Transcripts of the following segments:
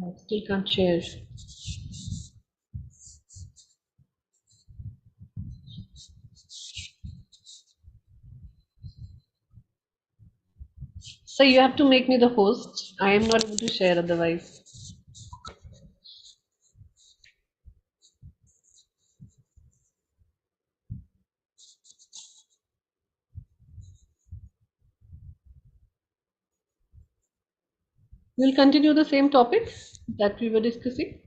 I still can't share. So you have to make me the host. I am not able to share otherwise. We'll continue the same topic that we were discussing.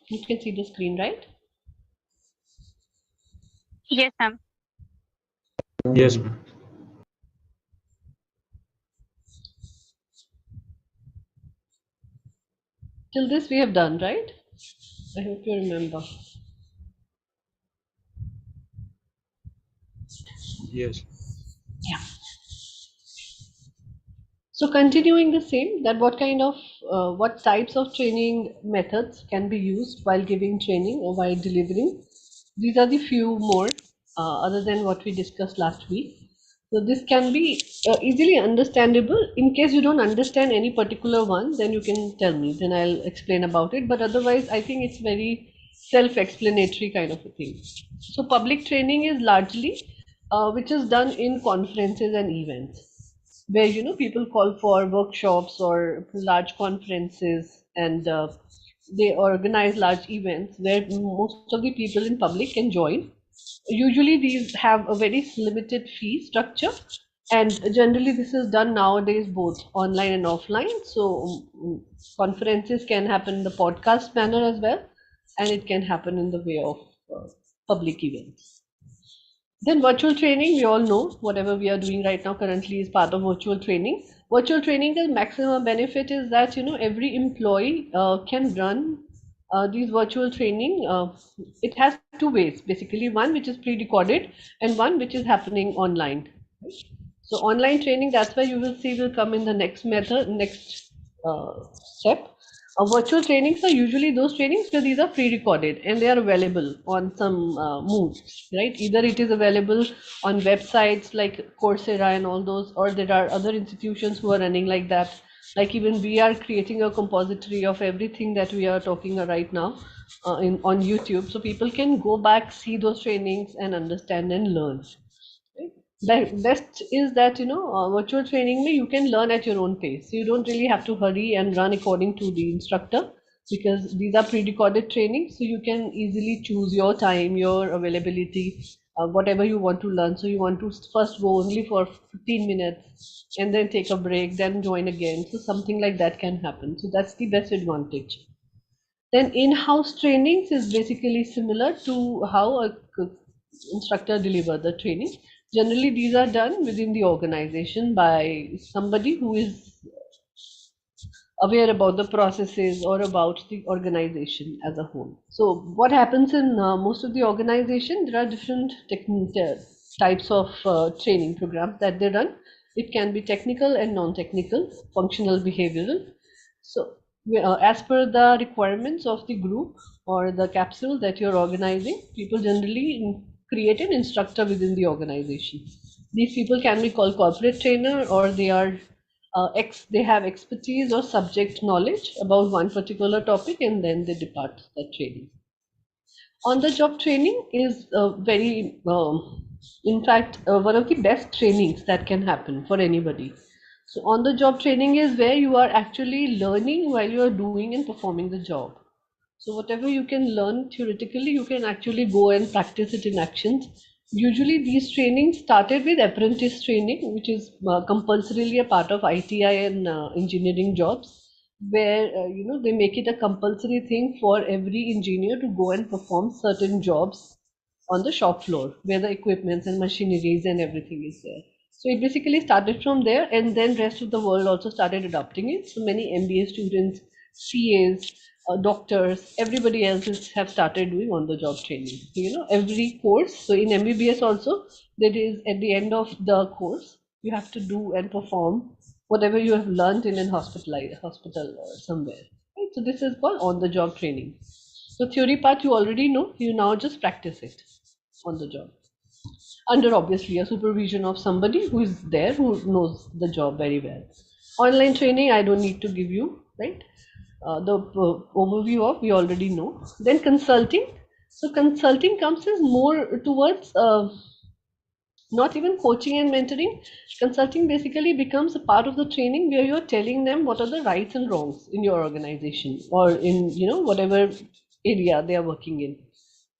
You can see the screen, right? Yes, ma'am. Yes, ma'am. Till this we have done, right? I hope you remember. Yes. Yeah. So continuing the same, that what types of training methods can be used while giving training or while delivering. These are the few more other than what we discussed last week. So this can be easily understandable. In case you don't understand any particular one, then you can tell me. Then I'll explain about it. But otherwise, I think it's very self-explanatory kind of a thing. So public training is largely which is done in conferences and events where people call for workshops or large conferences, and they organize large events where most of the people in public can join. Usually these have a very limited fee structure, and generally this is done nowadays both online and offline. So conferences can happen in the podcast manner as well, and it can happen in the way of public events. Then virtual training, we all know whatever we are doing right now currently is part of virtual training. Virtual training, the maximum benefit is that every employee can run these virtual training. It has two ways basically, one which is pre-recorded and one which is happening online. So online training, that's why you will see will come in the next method, next step. Virtual trainings are usually those trainings where these are pre-recorded and they are available on some moves, right? Either it is available on websites like Coursera and all those, or there are other institutions who are running like that. Like even we are creating a compository of everything that we are talking right now on YouTube, so people can go back, see those trainings, and understand and learn. Right? The best is that virtual training you can learn at your own pace. You don't really have to hurry and run according to the instructor, because these are pre-recorded trainings, so you can easily choose your time, your availability, whatever you want to learn. So you want to first go only for 15 minutes and then take a break, then join again. So something like that can happen. So that's the best advantage. Then in-house trainings is basically similar to how a instructor deliver the training. Generally, these are done within the organization by somebody who is aware about the processes or about the organization as a whole. So what happens in most of the organization, there are different types of training programs that they run. It can be technical and non-technical, functional, behavioral. So as per the requirements of the group or the capsule that you're organizing, people generally create an instructor within the organization. These people can be called corporate trainer, or they are they have expertise or subject knowledge about one particular topic, and then they depart that training. On the job training is very in fact one of the best trainings that can happen for anybody. So on the job training is where you are actually learning while you are doing and performing the job. So whatever you can learn theoretically, you can actually go and practice it in actions. Usually these trainings started with apprentice training, which is compulsorily a part of ITI and engineering jobs, where they make it a compulsory thing for every engineer to go and perform certain jobs on the shop floor where the equipments and machineries and everything is there. So it basically started from there, and then rest of the world also started adopting it. So many MBA students, CAs, doctors, everybody else have started doing on the job training. So, every course. So in MBBS also, there is at the end of the course, you have to do and perform whatever you have learned in an hospital or somewhere. Right? So this is called on the job training. So theory part you already know, you now just practice it on the job. Under obviously a supervision of somebody who is there who knows the job very well. Online training, I don't need to give you, right? The overview of we already know. Then consulting. So consulting comes as more towards not even coaching and mentoring. Consulting basically becomes a part of the training where you're telling them what are the rights and wrongs in your organization or in whatever area they are working in.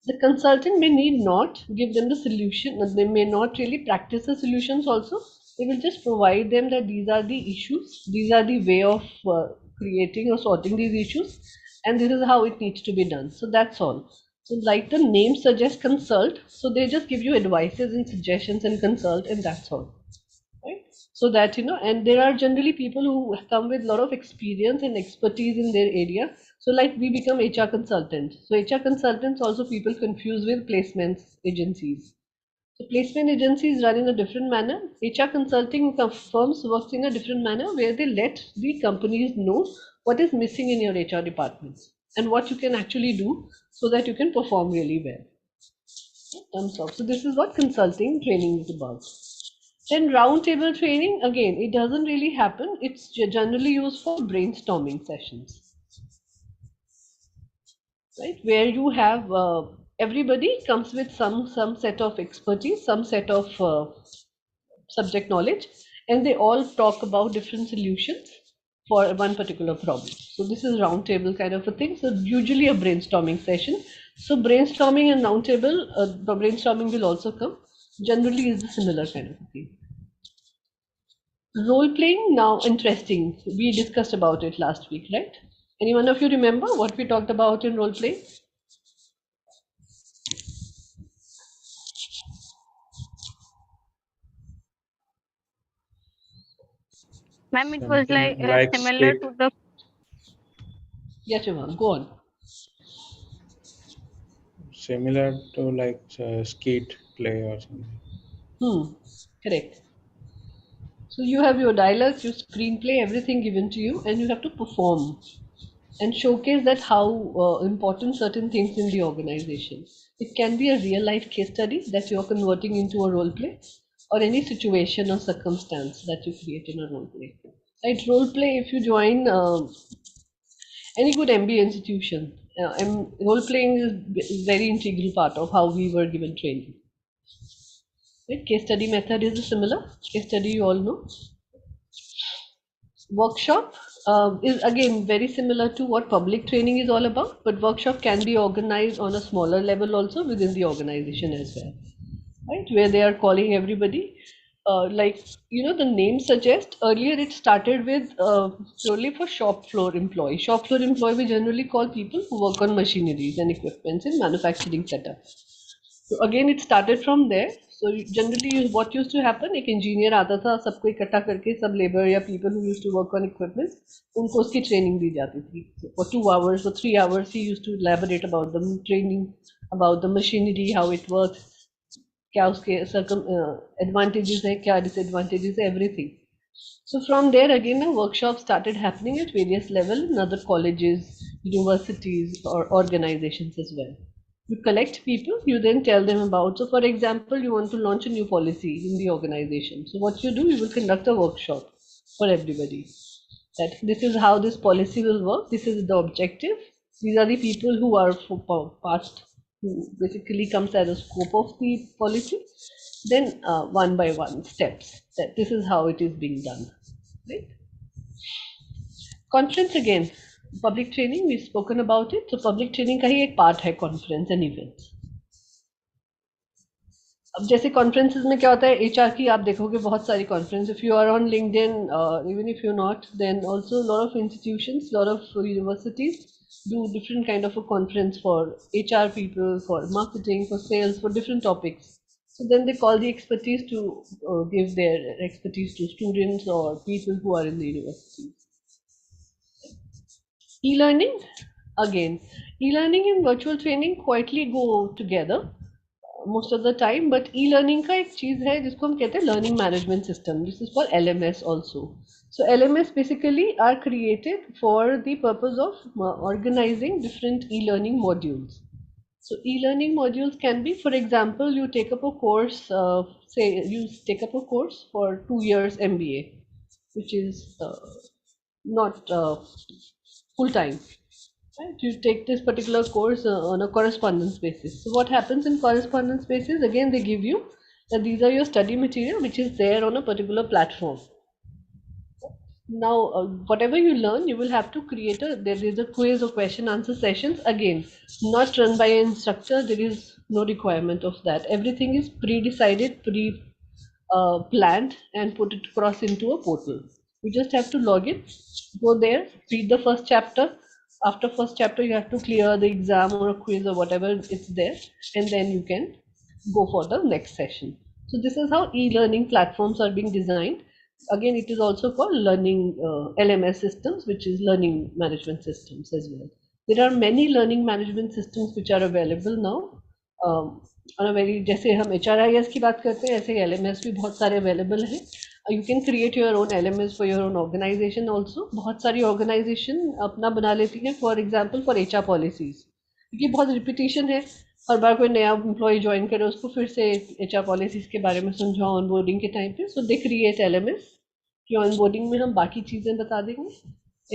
The consultant may need not give them the solution, they may not really practice the solutions also. They will just provide them that these are the issues, these are the way of creating or sorting these issues, and this is how it needs to be done. So that's all. So like the name suggests, consult. So they just give you advices and suggestions and consult, and that's all. Right? So that and there are generally people who come with a lot of experience and expertise in their area. So like we become HR consultants. So HR consultants also people confuse with placements agencies. So placement agencies run in a different manner. HR consulting firms works in a different manner where they let the companies know what is missing in your HR departments and what you can actually do so that you can perform really well. Thumbs up. So this is what consulting training is about. Then roundtable training, again, it doesn't really happen. It's generally used for brainstorming sessions, right? Where you have everybody comes with some set of expertise, some set of subject knowledge, and they all talk about different solutions for one particular problem. So this is roundtable kind of a thing. So usually a brainstorming session. So brainstorming and roundtable, the brainstorming will also come. Generally is a similar kind of a thing. Role playing, now interesting. We discussed about it last week, right? Any one of you remember what we talked about in role play? Ma'am, it was like Something like similar skate, to the Yes, Shivam, go on. similar to like skate play or something. Correct. So you have your dialogues, your screenplay, everything given to you, and you have to perform and showcase that how important certain things in the organization. It can be a real life case study that you're converting into a role play, or any situation or circumstance that you create in a role play. Right, role play. If you join any good MBA institution, role playing is very integral part of how we were given training. Right? Case study method is a similar case study. You all know. Workshop is again very similar to what public training is all about, but workshop can be organized on a smaller level also within the organization as well, right? Where they are calling everybody. Like the name suggests. Earlier, it started with purely for shop floor employee. Shop floor employee we generally call people who work on machineries and equipments in manufacturing setup. So again, it started from there. So generally, what used to happen? एक engineer आता था, सबको इकट्ठा करके सब labor या people who used to work on equipment, उनको उसकी training दी जाती थी. So for 2 hours or 3 hours, he used to elaborate about the training, about the machinery, how it works, क्या उसके advantages है, क्या disadvantages है, everything. So from there again, a workshop started happening at various levels in other colleges, universities, or organizations as well. You collect people, you then tell them about. So, for example, you want to launch a new policy in the organization. So, what you do, you will conduct a workshop for everybody. That this is how this policy will work. This is the objective. These are the people who are past, who basically comes as a scope of the policy. Then, one by one steps. That this is how it is being done. Right? Conference again. Public training. We've spoken about it. So, public training का ही एक part है conference and events. अब जैसे conferences में क्या होता है HR की आप देखोगे बहुत सारी conference if you are on LinkedIn even if you not then also lot of institutions lot of universities do different kind of a conference for HR people, for marketing, for sales, for different topics. So then they call the expertise to give their expertise to students or people who are in the university. E-learning, again, e-learning and virtual training quietly go together most of the time, but e-learning का एक चीज है जिसको हम कहते हैं learning management system. This is called LMS also. So LMS basically are created for the purpose of organizing different e-learning modules. So e-learning modules can be, for example, you take up a course, say you take up a course for 2 years MBA, which is not full time. Right? You take this particular course on a correspondence basis. So what happens in correspondence basis? Again, they give you that these are your study material which is there on a particular platform. Now, whatever you learn, you will have to create there is a quiz or question answer sessions. Again, not run by an instructor. There is no requirement of that. Everything is pre-decided, planned and put it across into a portal. You just have to log in, go there, read the first chapter. After first chapter, you have to clear the exam or a quiz or whatever it's there, and then you can go for the next session. So this is how e-learning platforms are being designed. Again, it is also called learning LMS systems, which is learning management systems as well. There are many learning management systems which are available now. On a very जैसे हम HRIS की बात करते हैं ऐसे LMS भी बहुत सारे अवेलेबल हैं. You can create your own LMS for your own organization also. बहुत सारी organization अपना बना लेती हैं, for example for HR policies, क्योंकि बहुत रिपीटिशन है. हर बार कोई नया एम्प्लॉय ज्वाइन करे उसको फिर से HR पॉलिसीज के बारे में समझाओ ऑनबोर्डिंग के टाइम पे. सो दे क्रिएट LMS कि ऑनबोर्डिंग में हम बाकी चीज़ें बता देंगे.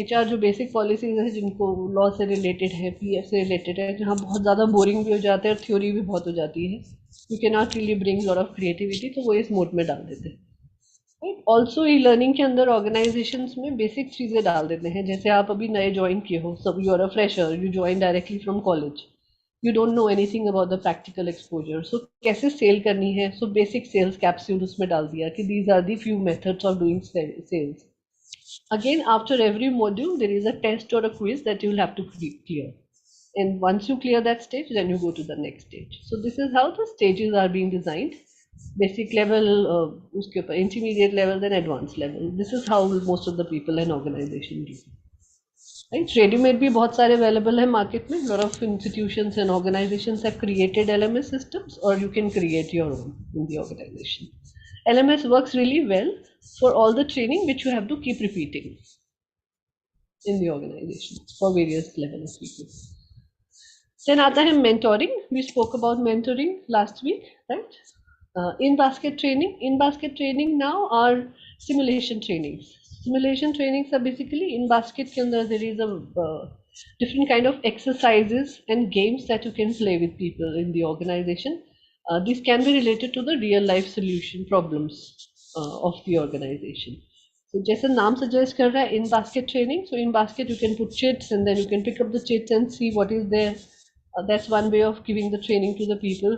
HR जो बेसिक पॉलिसीज है जिनको लॉ से रिलेटेड है, PF से रिलेटेड है, जहाँ बहुत ज़्यादा बोरिंग भी हो जाते हैं और थ्योरी भी बहुत हो जाती है, you can not really bring lot of creativity, तो वो इस मोड में डाल देते हैं. ऑल्सो ई लर्निंग के अंदर ऑर्गेनाइजेशंस में बेसिक चीज़ें डाल देते हैं. जैसे आप अभी नए ज्वाइन किए हो, सब you are a fresher, you join directly from college, you don't know anything about the practical exposure. So कैसे सेल करनी है, सो बेसिक सेल्स कैप्सूल उसमें डाल दिया कि these are the few methods of doing sales. Again, after every module, there is a test or a quiz that you will have to clear. And once you clear that stage, then you go to the next stage. So this is how the stages are being designed. Basic level, intermediate level, then advanced level. This is how most of the people and organization do. Right? Ready-made भी बहुत सारे available है market में. Lot of institutions and organizations have created LMS systems, or you can create your own in the organization. LMS works really well for all the training which you have to keep repeating in the organization for various levels of people. Then आता है mentoring. We spoke about mentoring last week, right? In-basket training now are simulation trainings. Simulation trainings are basically in-basket के अंदर there is a different kind of exercises and games that you can play with people in the organization. These can be related to the real life solution problems of the organization. So जैसे नाम suggest कर रहा है in basket training, so in basket you can put chits and then you can pick up the chits and see what is there. That's one way of giving the training to the people.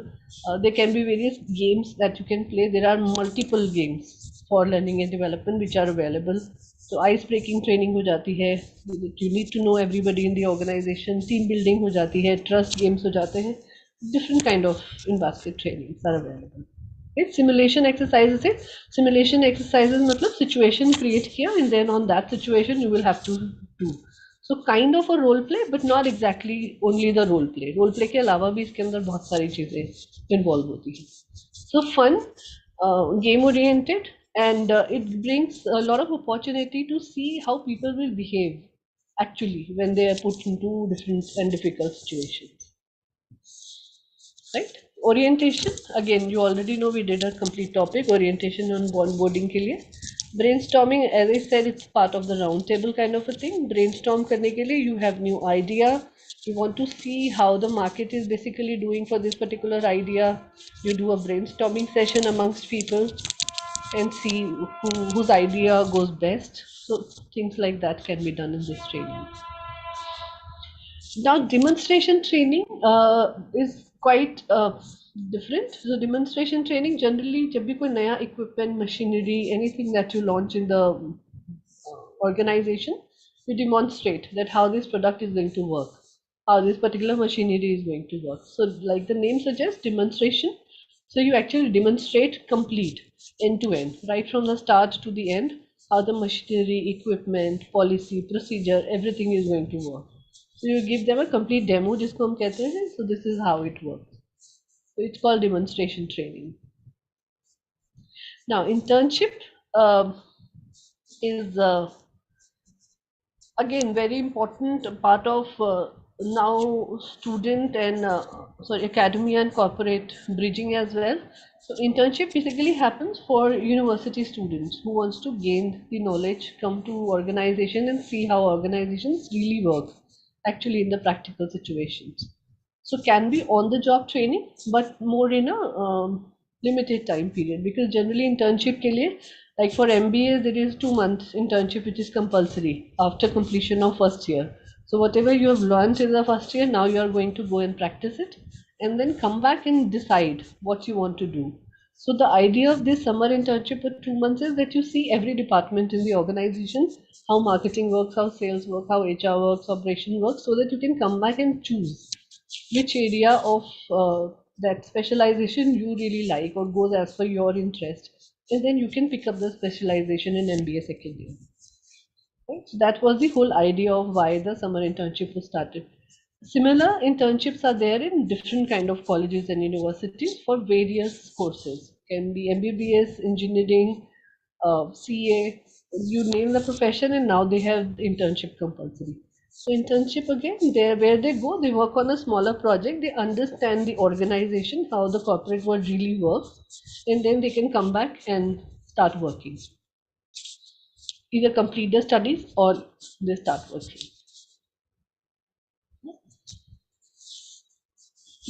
There can be various games that you can play. There are multiple games for learning and development which are available. So ice breaking training हो जाती है. You need to know everybody in the organization. Team building हो जाती है. Trust games हो जाते हैं. Different kind of in basket trainings are available. Simulation exercises है. Simulation exercises मतलब situation create किया and then on that situation you will have to do. So kind of a role play, but not exactly only the role play. Role play के अलावा भी इसके अंदर बहुत सारी चीजें involve होती हैं. So fun, game oriented, and it brings a lot of opportunity to see how people will behave actually when they are put into different and difficult situations. right? Orientation, again, you already know we did a complete topic, orientation on onboarding के लिए. Brainstorming, as I said, it's part of the round table kind of a thing. Brainstorm करने के लिए you have new idea. You want to see how the market is basically doing for this particular idea. You do a brainstorming session amongst people and see whose idea goes best. So things like that can be done in this training. Now, demonstration training is quite different. So, demonstration training generally, जब भी कोई नया equipment, machinery, anything that you launch in the organization, you demonstrate that how this product is going to work, how this particular machinery is going to work. So, like the name suggests, demonstration. So, you actually demonstrate complete end to end, right from the start to the end, how the machinery, equipment, policy, procedure, everything is going to work. So you give them a complete demo, जिसको हम कहते हैं. So this is how it works. So it's called demonstration training. Now internship is again very important part of now student and sorry, academia and corporate bridging as well. So internship basically happens for university students who wants to gain the knowledge, come to organization and see how organizations really work actually in the practical situations. So can be on the job training, but more in a limited time period, because generally internship के लिए, like for MBA there is 2 months internship which is compulsory after completion of first year. So whatever you have learned in the first year, now you are going to go and practice it and then come back and decide what you want to do. So the idea of this summer internship for 2 months is that you see every department in the organization, how marketing works, how sales work, how HR works, operation works, so that you can come back and choose which area of that specialization you really like or goes as per your interest, and then you can pick up the specialization in MBA second year. Right? So that was the whole idea of why the summer internship was started. Similar internships are there in different kind of colleges and universities for various courses. Can be MBBS, engineering, CA, you name the profession, and now they have internship compulsory. So internship again, there where they go, they work on a smaller project, they understand the organization, how the corporate world really works, and then they can come back and start working. Either complete their studies or they start working.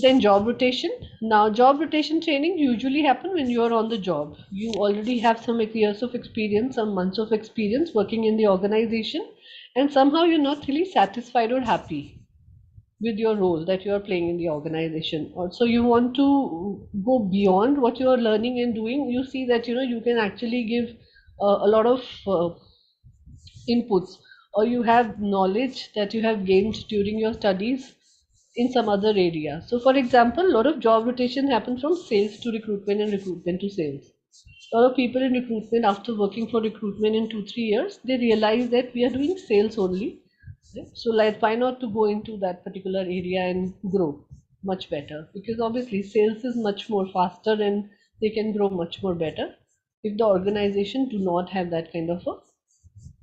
Then job rotation. Now job rotation training usually happen when you are on the job. You already have some years of experience, some months of experience working in the organization, and somehow you're not really satisfied or happy with your role that you are playing in the organization. Also, you want to go beyond what you are learning and doing. You see that you can actually give a lot of inputs, or you have knowledge that you have gained during your studies in some other area. So, for example, a lot of job rotation happens from sales to recruitment and recruitment to sales. A lot of people in recruitment, after working for recruitment in 2 3 years, they realize that we are doing sales only. So, like, why not to go into that particular area and grow much better? Because obviously, sales is much more faster and they can grow much more better if the organization do not have that kind of a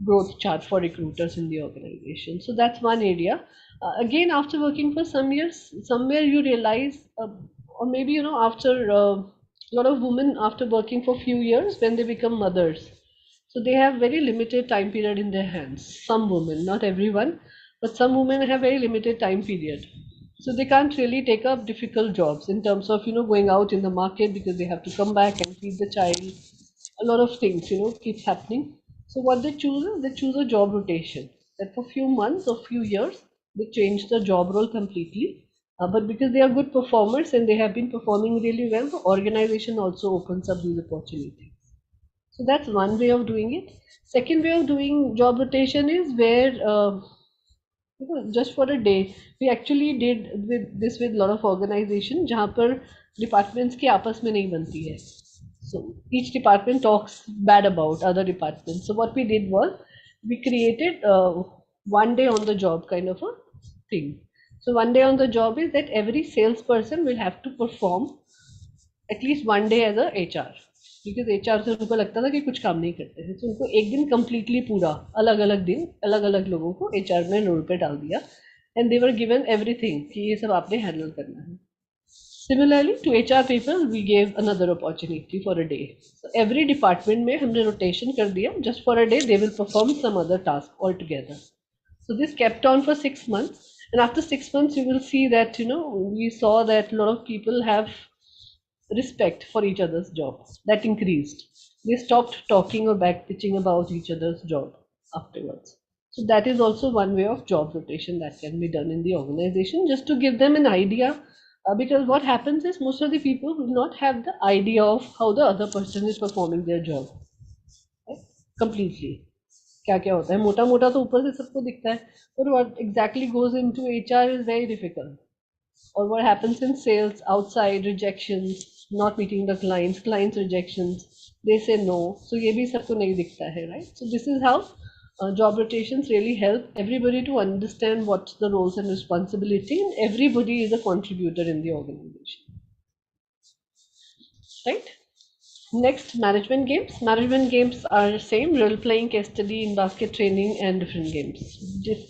growth chart for recruiters in the organization. So that's one area. Again, after working for some years, somewhere you realize, or maybe after a lot of women after working for few years when they become mothers, so they have very limited time period in their hands. Some women, not everyone, but some women have very limited time period. So they can't really take up difficult jobs in terms of going out in the market, because they have to come back and feed the child. A lot of things keeps happening. So what they choose is they choose a job rotation, that for few months or few years they change the job role completely. But because they are good performers and they have been performing really well, the organization also opens up these opportunities. So that's one way of doing it. Second way of doing job rotation is where just for a day. We actually did with this with a lot of organization जहाँ पर departments की आपस में नहीं बनती है. So each department talks bad about other departments. So what we did was we created one day on the job kind of a thing. So one day on the job is that every salesperson will have to perform at least one day as a HR. Because HR से उनको लगता था कि कुछ काम नहीं करते हैं, तो उनको एक दिन कम्प्लीटली पूरा अलग अलग दिन अलग अलग लोगों को HR में रोल पे डाल दिया, and they were given everything कि ये सब आपने हैंडल करना है. Similarly, to HR people, we gave another opportunity for a day. So every department में हमने rotation कर दिया. Just for a day, they will perform some other task altogether. So this kept on for 6 months, and after 6 months, you will see that we saw that a lot of people have respect for each other's jobs. That increased. They stopped talking or backpitching about each other's job afterwards. So that is also one way of job rotation that can be done in the organization, just to give them an idea. Because what happens is most of the people will not have the idea of how the other person is performing their job, right? Completely. क्या क्या होता है मोटा मोटा तो ऊपर से सबको दिखता है और what exactly goes into HR is very difficult. Or what happens in sales outside rejections, not meeting the clients rejections, they say no, so ये भी सबको नहीं दिखता है, right? So this is how job rotations really help everybody to understand what's the roles and responsibility, and everybody is a contributor in the organization, right? Next, management games. Management games are same role playing, case study, in basket training, and different games.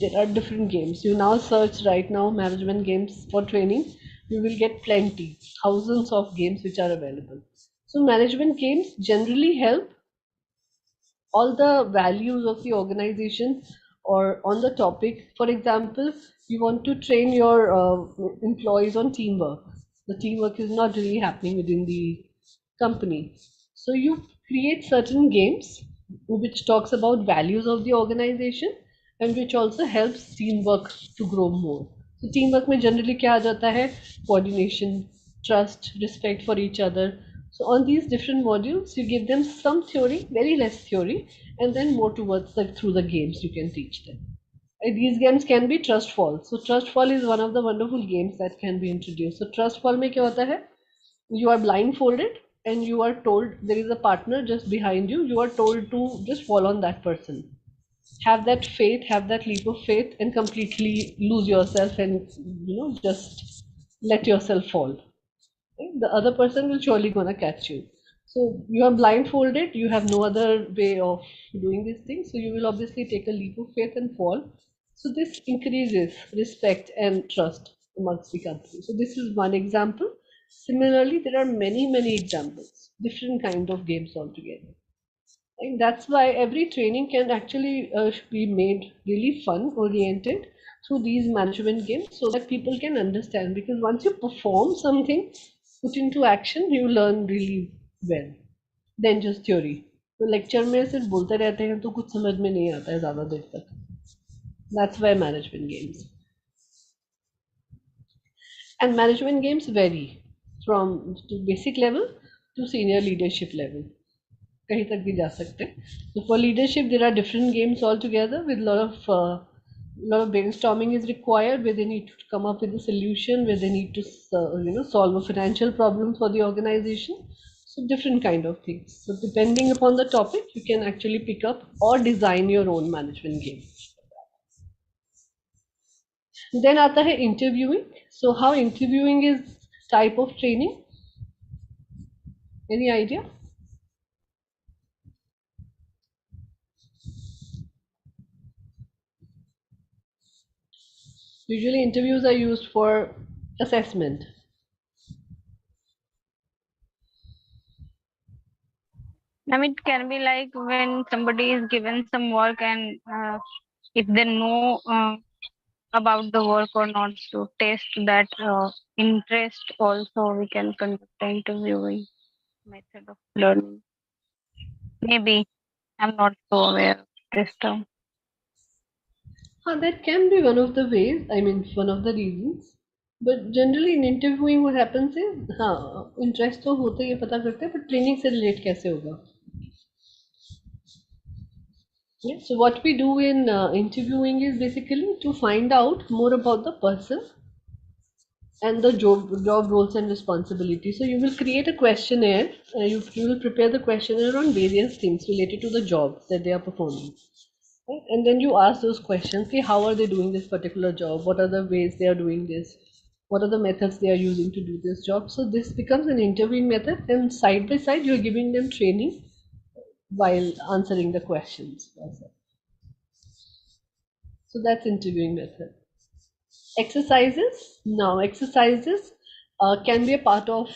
There are different games. You now search right now management games for training. You will get plenty, thousands of games which are available. So management games generally help all the values of the organization or on the topic. For example, you want to train your employees on teamwork. The teamwork is not really happening within the company. So you create certain games which talks about values of the organization and which also helps teamwork to grow more. So teamwork में generally क्या आ जाता है? Coordination, trust, respect for each other. So on these different modules, you give them some theory, very less theory, and then more towards through the games you can teach them. These games can be trust fall. So trust fall is one of the wonderful games that can be introduced. So trust fall में क्या होता है? You are blindfolded and you are told there is a partner just behind you. You are told to just fall on that person. Have that faith, have that leap of faith, and completely lose yourself and just let yourself fall. Right? The other person will surely gonna catch you. So you are blindfolded, you have no other way of doing these things, so you will obviously take a leap of faith and fall. So this increases respect and trust amongst the company. So this is one example. Similarly, there are many examples, different kind of games altogether. And that's why every training can actually be made really fun oriented through these management games so that people can understand, because once you perform something, put into action, you learn really well than just theory. तो lecture में सिर्फ बोलते रहते हैं तो कुछ समझ में नहीं आता है ज़्यादा देर तक. That's why management games. And management games vary from basic level to senior leadership level. कहीं तक भी जा सकते हैं. So for leadership, there are different games altogether with lot of brainstorming is required, where they need to come up with a solution, where they need to solve a financial problem for the organization. So different kind of things. So depending upon the topic, you can actually pick up or design your own management game. Then आता है interviewing. So how interviewing is type of training? Any idea? Usually interviews are used for assessment. It can be like when somebody is given some work and if they know about the work or not, to test that interest also we can conduct the interviewing method of learning. Maybe I'm not so aware of this term. That can be one of the ways, I mean, one of the reasons. But generally in interviewing what happens is, हाँ, interest तो होता है ये पता करते हैं, but training से relate कैसे होगा? Yeah. So what we do in interviewing is basically to find out more about the person and the job roles and responsibilities. So you will create a questionnaire. You will prepare the questionnaire on various things related to the job that they are performing. Right? And then you ask those questions. See, how are they doing this particular job? What are the ways they are doing this? What are the methods they are using to do this job? So this becomes an interviewing method, and side by side, you're giving them training while answering the questions. So that's interviewing method. Exercises. Now, exercises can be a part of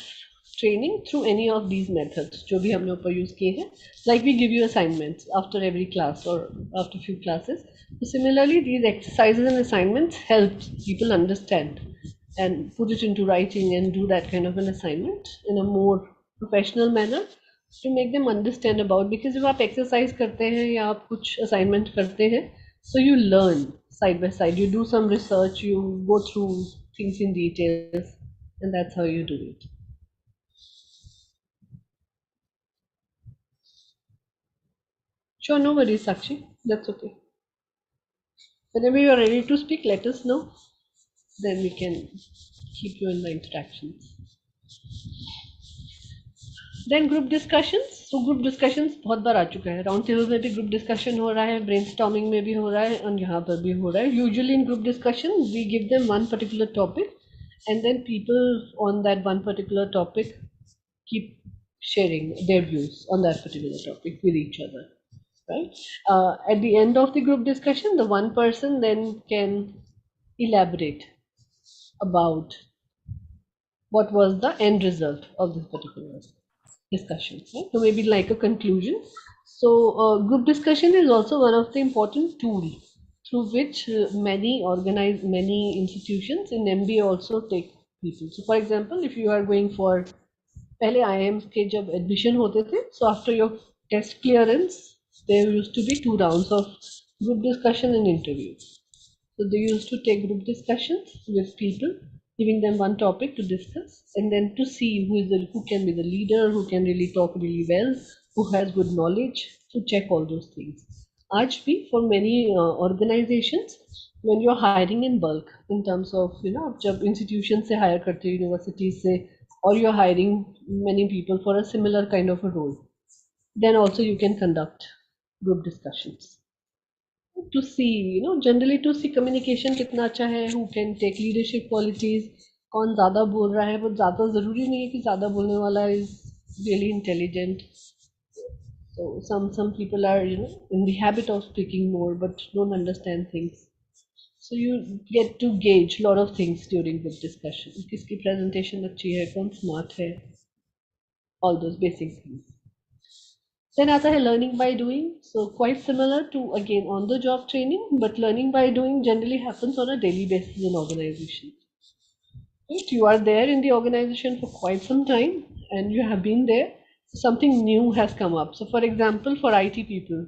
training through any of these methods जो भी हमने ऊपर use किए हैं. Like we give you assignments after every class or after few classes. So similarly, these exercises and assignments help people understand and put it into writing and do that kind of an assignment in a more professional manner to make them understand about. Because जब आप exercise करते हैं या आप कुछ assignment करते हैं, so you learn side by side. You do some research, you go through things in details, and that's how you do it. Sure, no worries, Sakshi. That's okay. Whenever you're ready to speak, let us know. Then we can keep you in the interactions. Then group discussions. So group discussions बहुत बार आ चुका है. Round table में भी group discussion हो रहा है, brainstorming में भी हो रहा है, और यहाँ पर भी हो रहा है. Usually in group discussion, we give them one particular topic, and then people on that one particular topic keep sharing their views on that particular topic with each other. Right? At the end of the group discussion, the one person then can elaborate about what was the end result of this particular discussion. Right? So maybe like a conclusion. So group discussion is also one of the important tools through which many institutions in MBA also take people. So for example, if you are going for पहले IIMs के जब admission होते थे, so after your test clearance, there used to be 2 rounds of group discussion and interview. So they used to take group discussions with people, giving them one topic to discuss, and then to see who can be the leader, who can really talk really well, who has good knowledge, to check all those things. आज भी for many organizations, when you're hiring in bulk, in terms of आप जब institution से hire करते हो, universities से, or you're hiring many people for a similar kind of a role, then also you can conduct group discussions to see, generally to see communication कितना अच्छा है, who can take leadership qualities, कौन ज़्यादा बोल रहा है. वो ज़्यादा ज़रूरी नहीं है कि ज़्यादा बोलने वाला is really intelligent. So some people are in the habit of speaking more but don't understand things. So you get to gauge a lot of things during this discussion. किसकी presentation अच्छी है, कौन smart है, all those basic things. Then आता है learning by doing. So quite similar to again on the job training, but learning by doing generally happens on a daily basis in organization. Right? You are there in the organization for quite some time and you have been there. Something new has come up. So for example, for IT people,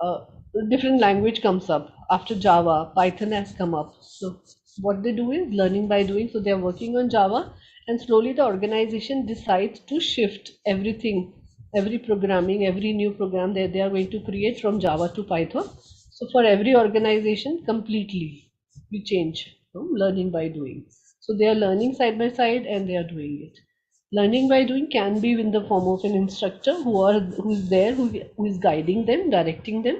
a different language comes up. After Java, Python has come up. So what they do is learning by doing. So they are working on Java, and slowly the organization decides to shift everything, every programming, every new program that they are going to create from Java to Python. So for every organization, completely we change from learning by doing. So they are learning side by side and they are doing it. Learning by doing can be in the form of an instructor who is there, who is guiding them, directing them,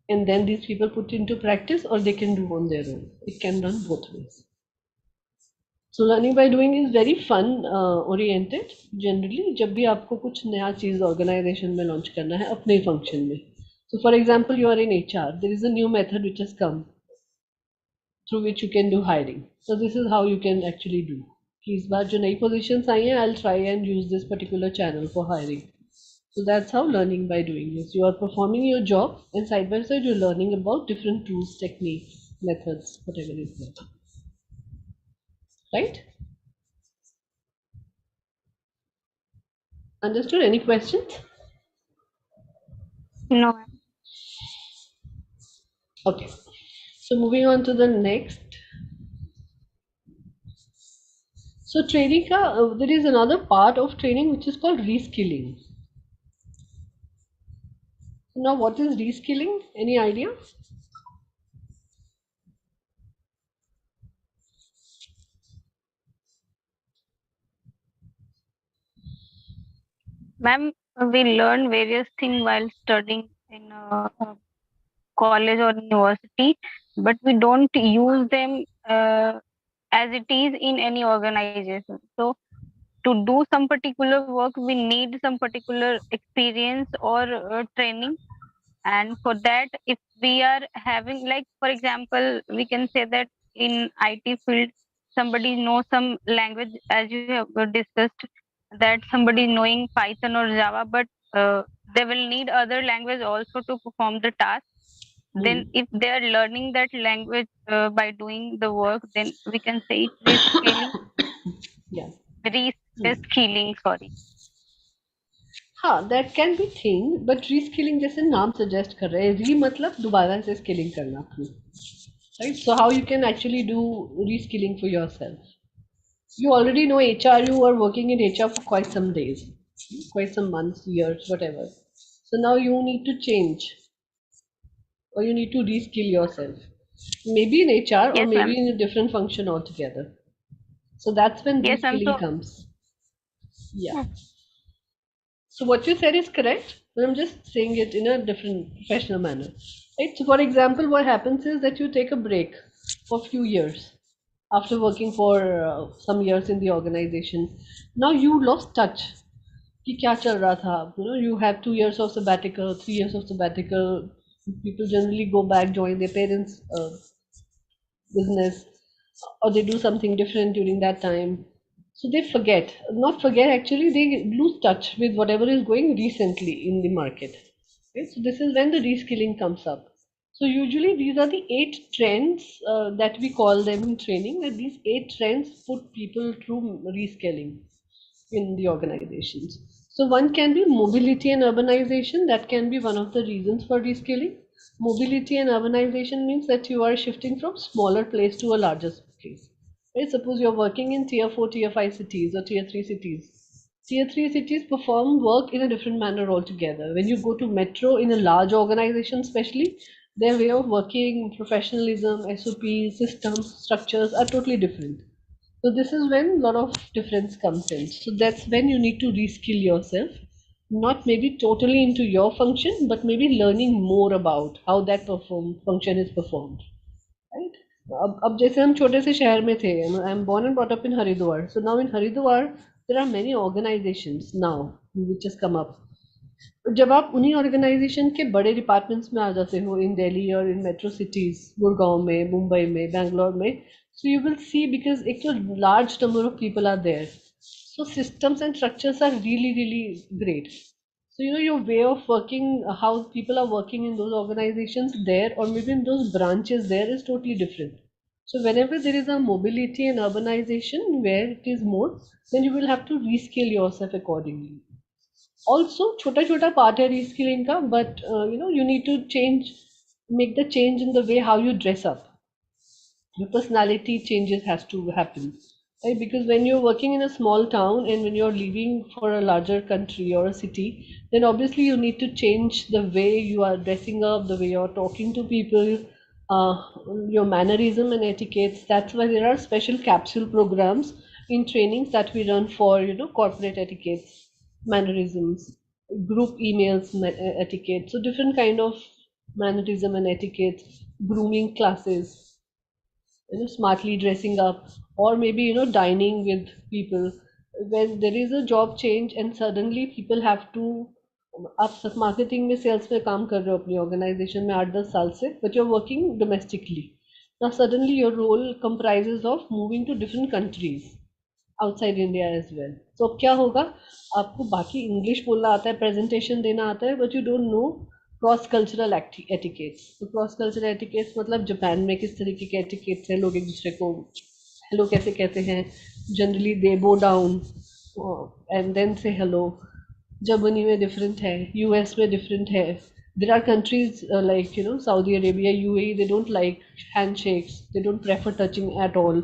and then these people put into practice, or they can do on their own. It can run both ways. So learning by doing is very fun oriented. Generally, जब भी आपको कुछ नया चीज organization में launch करना है अपने function में. So for example, you are in HR. There is a new method which has come through which you can do hiring. So this is how you can actually do. कि इस बार जो नई positions आई हैं, I'll try and use this particular channel for hiring. So that's how learning by doing is. You are performing your job, and side by side you're learning about different tools, techniques, methods, whatever is there. Right? Understood? Any questions? No. Okay. So moving on to the next. So training there is another part of training which is called reskilling. Now what is reskilling? Any idea? Ma'am, we learn various things while studying in a college or university, but we don't use them as it is in any organization. So to do some particular work, we need some particular experience or training. And for that, if we are having, like, for example, we can say that in IT field, somebody knows some language, as you have discussed, that somebody knowing Python or Java, but they will need other language also to perform the task. Then, Hmm. if they are learning that language by doing the work, then we can say it Yeah. Hmm. reskilling. Sorry. हाँ, that can be thing, but reskilling जैसे नाम suggest कर रहे हैं, री मतलब दोबारा से स्किलिंग करना अपनी, right? So how you can actually do reskilling for yourself? You already know HR, you are working in HR for quite some days, quite some months, years, whatever. So now you need to change, or you need to reskill yourself. Maybe in HR or Yes, maybe ma'am. in a different function altogether. So that's when Yes, ma'am. reskilling So, comes. Yeah. hmm, So what you said is correct, but I'm just saying it in a different professional manner. Right? So for example, what happens is that you take a break for a few years after working for some years in the organization. Now you lost touch. कि क्या चल रहा था? You know, you have 2 years of sabbatical, 3 years of sabbatical. People generally go back, join their parents' business, or they do something different during that time. So they forget, not forget, actually, they lose touch with whatever is going recently in the market. Okay? So this is when the reskilling comes up. So usually these are the 8 trends that we call them in training, that these 8 trends put people through reskilling in the organizations. So one can be mobility and urbanization. That can be one of the reasons for reskilling. Mobility and urbanization means that you are shifting from smaller place to a larger place. Right? Suppose you're working in tier 4, tier 5 cities or tier 3 cities. Tier 3 cities perform work in a different manner altogether. When you go to metro in a large organization, especially, their way of working, professionalism, SOPs, systems, structures are totally different. So this is when a lot of difference comes in. So that's when you need to reskill yourself, not maybe totally into your function, but maybe learning more about how that perform function is performed. Right? अब जैसे हम छोटे से शहर में थे, I am born and brought up in Haridwar. So now in Haridwar there are many organizations now which has come up. जब आप उन्हीं ऑर्गेनाइजेशन के बड़े डिपार्टमेंट्स में आ जाते हो इन दिल्ली और इन मेट्रो सिटीज, गुड़गांव में, मुंबई में, बैंगलोर में, so you will see, because एक तो large number of people are there, so systems and structures are really really great. So you know your way of working, how people are working in those organizations there or maybe in those branches there is totally different. So whenever there is a mobility and urbanization where it is more, then you will have to reskill yourself accordingly. Also छोटा छोटा part है reskilling का, but you know you need to change, make the change in the way how you dress up. Your personality changes has to happen, right? Because when you're working in a small town and when you're leaving for a larger country or a city, then obviously you need to change the way you are dressing up, the way you're talking to people, uh, your mannerism and etiquettes. That's why there are special capsule programs in trainings that we run for, you know, corporate etiquettes, mannerisms, group emails, etiquette. So different kind of mannerism and etiquette, grooming classes, you know, smartly dressing up, or maybe, you know, dining with people. When there is a job change and suddenly people have to, आप marketing में sales में काम कर रहे हो अपनी organisation में 8-10 साल से, but you are working domestically. Now suddenly your role comprises of moving to different countries outside India as well. तो अब क्या होगा, आपको बाकी इंग्लिश बोलना आता है, प्रेजेंटेशन देना आता है, but you don't no cross cultural etiquettes. तो क्रॉस कल्चरल एटिकेट्स मतलब जापान में किस तरीके के एटिकेट्स हैं, लोग एक दूसरे को हेलो कैसे कहते हैं, generally they bow down and then say hello. Germany में डिफरेंट है, यूएस में डिफरेंट है. There are countries like you know Saudi Arabia, UAE, they don't like handshakes, they don't prefer touching at all,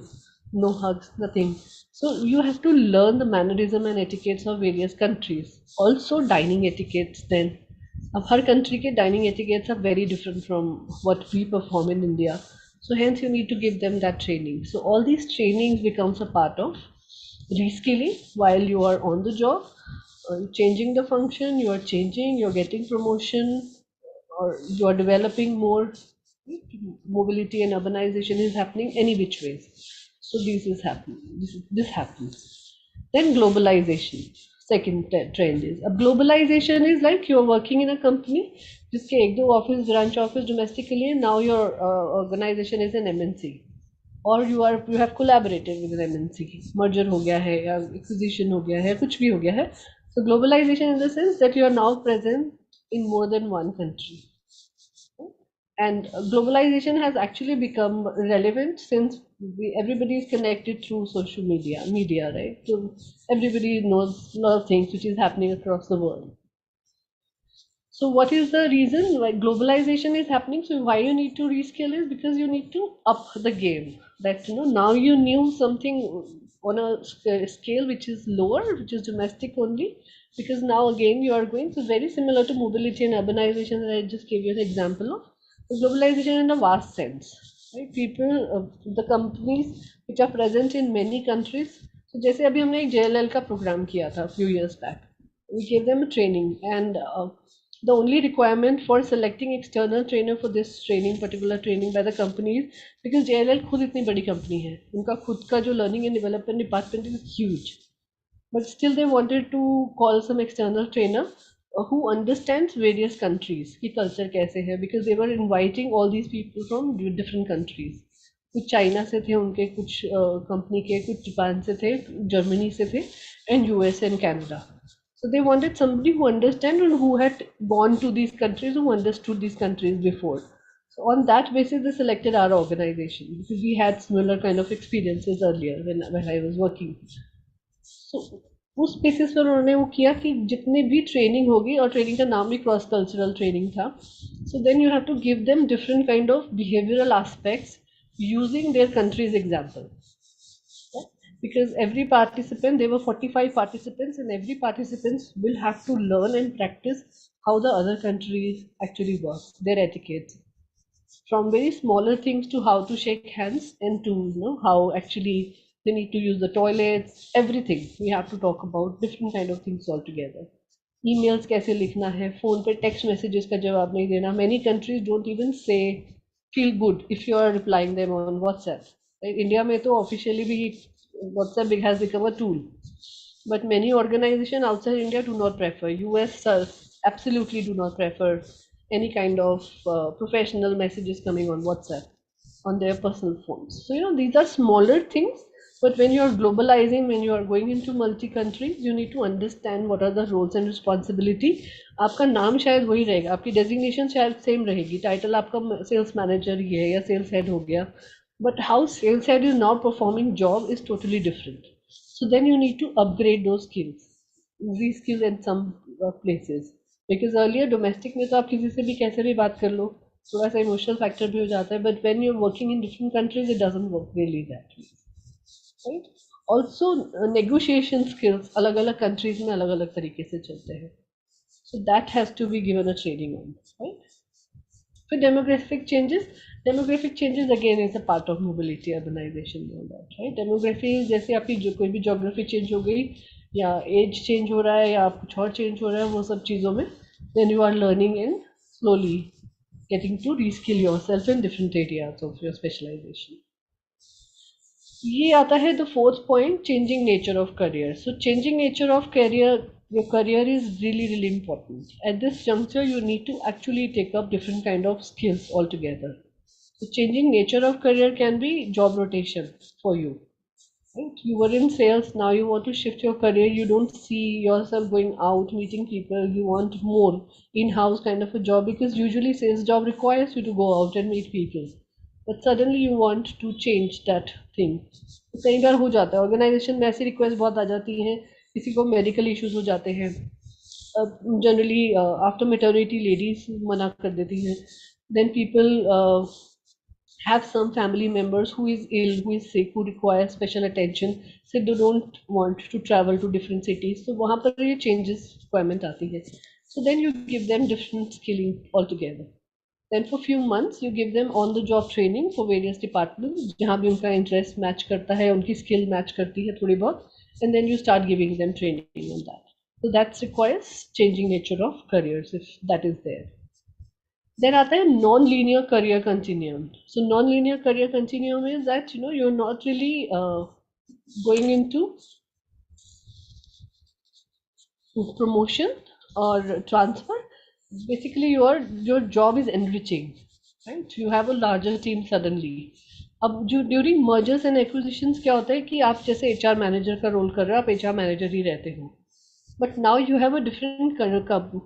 no hugs, nothing. So you have to learn the mannerism and etiquettes of various countries. Also dining etiquettes then. अब हर country के dining etiquettes are very different from what we perform in India. So hence you need to give them that training. So all these trainings becomes a part of reskilling while you are on the job. Changing the function, you are changing, you're getting promotion, or you are developing more. Mobility and urbanization is happening any which ways. So this is happening. This happens. Then globalization. Second trend is, globalization is like you're working in a company जिसके एक दो office, branch office domestically है. Now your organisation is an MNC. और you have collaborated with an MNC, merger हो गया है या acquisition हो गया है, कुछ भी हो गया है. So globalization in the sense that you are now present in more than one country. And globalization has actually become relevant since everybody is connected through social media, right? So everybody knows a lot of things which is happening across the world. So what is the reason why globalization is happening? So why you need to reskill is because you need to up the game. That now you knew something on a scale which is lower, which is domestic only. Because now again you are going so very similar to mobility and urbanization that I just gave you an example of. So globalization in a vast sense, right? People, the companies which are present in many countries. So जैसे अभी हमने एक JLL का program किया था few years back. We gave them a training and the only requirement for selecting external trainer for this particular training by the companies, because JLL खुद इतनी बड़ी company है, उनका खुद का जो learning and development department is huge, but still they wanted to call some external trainer who understands various countries की culture कैसे है, because they were inviting all these people from different countries. कुछ China से थे उनके, कुछ company के, कुछ जापान से थे, जर्मनी से थे, and US and Canada. So they wanted somebody who understand and who had gone to these countries, who understood these countries before. So on that basis, they selected our organization because we had similar kind of experiences earlier when I was working. So उस basis पर उन्होंने वो किया कि जितने भी training होगी, और ट्रेनिंग का नाम भी क्रॉस कल्चरल ट्रेनिंग था. So then you have to give them different kind of behavioural aspects using their country's example. Because every participant, there were 45 participants, and every participant will have to learn and practice how the other countries actually work, their etiquette, from very smaller things to how to shake hands, and to how actually they need to use the toilets, everything we have to talk about, different kind of things altogether. Emails कैसे लिखना है, phone पे text messages का जवाब नहीं देना. Many countries don't even say feel good if you are replying them on WhatsApp. India में तो ऑफिशियली भी WhatsApp has become a tool, but many organizations outside India do not prefer. US absolutely do not prefer any kind of professional messages coming on WhatsApp on their personal phones. So these are smaller things, but when you are globalizing, when you are going into multi countries, you need to understand what are the roles and responsibility. आपका नाम शायद वही रहेगा, आपकी designation शायद same रहेगी, title आपका sales manager ही है या सेल्स हेड हो गया, but how sales head is now performing job is totally different. So then you need to upgrade those skills, reskill in some places. Because earlier domestic में तो आप किसी से भी कैसे भी बात कर लो, थोड़ा सा इमोशनल फैक्टर भी हो जाता है, but when you're working in different countries it doesn't work really that way, right? Also negotiation skills अलग अलग countries में अलग अलग तरीके से चलते हैं, so that has to be given a training on, right? For demographic changes again is a part of mobility, urbanization and all that, right? Demography जैसे आपकी जो कोई भी geography change हो गई, या age change हो रहा है, या कुछ और change हो रहा है, वो सब चीज़ों में then you are learning and slowly getting to reskill yourself in different areas of your specialization. ये आता है the fourth point, changing nature of career. So changing nature of career, your career is really important. At this juncture, you need to actually take up different kind of skills altogether. So changing nature of career can be job rotation for you. Right? You were in sales, now you want to shift your career. You don't see yourself going out meeting people. You want more in-house kind of a job, because usually sales job requires you to go out and meet people. But suddenly you want to change that thing. तो कई बार हो जाता है organisation में, ऐसी request बहुत आ जाती हैं, किसी को मेडिकल इश्यूज हो जाते हैं, जनरली आफ्टर मेटर्निटी लेडीज मना कर देती हैं, then people have some family members who is ill, who is sick, who requires special attention, so they don't want to travel to different cities. So वहाँ पर ये changes requirement आती है. So then you give them different skilling altogether. Then for few months you give them on the job training for various departments जहाँ भी उनका interest match करता है, उनकी skill match करती है थोड़ी बहुत, and then you start giving them training on that. So that requires changing nature of careers if that is there. Then आता है non-linear career continuum. So non-linear career continuum is that you're not really going into promotion or transfer. Basically, your job is enriching, right? You have a larger team suddenly. अब जो during mergers and acquisitions क्या होता है कि आप जैसे HR manager का role कर रहे हो, आप एचआर मैनेजर ही रहते हो, but now you have a different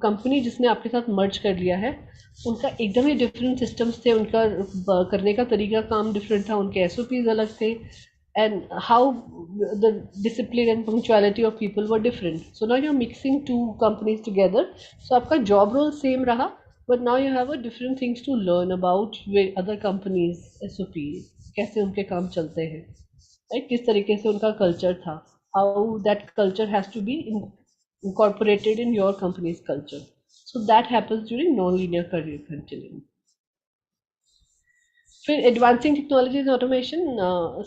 company जिसने आपके साथ मर्ज कर लिया है। उनका एकदम ही डिफरेंट सिस्टम्स थे, उनका करने का तरीका काम डिफरेंट था, उनके एसओपीज अलग थे, and how the discipline and punctuality of people were different. So now you're mixing two companies together. So आपका job role same रहा, but now you have a different things to learn about with other companies SOPs, कैसे उनके काम चलते हैं, right? किस तरीके से उनका culture था, how that culture has to be incorporated in your company's culture. So that happens during non-linear career continuum. फिर advancing technologies automation,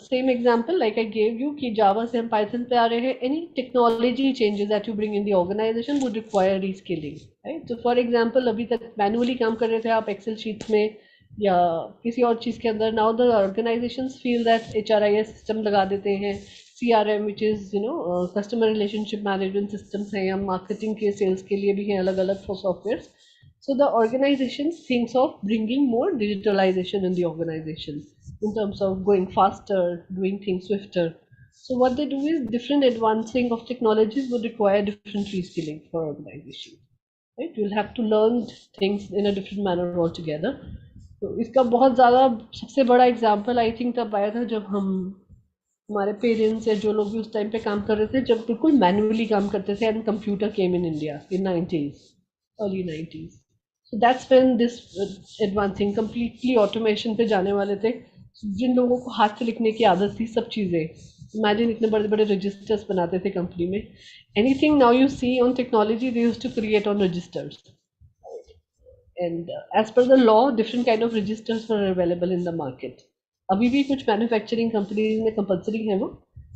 same example like I gave you कि जावा से हम पाइथन पे आ रहे हैं। Any technology changes that you bring in the organisation would require reskilling, right? तो for example अभी तक मैनुअली काम कर रहे थे आप एक्सेल शीट्स में या किसी और चीज़ के अंदर, now the organisations feel that HRIS system लगा देते हैं, CRM which is customer relationship management systems हैं, या मार्केटिंग के सेल्स के लिए भी हैं अलग अलग software. So the organization thinks of bringing more digitalization in the organization in terms of going faster, doing things swifter. So what they do is different advancing of technologies would require different reskilling for organization. Right? You'll have to learn things in a different manner altogether. तो इसका बहुत ज़्यादा सबसे बड़ा example I think तब आया था जब हम हमारे पेरेंट्स या जो लोग भी उस टाइम पे काम कर रहे थे, जब बिल्कुल मैनुअली काम करते थे and computer came in India in 90s, early 90s. So that's when this advancing completely automation पे जाने वाले थे. जिन लोगों को हाथ से लिखने की आदत थी, सब चीज़ें, इमेजिन इतने बड़े बड़े रजिस्टर्स बनाते थे कंपनी में. Anything now you see on technology they used to create on registers, and as per the law different kind of registers were available in the market. अभी भी कुछ मैन्युफैक्चरिंग कंपनीज में कंपलसरी है वो,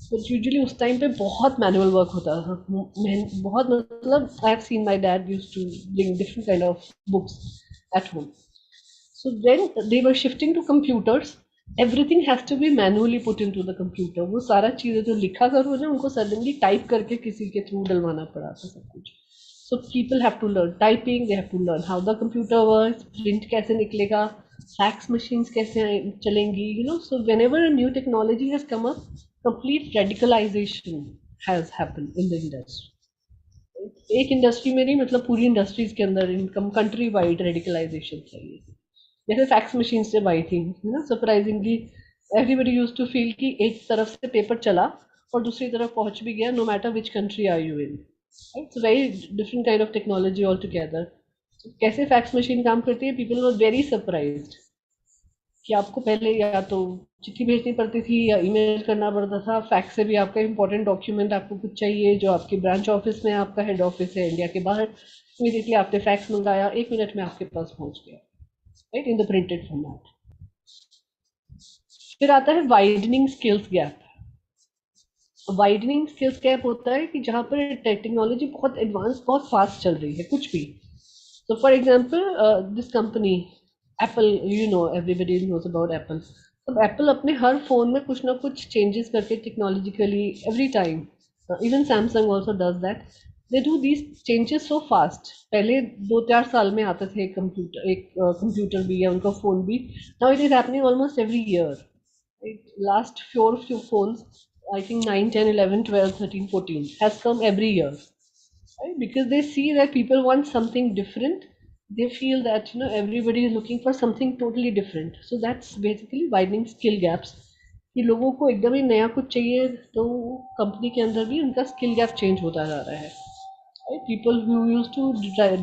but usually उस time पे बहुत manual work होता था, बहुत, मतलब I have seen my dad used to bring different kind of books at home. So when they were shifting to computers, everything has to be manually put into the computer. वो सारा चीज़ें जो लिखा करो ना, उनको suddenly टाइप करके किसी के थ्रू डलवाना पड़ा था सब कुछ. So people have to learn typing, they have to learn how the computer works, print कैसे निकलेगा, fax machines कैसे चलेंगी, So whenever a new technology has come up, complete radicalization has happened in the industry. एक industry में नहीं, मतलब पूरी industries के अंदर इनकम कंट्री वाइड रेडिकलाइजेशन चाहिए. जैसे फैक्स मशीन जब आई थी ना, surprisingly everybody use to feel कि एक तरफ से पेपर चला और दूसरी तरफ पहुंच भी गया, no matter which country are you in, right? So very different kind of technology all together. कैसे फैक्स मशीन काम करती है, पीपल वर वेरी सरप्राइज्ड कि आपको पहले या तो चिट्ठी भेजनी पड़ती थी या ईमेल करना पड़ता था, फैक्स से भी आपका इंपॉर्टेंट डॉक्यूमेंट आपको कुछ चाहिए जो आपके ब्रांच ऑफिस में, आपका हेड ऑफिस है इंडिया के बाहर, इमीडिएटली आपने फैक्स मंगाया, 1 मिनट में आपके पास पहुंच गया, right, in the printed format. फिर आता है widening skills gap. Widening skills gap होता है कि जहाँ पर टेक्नोलॉजी बहुत एडवांस, बहुत फास्ट चल रही है कुछ भी. So for example, this company, Apple, everybody knows about Apple. अब Apple अपने हर फोन में कुछ ना कुछ चेंजेस करके technologically every time, even Samsung also does that, they do these changes so fast. पहले 2-4 साल में आते थे एक कंप्यूटर भी या उनका फोन भी. Now it is happening almost every year. Last few phones, I think 9, 10, 11, 12, 13, 14 has come every year, right? Because they see that people want something different. They feel that everybody is looking for something totally different. So that's basically widening skill gaps. कि लोगों को एकदम ही नया कुछ चाहिए, तो company के अंदर भी उनका स्किल गैप चेंज होता जा रहा है. People who used to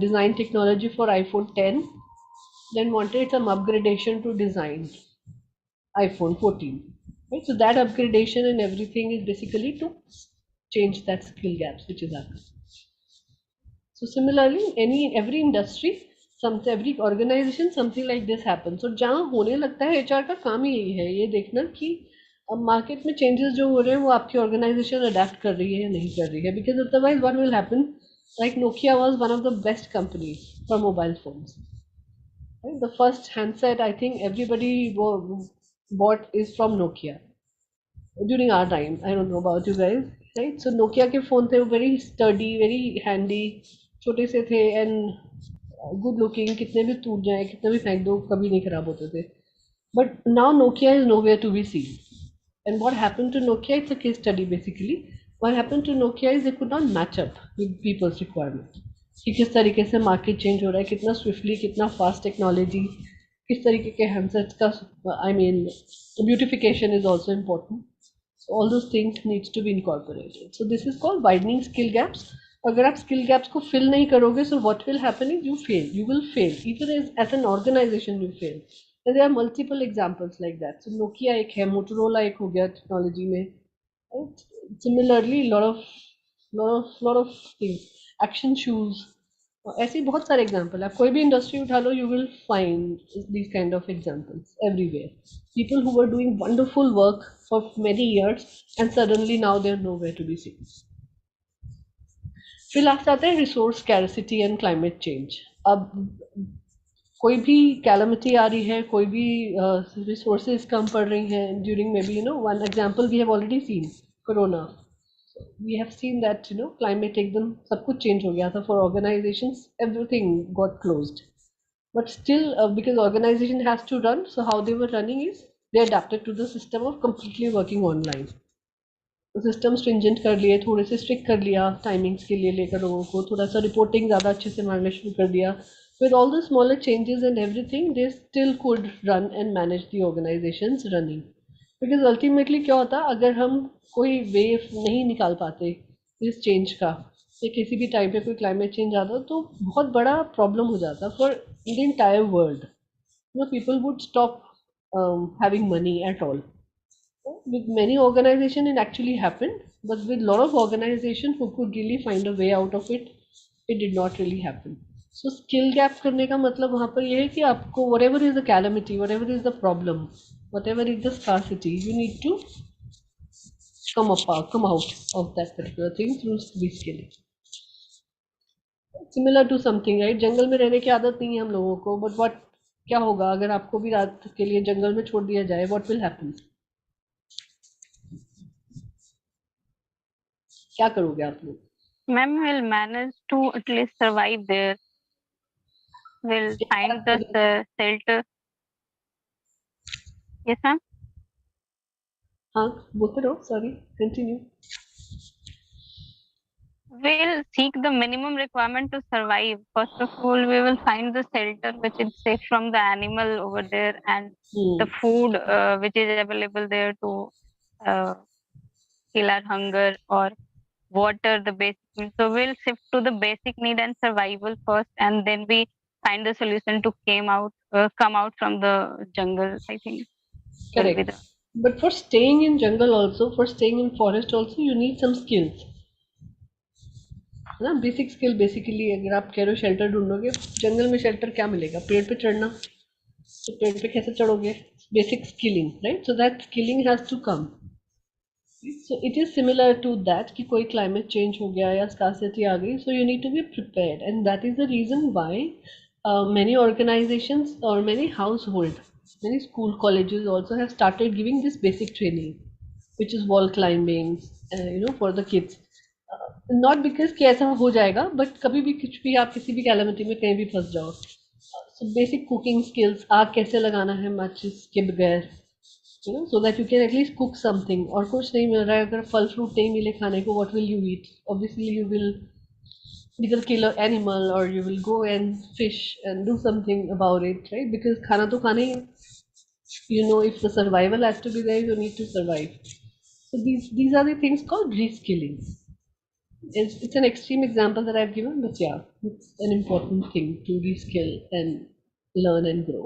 design technology for iPhone 10 then wanted some upgradation to design iPhone 14. Right? So that upgradation and everything is basically to change that skill gaps which is happening. So similarly, every industry, every organization, something like this happens. So जहाँ होने लगता है, HR का काम ही यही है, ये देखना कि अब मार्केट में चेंजेस जो हो रहे हैं वो आपकी ऑर्गेनाइजेशन अडेप्ट कर रही है या नहीं कर रही है. Because otherwise what will happen, like Nokia was one of the best companies for mobile phones. The first handset I think everybody bought is from Nokia during our time. I don't know about you guys, right? So Nokia के phone थे वो very sturdy, very handy, छोटे से थे and good looking, कितने भी टूट जाए, कितने भी फेंक दो, कभी नहीं खराब होते थे. But now Nokia is nowhere to be seen. And what happened to Nokia? It's a case study basically. What happened to Nokia is they could not match up with people's requirement. कि किस तरीके से market change हो रहा है, कितना swiftly, कितना fast technology, किस तरीके के हैंडसेट्स का, I mean beautification is also important. All those things needs to be incorporated. So this is called widening skill gaps. अगर आप skill gaps को fill नहीं करोगे, so what will happen is you fail. You will fail. Even as an organization you fail. And there are multiple examples like that. So Nokia एक है, Motorola एक हो गया technology में. Right? Similarly, lot of things. Action shoes. ऐसे बहुत सारे example, आप कोई भी इंडस्ट्री उठा लो, you will find these kind of examples everywhere. People who were doing wonderful work for many years and suddenly now they're nowhere to be seen. फिर last आता है resource scarcity and climate change. अब कोई भी calamity आ रही है, कोई भी रिसोर्सेज कम पड़ रही हैं during may be one example we have already seen corona. We have seen that climate एकदम सब कुछ चेंज हो गया था for organisations, everything got closed. But still, because organization has to run, so how they were running is they adapted to the system of completely working online. System stringent कर लिए, थोड़े से स्ट्रिक्ट कर लिया timings के लिए लेकर लोगों को, थोड़ा सा रिपोर्टिंग ज़्यादा अच्छे से मांगना शुरू कर दिया. With all the smaller changes and everything they still could run and manage the organisations running. Because ultimately क्या होता, अगर हम कोई वे नहीं निकाल पाते इस चेंज का, या किसी भी टाइम पे कोई क्लाइमेट चेंज आता तो बहुत बड़ा प्रॉब्लम हो जाता for the entire world. People would stop having money at all. With many organization it actually happened, but with lot of organization who could really find a way out of it, it did not really happen. So skill gap करने का मतलब वहाँ पर ये है कि आपको whatever is the calamity, whatever is the problem, whatever is the scarcity, you need to come out of that particular thing through reskilling. Similar to something, right? जंगल में रहने की आदत नहीं है हम लोगों को, but what क्या होगा अगर आपको भी रात के लिए जंगल में छोड़ दिया जाए? What will happen? क्या करोगे आप लोग? Ma'am will manage to at least survive there. Will find the shelter. Yes, ma'am. हाँ, बोलते रहो, sorry, continue. We'll seek the minimum requirement to survive. First of all, we will find the shelter which is safe from the animal over there, and the food which is available there to uh, kill our hunger, or water, the basic need. So we'll shift to the basic need and survival first, and then we find the solution to come out from the jungle. I think will be Correct. the. But for staying in jungle also, for staying in forest also, you need some skills. है ना, basic skill basically. अगर आप कह रहे हो shelter ढूंढोगे, जंगल में shelter क्या मिलेगा? पेड़ पे चढ़ना. तो पेड़ पे कैसे चढ़ोगे? Basic skilling, right? So that skilling has to come. So it is similar to that कि कोई climate change हो गया या scarcity आ गई, so you need to be prepared, and that is the reason why many organizations or many household, many school colleges also have started giving this basic training, which is wall climbing, for the kids. Not because कि ऐसा हो जाएगा, but कभी भी कुछ भी आप किसी भी calamity में कहीं भी फंस जाओ. So basic cooking skills, आग कैसे लगाना है माचिस के बगैर, so that you can at least cook something. और कुछ नहीं मिल रहा है, अगर फल फ्रूट नहीं मिले खाने को, what will you eat? Obviously you will either kill an animal or you will go and fish and do something about it, right? Because खाना तो खाना ही है. If the survival has to be there, you need to survive. So these are the things called reskilling. It's an extreme example that I've given, but yeah, it's an important thing to reskill and learn and grow.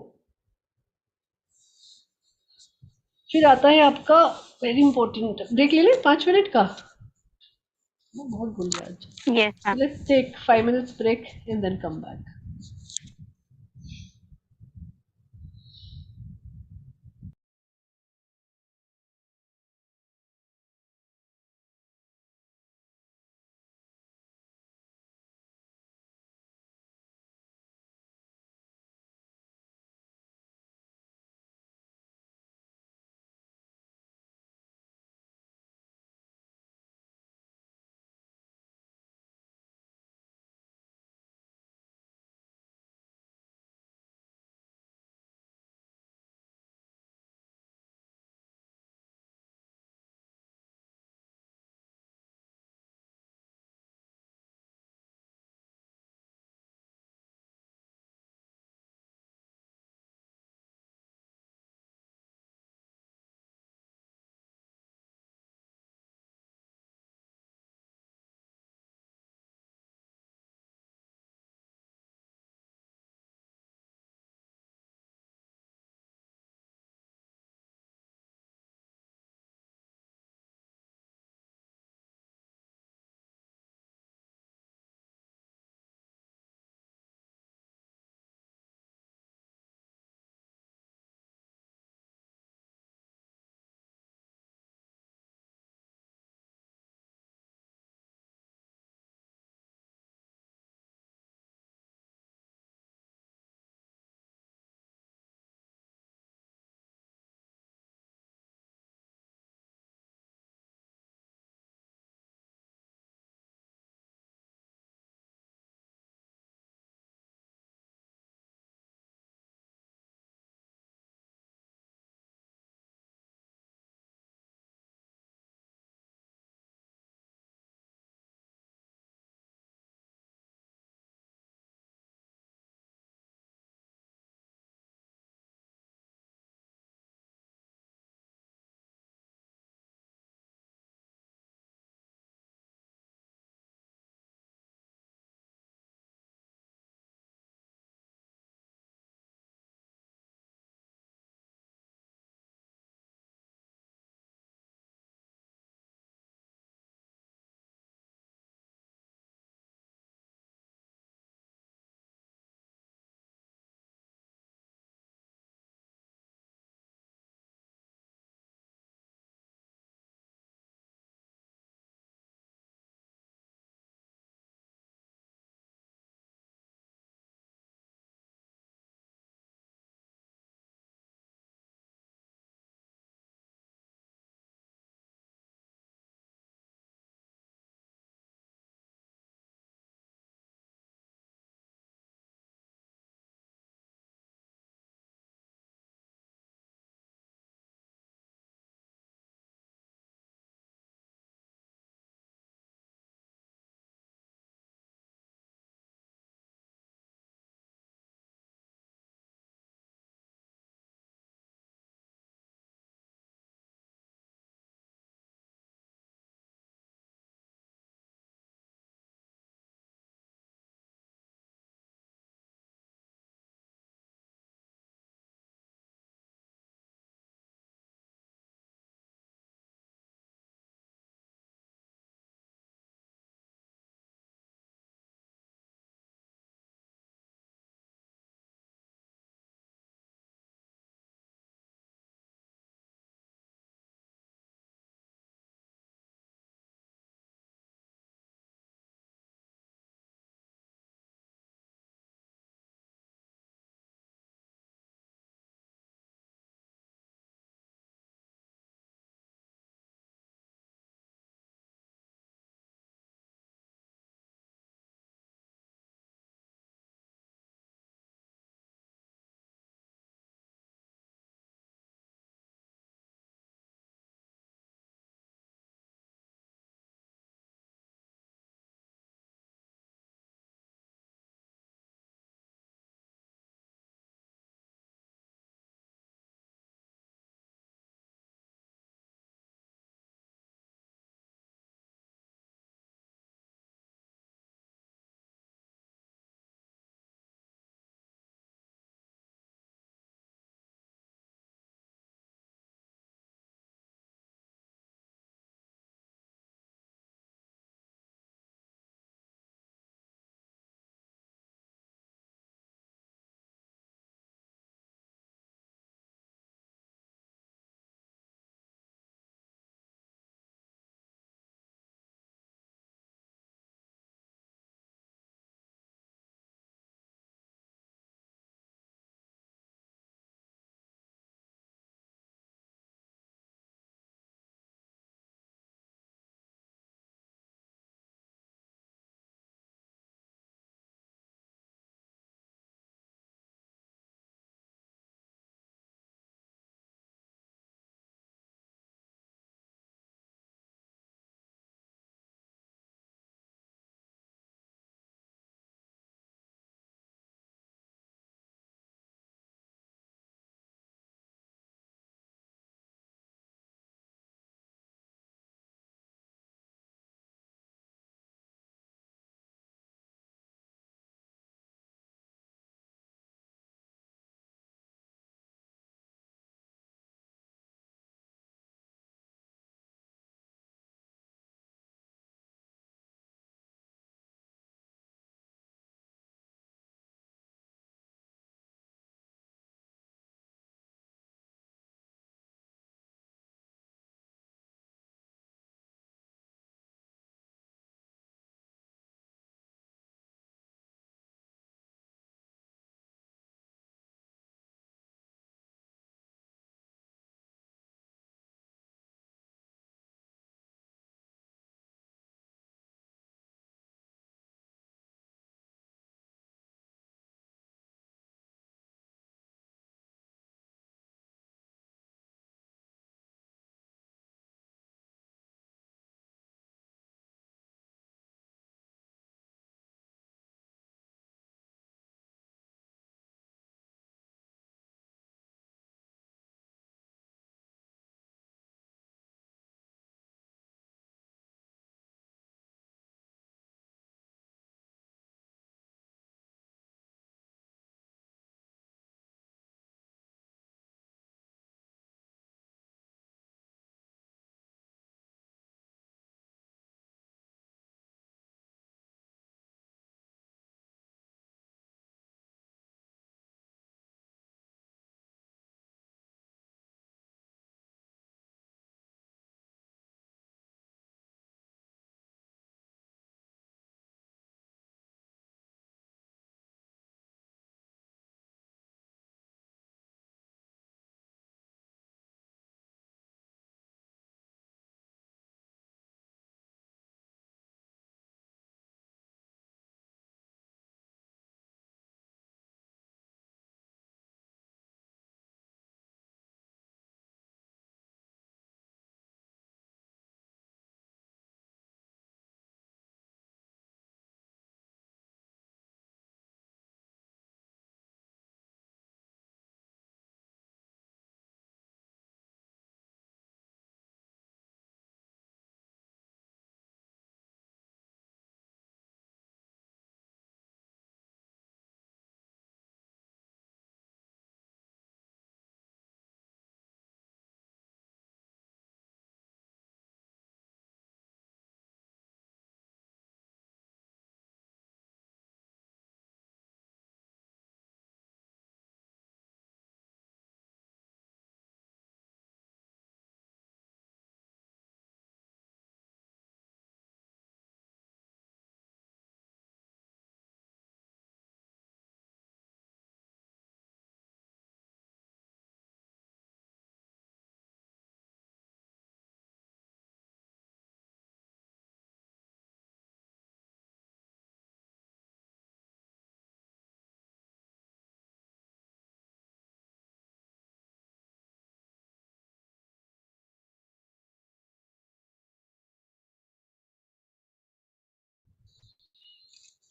फिर आता है आपका very important, break ले लें 5 minute का. वो बहुत भूल गया आज. Yes, ma'am. Let's take 5 minutes break and then come back.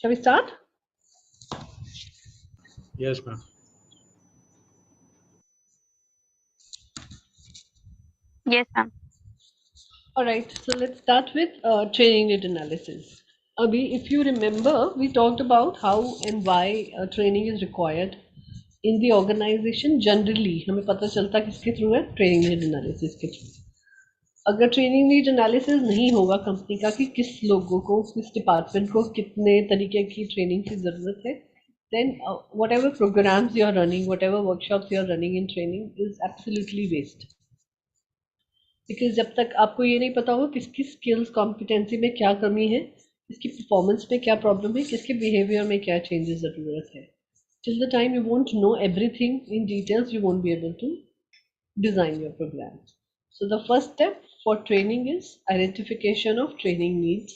Shall we start? Yes, ma'am. Yes, ma'am. All right, so let's start with training need analysis. Abhi, if you remember, we talked about how and why training is required in the organization. Generally, हमें पता चलता किसके through है, training need analysis के through. अगर training need analysis नहीं होगा company का कि किस लोगों को, किस डिपार्टमेंट को कितने तरीके की ट्रेनिंग की जरूरत है, then whatever programs you are running, whatever workshops you are running in training is absolutely waste. Because जब तक आपको ये नहीं पता होगा किसकी स्किल्स कॉम्पिटेंसी में क्या कमी है, किसकी परफॉर्मेंस में क्या प्रॉब्लम है, किसके बिहेवियर में क्या चेंजेस ज़रूरत है, till the time you won't know everything in details, you won't be able to design your program. So the first step for training is identification of training needs.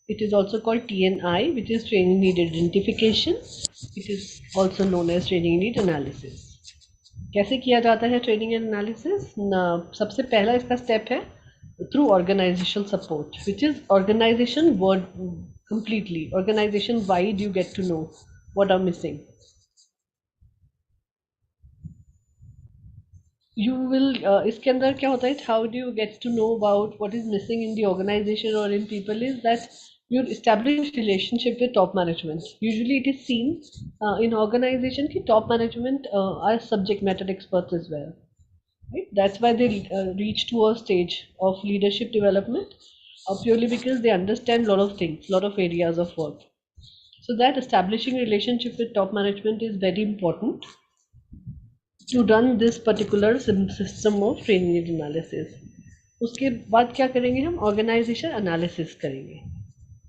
It is also called TNI, which is training need identification. It is also known as training need analysis. कैसे किया जाता है training and analysis? सबसे पहला इसका step है through organisational support, which is organisation word completely organisation wide. You get to know what are missing. You will इसके अंदर क्या होता है, how do you get to know about what is missing in the organisation और in people, is that you establish relationship with top management. Usually it is seen in organization ki top management are subject matter experts as well, right? That's why they reach to a stage of leadership development, purely because they understand a lot of things, lot of areas of work. So that establishing relationship with top management is very important to run this particular system of training and analysis. उसके बाद क्या करेंगे, हम organisation analysis करेंगे.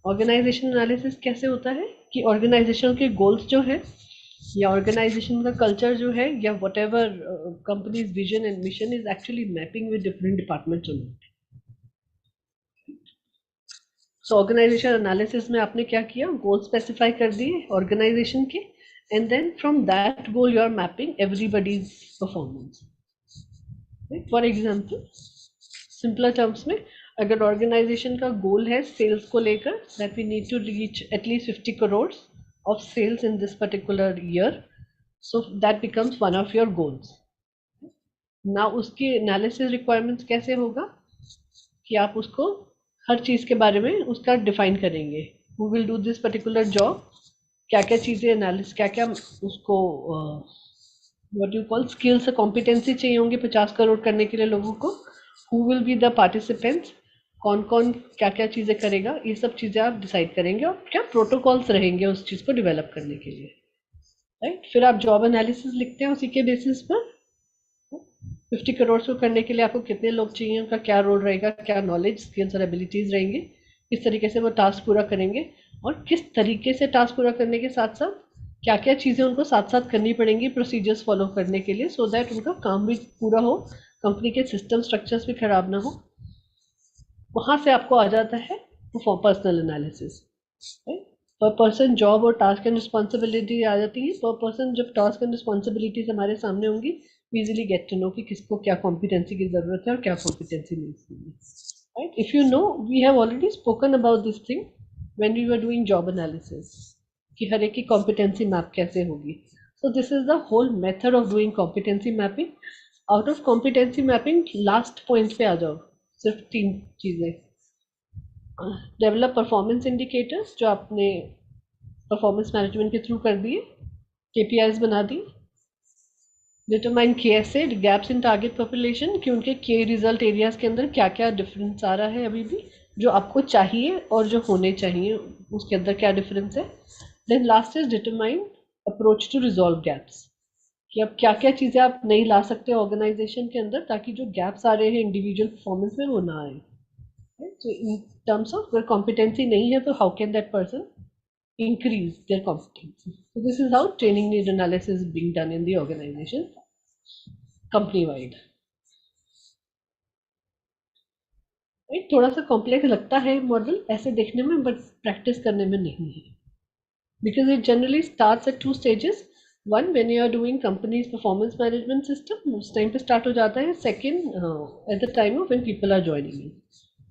Organisation analysis कैसे होता है कि ऑर्गेनाइजेशन के गोल्स जो है या ऑर्गेनाइजेशन का कल्चर जो है या whatever companies vision and mission is actually mapping with different departments. So organisation analysis में आपने क्या किया, गोल स्पेसिफाई कर दिए ऑर्गेनाइजेशन के, and then from that goal you are mapping everybody's performance. For example, simpler terms में, अगर organisation का गोल है सेल्स को लेकर, that we need to reach at least 50 crore of sales in this particular year, so that becomes one of your goals. ना उसकी analysis requirements कैसे होगा कि आप उसको हर चीज़ के बारे में उसका डिफाइन करेंगे, who will do this particular job, क्या क्या चीज़ें एनालिस, क्या क्या उसको what you call skills competency चाहिए होंगे 50 करोड़ करने के लिए लोगों को, who will be the participants, कौन कौन क्या क्या चीज़ें करेगा, ये सब चीज़ें आप डिसाइड करेंगे और क्या प्रोटोकॉल्स रहेंगे उस चीज़ को डेवलप करने के लिए, राइट? फिर आप जॉब एनालिसिस लिखते हैं उसी के बेसिस पर. 50 करोड़ को करने के लिए आपको कितने लोग चाहिए, उनका क्या रोल रहेगा, क्या नॉलेज स्किल्स और एबिलिटीज़ रहेंगे, किस तरीके से वो टास्क पूरा करेंगे, और किस तरीके से टास्क पूरा करने के साथ साथ क्या क्या चीज़ें उनको साथ साथ करनी पड़ेंगी प्रोसीजर्स फॉलो करने के लिए, सो दैट उनका काम भी पूरा हो, कंपनी के सिस्टम स्ट्रक्चर्स भी खराब ना हो. वहाँ से आपको आ जाता है पर्सनल एनालिसिस. पर पर्सन जॉब और टास्क एंड रिस्पॉन्सिबिलिटी आ जाती है. पर पर्सन जब टास्क एंड रिस्पॉन्सिबिलिटीज हमारे सामने होंगी, we easily get to know कि किसको क्या कॉम्पिटेंसी की ज़रूरत है और क्या कॉम्पिटेंसी नहीं है, right? If you know, we have already spoken about this thing when we were doing job analysis कि हर एक की कॉम्पिटेंसी मैप कैसे होगी. So this is the whole method of doing competency mapping. Out of competency mapping last point पे आ जाओ, सिर्फ 3 चीज़ें. डेवलप परफॉर्मेंस इंडिकेटर्स जो आपने परफॉर्मेंस मैनेजमेंट के थ्रू कर दिए, केपीआईज बना दी. Determine KSA gaps in target population, कि उनके के रिजल्ट एरियाज के अंदर क्या क्या डिफरेंस आ रहा है अभी भी, जो आपको चाहिए और जो होने चाहिए उसके अंदर क्या डिफरेंस है. Then last is determine approach to resolve gaps, कि अब क्या क्या चीज़ें आप नहीं ला सकते ऑर्गेनाइजेशन के अंदर ताकि जो गैप्स आ रहे हैं इंडिविजुअल परफॉर्मेंस में वो ना आए. So in terms of अगर competency नहीं है तो how can that person increase their competency? So this is how training need analysis is being done in the organization company wide. Right? थोड़ा सा कॉम्प्लेक्स लगता है मॉडल ऐसे देखने में, बट प्रैक्टिस करने में नहीं है, because it generally starts at 2 stages. One, when you are doing company's performance management system, उस टाइम पे start हो जाता है. Second, at the time of when people are joining in,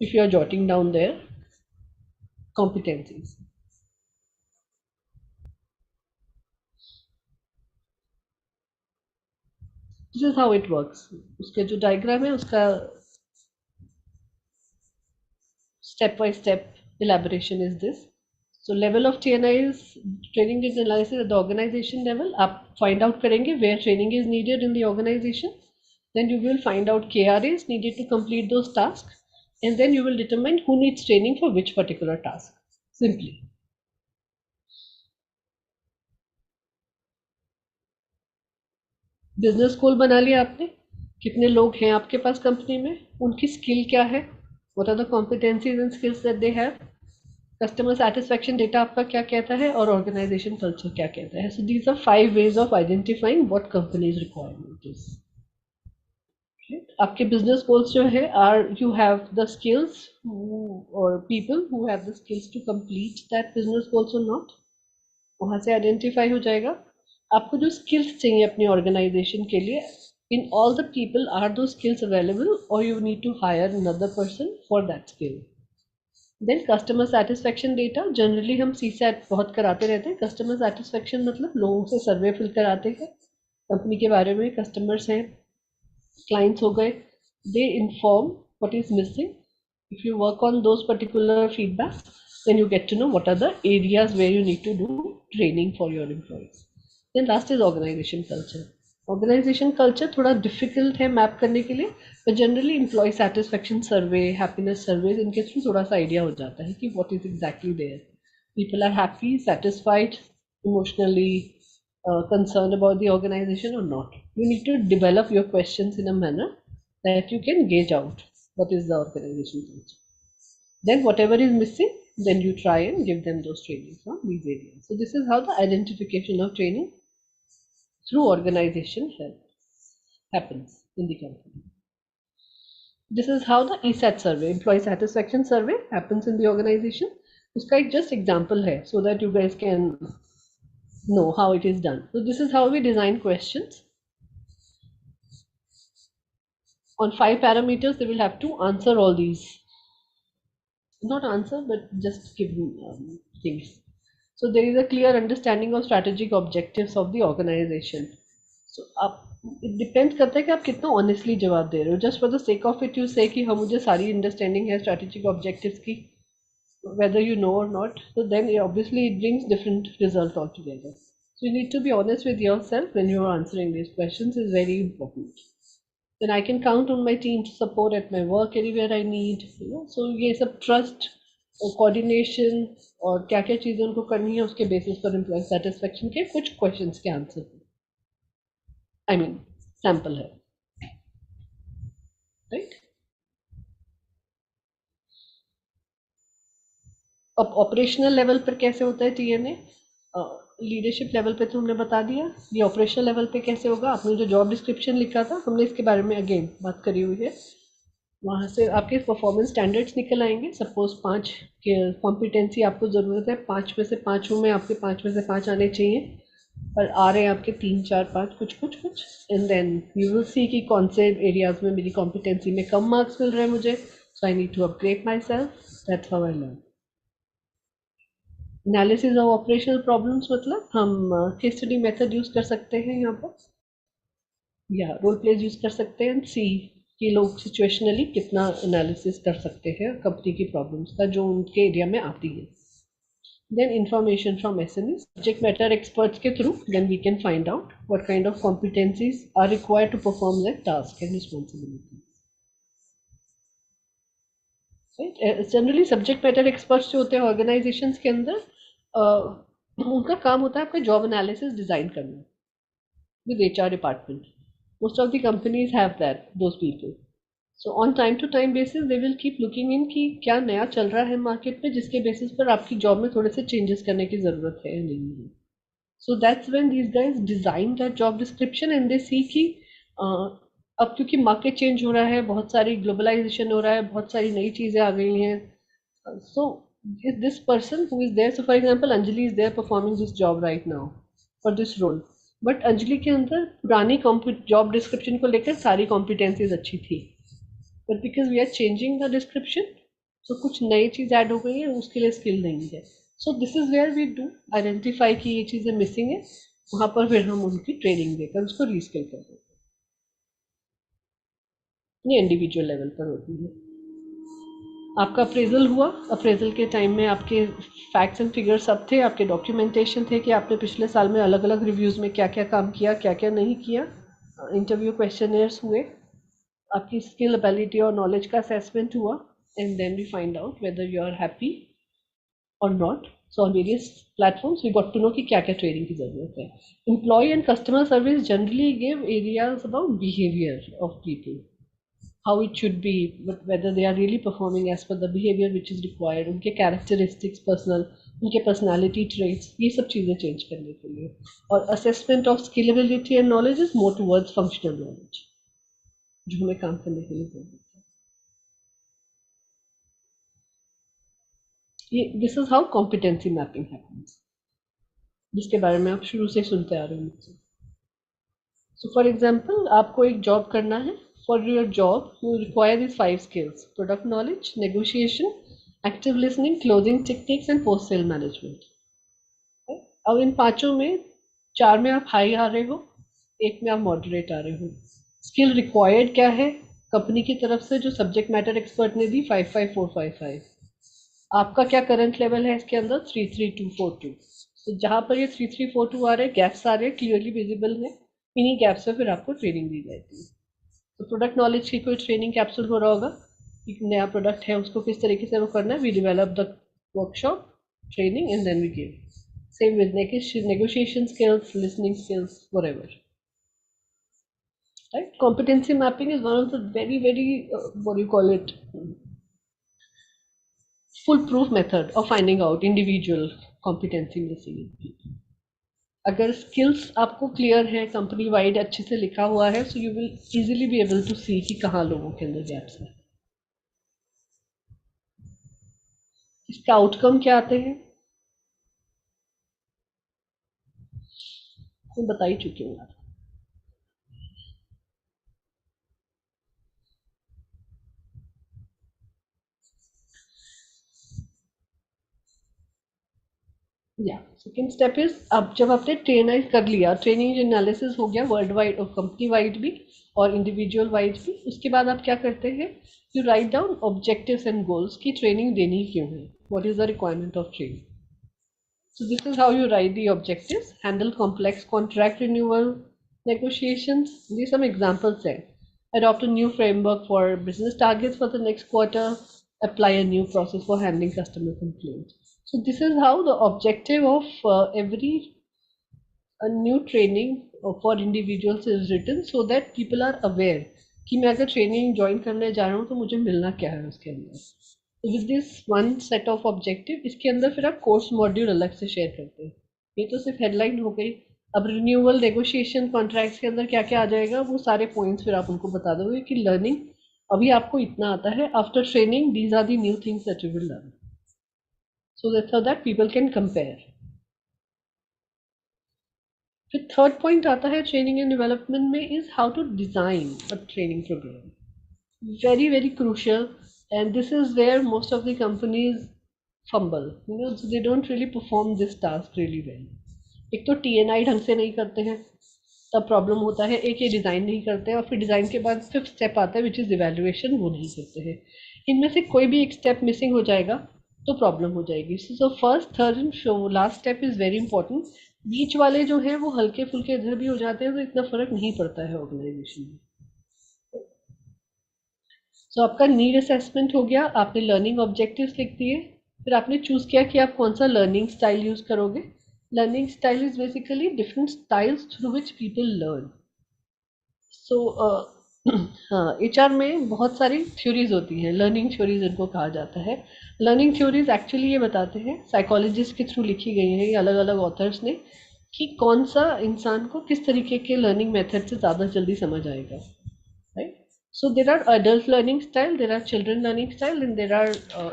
if you are jotting down their competencies. This is how it works. उसके जो diagram है उसका step by step elaboration is this. So level of TNI is training and analysis at the organization level. आप find out करेंगे where training is needed in the organization. Then you will find out KRAs needed to complete those tasks. And then you will determine who needs training for which particular task. Simply. Business गोल बना लिया आपने. कितने लोग हैं आपके पास company में, उनकी skill क्या है, what are the competencies and skills that they have, customer satisfaction data आपका क्या कहता है और ऑर्गेनाइजेशन कल्चर क्या कहता है. So these are 5 ways of identifying what companies requirement is. आपके बिजनेस गोल्स जो है are you have the skills और people who have the skills to complete that business goals और नॉट. वहां से आइडेंटिफाई हो जाएगा. आपको जो स्किल्स चाहिए अपनी ऑर्गेनाइजेशन के लिए, in all the people are दो स्किल्स अवेलेबल और you need to hire another person for that skill. Then customer satisfaction data, generally हम सीसैट बहुत कराते रहते हैं. कस्टमर सेटिस्फैक्शन मतलब लोगों से सर्वे फिल कराते हैं कंपनी के बारे में. कस्टमर्स हैं, clients हो गए, they inform what is missing. If you work on those particular feedbacks, then you get to know what are the areas where you need to do training for your employees. Then last is organization culture. Organization culture थोड़ा difficult है map करने के लिए, but generally employee satisfaction survey, happiness surveys, इनके through थोड़ा सा idea हो जाता है कि what is exactly there. People are happy, satisfied, emotionally concerned about the organization or not. You need to develop your questions in a manner that you can gauge out what is the organization culture. Then whatever is missing, then you try and give them those trainings on these areas. So this is how the identification of training through organization happens in the company. This is how the ESAT survey, employee satisfaction survey, happens in the organization. Uska ek just example hai so that you guys can know how it is done. So this is how we design questions. On 5 parameters, they will have to answer all these. Not answer, but just give things. So there is a clear understanding of strategic objectives of the organization. So it depends करता है कि आप कितना honestly जवाब दे रहे हो. Just for the sake of it, you say कि हाँ मुझे सारी understanding है strategic objectives की, whether you know or not. So then obviously it brings different result altogether. So you need to be honest with yourself when you are answering these questions is very important. Then I can count on my team to support at my work anywhere I need. So ये सब trust और coordination और क्या क्या चीज़ें उनको करनी है उसके basis पर employee satisfaction के कुछ questions के answer. I mean sample है, right? अब ऑपरेशनल लेवल पर कैसे होता है टीएनए. लीडरशिप लेवल पे तो हमने बता दिया. ये ऑपरेशनल लेवल पे कैसे होगा, आपने जो जॉब डिस्क्रिप्शन लिखा था हमने इसके बारे में अगेन बात करी हुई है. वहाँ से आपके परफॉर्मेंस स्टैंडर्ड्स निकल आएंगे. सपोज 5 के कॉम्पिटेंसी आपको ज़रूरत है, 5 में से 5 में आपके 5 में से 5 आने चाहिए, और आ रहे हैं आपके 3 4 5 कुछ कुछ कुछ. And then you will see कि कौन से एरियाज में मेरी कॉम्पिटेंसी में कम मार्क्स मिल रहे हैं मुझे. So I need to upgrade myself. That's how I learn. Analysis of operational problems मतलब हम केस स्टडी मेथड यूज कर सकते हैं यहाँ पर, या रोल प्लेज यूज कर सकते हैं. सी कि लोग सिचुएशनली कितना एनालिसिस कर सकते हैं कंपनी की प्रॉब्लम्स का जो उनके एरिया में आती है. Then information from SME subject matter experts के through then we can find out what kind of competencies are required to perform that task and responsibility. Generally subject matter experts जो होते हैं ऑर्गेनाइजेशंस के अंदर, उनका काम होता है आपका जॉब एनालिसिस डिजाइन करना with HR department. Most of the companies have those people. So on time to time basis they will keep looking in कि क्या नया चल रहा है मार्केट में जिसके बेसिस पर आपकी जॉब में थोड़े से चेंजेस करने की ज़रूरत है या नहीं है. So that's when these guys design that job description and they see कि अब क्योंकि मार्केट चेंज हो रहा है, बहुत सारी ग्लोबलाइजेशन हो रहा है, बहुत सारी नई चीज़ें आ गई हैं. So is this person who is there, so for example Anjali is there performing this job right now for this role, but Anjali के अंदर पुरानी जॉब डिस्क्रिप्शन को लेकर सारी कॉम्पिटेंसीज अच्छी थी, but because we are changing the description so कुछ नई चीज़ ऐड हो गई है, उसके लिए स्किल नहीं है. So this is where we do identify कि ये चीज़ें मिसिंग है, वहाँ पर फिर हम उनकी ट्रेनिंग देकर उसको रीस्किल कर देते हैं. ये इंडिविजुअल लेवल पर होती है। आपका अप्रेजल हुआ, अप्रेजल के टाइम में आपके फैक्ट्स एंड फिगर्स सब थे, आपके डॉक्यूमेंटेशन थे कि आपने पिछले साल में अलग अलग रिव्यूज़ में क्या क्या काम किया, क्या क्या नहीं किया। इंटरव्यू क्वेश्चनर्स हुए, आपकी स्किल एबिलिटी और नॉलेज का असेसमेंट हुआ, and then we find out whether you are happy और not. So on various platforms, we got to know कि क्या क्या ट्रेनिंग की ज़रूरत है. Employee and customer service generally give areas about behavior of people, how it should be, but whether they are really performing as per the behavior which is required, उनके characteristics, उनके personality traits, ये सब चीज़ें change करने के लिए. और assessment of skillability and knowledge is more towards functional knowledge, जो हमें काम करने के लिए ज़रूरत है. ये this is how competency mapping happens, जिसके बारे में आप शुरू से सुनते आ रहे हो मुझसे. सो फॉर एग्जाम्पल, आपको एक जॉब करना है. For your job you require this 5 skills: product knowledge, negotiation, active listening, closing techniques and post sale management. अब इन पांचों में 4 में आप हाई आ रहे हो, एक में आप मॉडरेट आ रहे हो. स्किल रिक्वायर्ड क्या है कंपनी की तरफ से, जो सब्जेक्ट मैटर एक्सपर्ट ने दी, 55455. आपका क्या करंट लेवल है इसके अंदर, 33242. तो जहाँ पर ये 3342 आ रहे हैं, गैप्स आ रहे हैं, क्लियरली विजिबल है, इन्हीं गैप्स पे फिर आपको ट्रेनिंग दी जाती है. तो प्रोडक्ट नॉलेज की कोई ट्रेनिंग कैप्सूल हो रहा होगा, एक नया प्रोडक्ट है उसको किस तरीके से वो करना है, we develop the workshop training and then we give. Same with negotiation skills, listening skills, whatever. Right? Competency mapping is one of the very what do you call it, foolproof method of finding out individual competency missing in people. अगर skills आपको clear है, company wide अच्छे से लिखा हुआ है, so you will easily be able to see कि कहाँ लोगों के अंदर गैप्स हैं. इसका आउटकम क्या आते हैं मैं बता ही चुकी हूँ. या सेकेंड स्टेप इज, अब जब आपने ट्रेनाइज कर लिया, ट्रेनिंग एनालिसिस हो गया वर्ल्ड वाइड और कंपनी वाइड भी और इंडिविजुअल वाइज भी, उसके बाद आप क्या करते हैं, you write down objectives and goals की ट्रेनिंग देनी क्यों है, what is the requirement of training. So this is how you write the objectives: handle complex contract renewal negotiations. These are some examples there. Adopt a new framework for business targets for the next quarter. Apply a new process for handling customer complaints. So this is how the objective of every a new training for individuals is written, so that people are aware कि मैं अगर training join करने जा रहा हूँ तो मुझे मिलना क्या है उसके अंदर. With this one set of objective, इसके अंदर फिर आप कोर्स मॉड्यूल अलग से शेयर करते हैं. ये तो सिर्फ हेडलाइन हो गई. अब रिन्यूअल, नेगोशिएशन, कॉन्ट्रैक्ट्स के अंदर क्या क्या आ जाएगा, वो सारे पॉइंट्स फिर आप उनको बता दोगे कि लर्निंग अभी आपको इतना आता है, after training these are the new things that you will learn, so that's how that people can compare. फिर थर्ड पॉइंट आता है ट्रेनिंग एंड डेवलपमेंट में, is how to design a training programme. Very crucial, and this is where most of the companies fumble, so they don't really perform this task really well. एक तो TNI ढंग से नहीं करते हैं, तब problem होता है. एक ये डिज़ाइन नहीं करते हैं, और फिर डिज़ाइन के बाद फिफ्थ स्टेप आता है विच इज़ इवेल्युएशन, वो नहीं करते हैं. इनमें से कोई भी एक स्टेप मिसिंग हो जाएगा तो प्रॉब्लम हो जाएगी. So first, third and last step is very important. बीच वाले जो हैं वो हल्के फुल्के इधर भी हो जाते हैं, तो इतना फर्क नहीं पड़ता है ऑर्गेनाइजेशन में. सो आपका नीड असेसमेंट हो गया, आपने लर्निंग ऑब्जेक्टिव्स लिख दिए, फिर आपने चूज किया कि आप कौन सा लर्निंग स्टाइल यूज करोगे. Learning style is basically different styles through which people learn. So हाँ, एचआर में बहुत सारी थ्योरीज होती हैं, लर्निंग थ्योरीज इनको कहा जाता है. लर्निंग थ्योरीज एक्चुअली ये बताते हैं, साइकोलॉजिस्ट के थ्रू लिखी गई हैं ये अलग अलग ऑथर्स ने, कि कौन सा इंसान को किस तरीके के लर्निंग मेथड से ज़्यादा जल्दी समझ आएगा. Right? So there are adult learning style, there are children learning style, and there are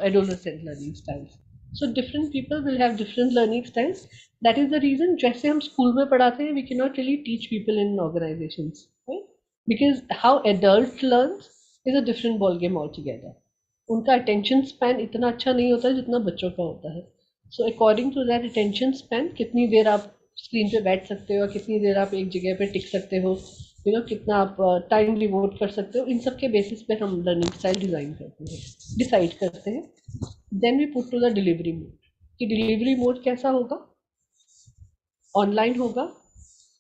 adolescent learning styles. So different people will have different learning styles. That is the reason जैसे हम school में पढ़ाते हैं, we cannot really teach people in organizations, right? Because how adult learns is a different ball game altogether. उनका attention span इतना अच्छा नहीं होता है जितना बच्चों का होता है. So according to that attention span, कितनी देर आप स्क्रीन पे बैठ सकते हो, कितनी देर आप एक जगह पे टिक सकते हो, कितना आप टाइम डिवोट कर सकते हो, इन सब के बेसिस पे हम लर्निंग स्टाइल डिसाइड करते हैं. Then we put to the delivery mode कि डिलीवरी मोड कैसा होगा, ऑनलाइन होगा,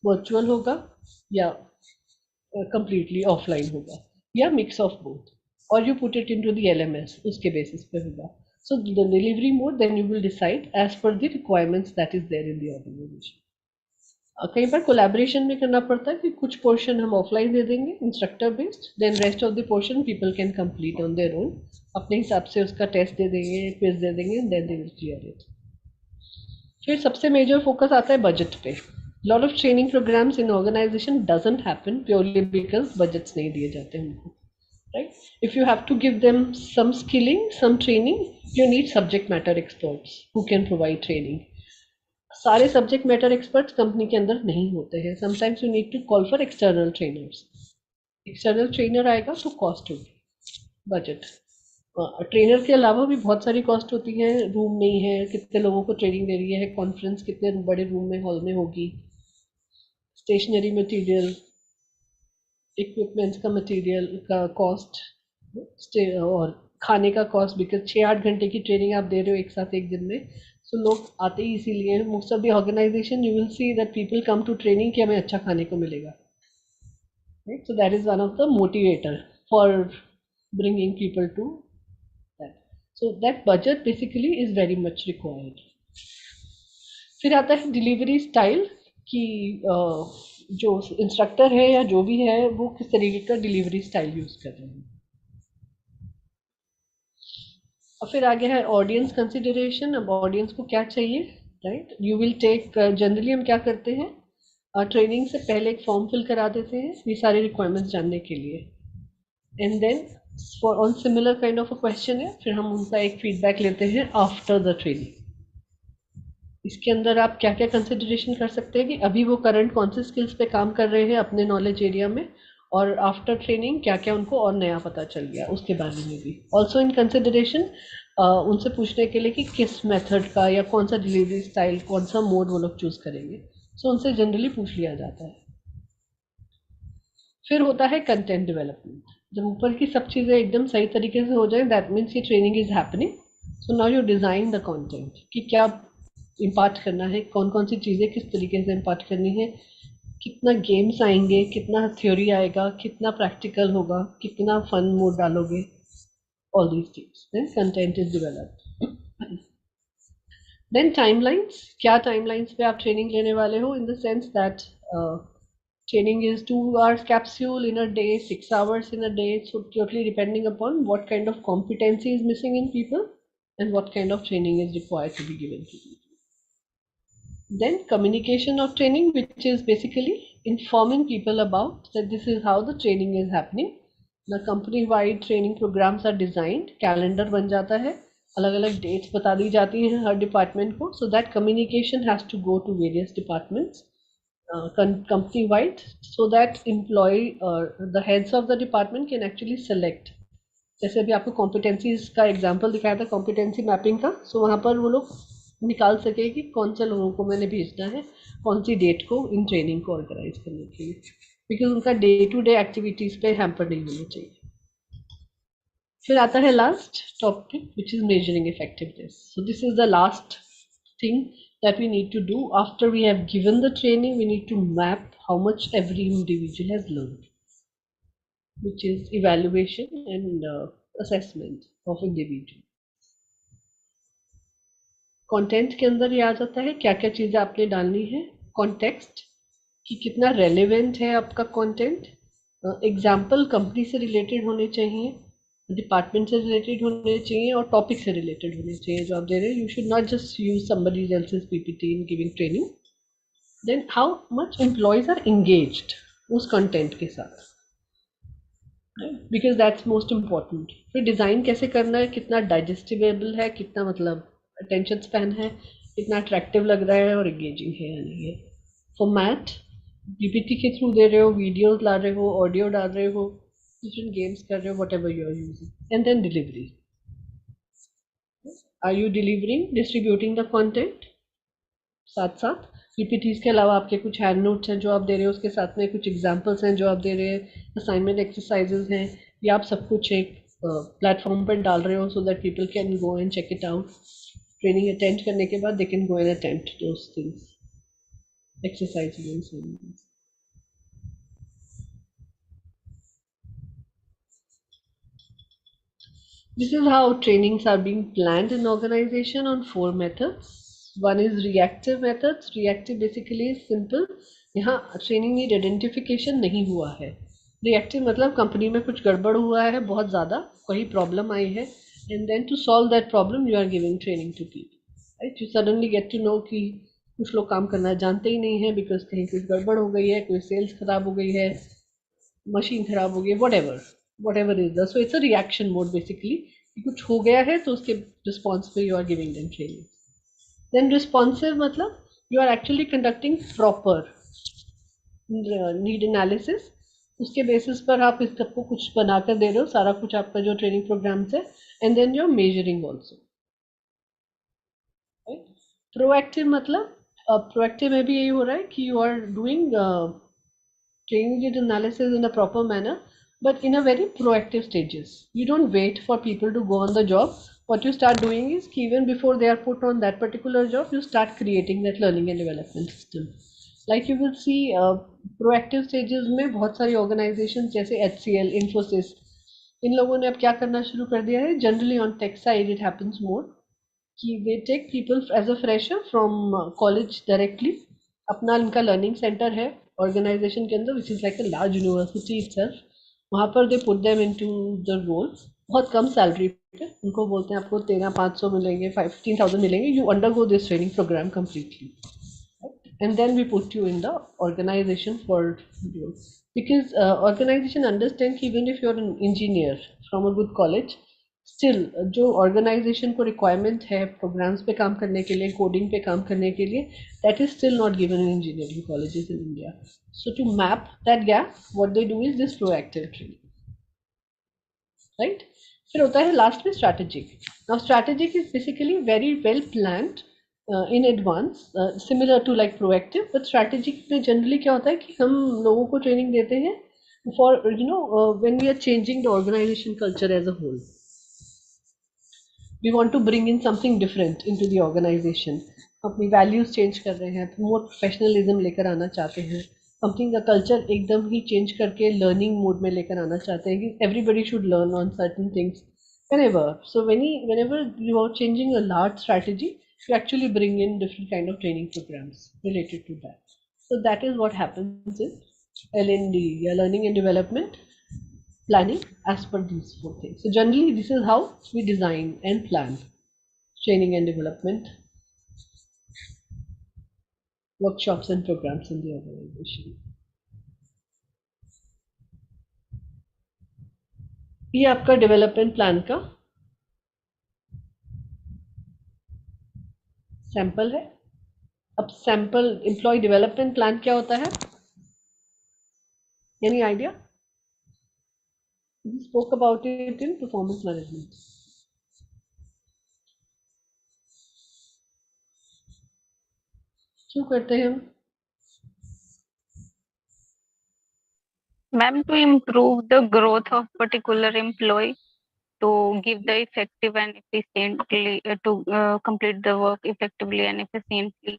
वर्चुअल होगा, या completely offline होगा, या मिक्स ऑफ बोथ, और you put it into the LMS, उसके बेसिस पे होगा. So the delivery mode then you will decide as per the requirements that is there in the organisation. कई बार कोलैबोरेशन में करना पड़ता है कि कुछ पोर्शन हम ऑफलाइन दे देंगे instructor based, then rest of the portion people can complete on their own, अपने हिसाब से उसका टेस्ट दे देंगे, क्विज दे देंगे, then they will clear it. फिर सबसे मेजर फोकस आता है बजट पे. Lot of training programmes in organisation doesn't happen purely because budgets नहीं दिए जाते उनको, right? If you have to give them some skilling, some training, you need subject matter experts who can provide training. सारे subject matter experts company के अंदर नहीं होते हैं. Sometimes you need to call for external trainers. External trainer आएगा तो cost होगी, budget. Trainer के अलावा भी बहुत सारी कॉस्ट होती है. रूम नहीं है, कितने लोगों को ट्रेनिंग दे रही है, कॉन्फ्रेंस कितने बड़े रूम में, हॉल में होगी, स्टेशनरी मटेरियल, इक्विपमेंट्स का मटेरियल का कॉस्ट, और खाने का कॉस्ट, बिकॉज 6-8 घंटे की ट्रेनिंग आप दे रहे हो एक साथ एक दिन में. सो लोग आते ही इसीलिए. Most of the organisation you will see that people come to training कि हमें अच्छा खाने को मिलेगा, right? So that is one of the motivator for bringing people to that. So that budget basically is very much required. फिर आता है delivery style कि जो इंस्ट्रक्टर है या जो भी है वो किस तरीके का डिलीवरी स्टाइल यूज कर रहे हैं. और फिर आगे है ऑडियंस कंसिडरेशन. अब ऑडियंस को क्या चाहिए, right? You will take, generally हम क्या करते हैं, ट्रेनिंग से पहले एक फॉर्म फिल करा देते हैं ये सारे रिक्वायरमेंट्स जानने के लिए, and then for on similar kind of a question है, फिर हम उनका एक फीडबैक लेते हैं आफ्टर द ट्रेनिंग. इसके अंदर आप क्या क्या कंसिडरेशन कर सकते हैं कि अभी वो करंट कौन से स्किल्स पे काम कर रहे हैं अपने नॉलेज एरिया में, और आफ्टर ट्रेनिंग क्या क्या उनको और नया पता चल गया उसके बारे में भी. ऑल्सो इन कंसिडरेशन उनसे पूछने के लिए कि किस मेथड का या कौन सा डिलीवरी स्टाइल, कौन सा मोड वो लोग चूज करेंगे. सो उनसे जनरली पूछ लिया जाता है. फिर होता है कंटेंट डेवलपमेंट. जब ऊपर की सब चीज़ें एकदम सही तरीके से हो जाए, दैट मीन्स ये training is happening. So now you design the content कि क्या इम्पार्ट करना है, कौन कौन सी चीज़ें किस तरीके से इम्पार्ट करनी है, कितना गेम्स आएंगे, कितना थ्योरी आएगा, कितना प्रैक्टिकल होगा, कितना फन मोड डालोगे, all these things. Then content is developed. Then timelines. क्या टाइमलाइंस पे आप ट्रेनिंग लेने वाले हो, इन द सेंस दैट training is 2 hours capsule in a day, 6 hours in a day. So totally depending upon what kind of competency is missing in people and what kind of training is required to be given to people. Then communication of training, which is basically informing people about that this is how the training is happening. The company wide training programs are designed, calendar बन जाता है, अलग अलग dates बता दी जाती हैं हर department को, so that communication has to go to various departments company wide, so that employee the heads of the department can actually select. जैसे अभी आपको कॉम्पिटेंसीज का एग्जांपल दिखाया था, कॉम्पिटेंसी मैपिंग का. सो वहाँ पर वो लोग निकाल सके कि कौन से लोगों को मैंने भेजना है, कौन सी डेट को इन ट्रेनिंग को ऑर्गेनाइज करने के लिए, बिकॉज उनका डे टू डे एक्टिविटीज पे हैम्पर नहीं होना चाहिए. फिर आता है last topic which is measuring effectiveness. So this is the last thing that we need to do after we have given the training. We need to map how much every individual has learned, which is evaluation and assessment of individual. Content के अंदर ये आ जाता है क्या क्या चीज़ें आपने डालनी है, कॉन्टेक्स्ट कि कितना रेलेवेंट है आपका कंटेंट, एग्जाम्पल कंपनी से रिलेटेड होने चाहिए, डिपार्टमेंट से रिलेटेड होने चाहिए, और टॉपिक से रिलेटेड होने चाहिए जो आप दे रहे हैं. You should not just use somebody else's PPT in giving training. Then how much employees are engaged उस कंटेंट के साथ, बिकॉज दैट्स मोस्ट इम्पॉर्टेंट. फिर डिज़ाइन कैसे करना है, कितना डाइजेस्टिवेबल है, कितना मतलब अटेंशन स्पैन है, कितना अट्रैक्टिव लग रहा है और एंगेजिंग है या नहीं है. फॉर्मेट पीपीटी के थ्रू दे रहे हो, वीडियोस ला रहे हो, ऑडियो डाल रहे हो, डिफरेंट गेम्स कर रहे हो, whatever you are using. And then delivery. Are you delivering, distributing the content, साथ साथ पीपीटीज के अलावा आपके कुछ हैंड नोट्स हैं जो आप दे रहे हो, उसके साथ में कुछ एग्जांपल्स हैं जो आप दे रहे हैं, असाइनमेंट एक्सरसाइजेज हैं, या आप सब कुछ एक प्लेटफॉर्म पर डाल रहे हो so that people can go and check it out. Training attend करने के बाद they can go and attempt those things, exercises and assignments. This is how trainings are being planned in organization on 4 methods. One is reactive methods. Reactive basically is simple. यहाँ training need identification नहीं हुआ है। Reactive मतलब company में कुछ गड़बड़ हुआ है, बहुत ज़्यादा कोई प्रॉब्लम आई है, and then to solve that problem you are giving training to people, right. You suddenly get to know कि कुछ लोग काम करना जानते ही नहीं है बिकॉज कहीं कुछ गड़बड़ हो गई है, कोई सेल्स खराब हो गई है, मशीन खराब हो गई, whatever is the, so it's a reaction mode basically कि कुछ हो गया है तो उसके रिस्पॉन्स पे you are giving them training. Then responsive मतलब you are actually conducting proper need analysis, उसके बेसिस पर आप इस सबको कुछ बनाकर दे रहे हो, सारा कुछ आपका जो ट्रेनिंग प्रोग्राम है, and then you are measuring also. Proactive मतलब प्रोएक्टिव में भी यही हो रहा है कि you are doing training data analysis in a proper manner, but in a very proactive stages. You don't wait for people to go on the job. What you start doing is even before they are put on that particular job, you start creating that learning and development system. Like you will see proactive stages में बहुत सारी organizations जैसे HCL, Infosys, इन लोगों ने अब क्या करना शुरू कर दिया है, generally on tech side it happens more, कि they take people as a fresher from college directly, अपना इनका लर्निंग सेंटर है ऑर्गेनाइजेशन के अंदर which is like a large university itself, वहाँ पर they put them into the role, बहुत कम सैलरी पे, उनको बोलते हैं आपको 13,500 मिलेंगे, 15,000 मिलेंगे, you undergo this training programme completely, and then we put you in the organization for because organization understand कि even if you're an engineer from a good college, still जो organization को requirement है programs पे काम करने के लिए, coding पे काम करने के लिए, that is still not given in engineering colleges in India. So to map that gap, what they do is this proactive training, right? फिर होता है लास्ट में strategic. Now strategic is basically very well planned in advance, similar to like proactive, but strategic में generally क्या होता है कि हम लोगों को ट्रेनिंग देते हैं for when we are changing the organization culture as a whole, we want to bring in something different into the organization, अपनी वैल्यूज चेंज कर रहे हैं, मोर प्रोफेशनलिज्म लेकर आना चाहते हैं, कंपनी का कल्चर एकदम ही चेंज करके लर्निंग मोड में लेकर आना चाहते हैं कि everybody should learn on certain things whenever. So whenever you are changing a large strategy, you actually bring in different kind of training programs related to that. So that is what happens in LND, yeah, learning and development planning, as per these 4 things. So generally this is how we design and plan training and development workshops and programs in the organization. ये आपका development plan का sample है। अब sample employ development plan क्या होता है? Any idea? We spoke about it in performance management. क्यों करते हैं हम? Ma'am, to improve the growth of particular employee, to give the effective and efficiently to complete the work effectively and efficiently.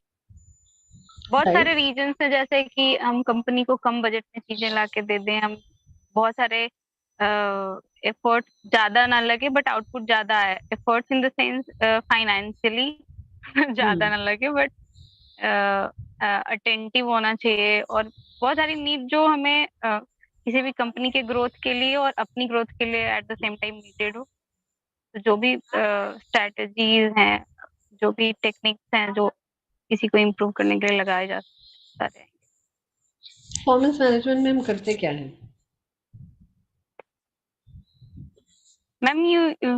बहुत Right. सारे reasons है, जैसे कि हम कंपनी को कम बजट में चीजें ला के दे दें, हम बहुत सारे एफर्ट ज्यादा ना लगे बट आउटपुट ज्यादा है, एफर्ट्स इन द सेंस फाइनेंशियली ज्यादा ना लगे बट अटेंटिव होना चाहिए, और बहुत सारी नीड जो हमें किसी भी कंपनी के ग्रोथ के लिए और अपनी ग्रोथ के लिए at the same time needed हो। तो जो भी स्ट्रैटेजीज हैं, जो भी टेक्निक्स हैं जो किसी को इम्प्रूव करने के लिए लगाए जा सकते हैं। परफॉर्मेंस मैनेजमेंट में हम करते क्या हैं? Ma'am,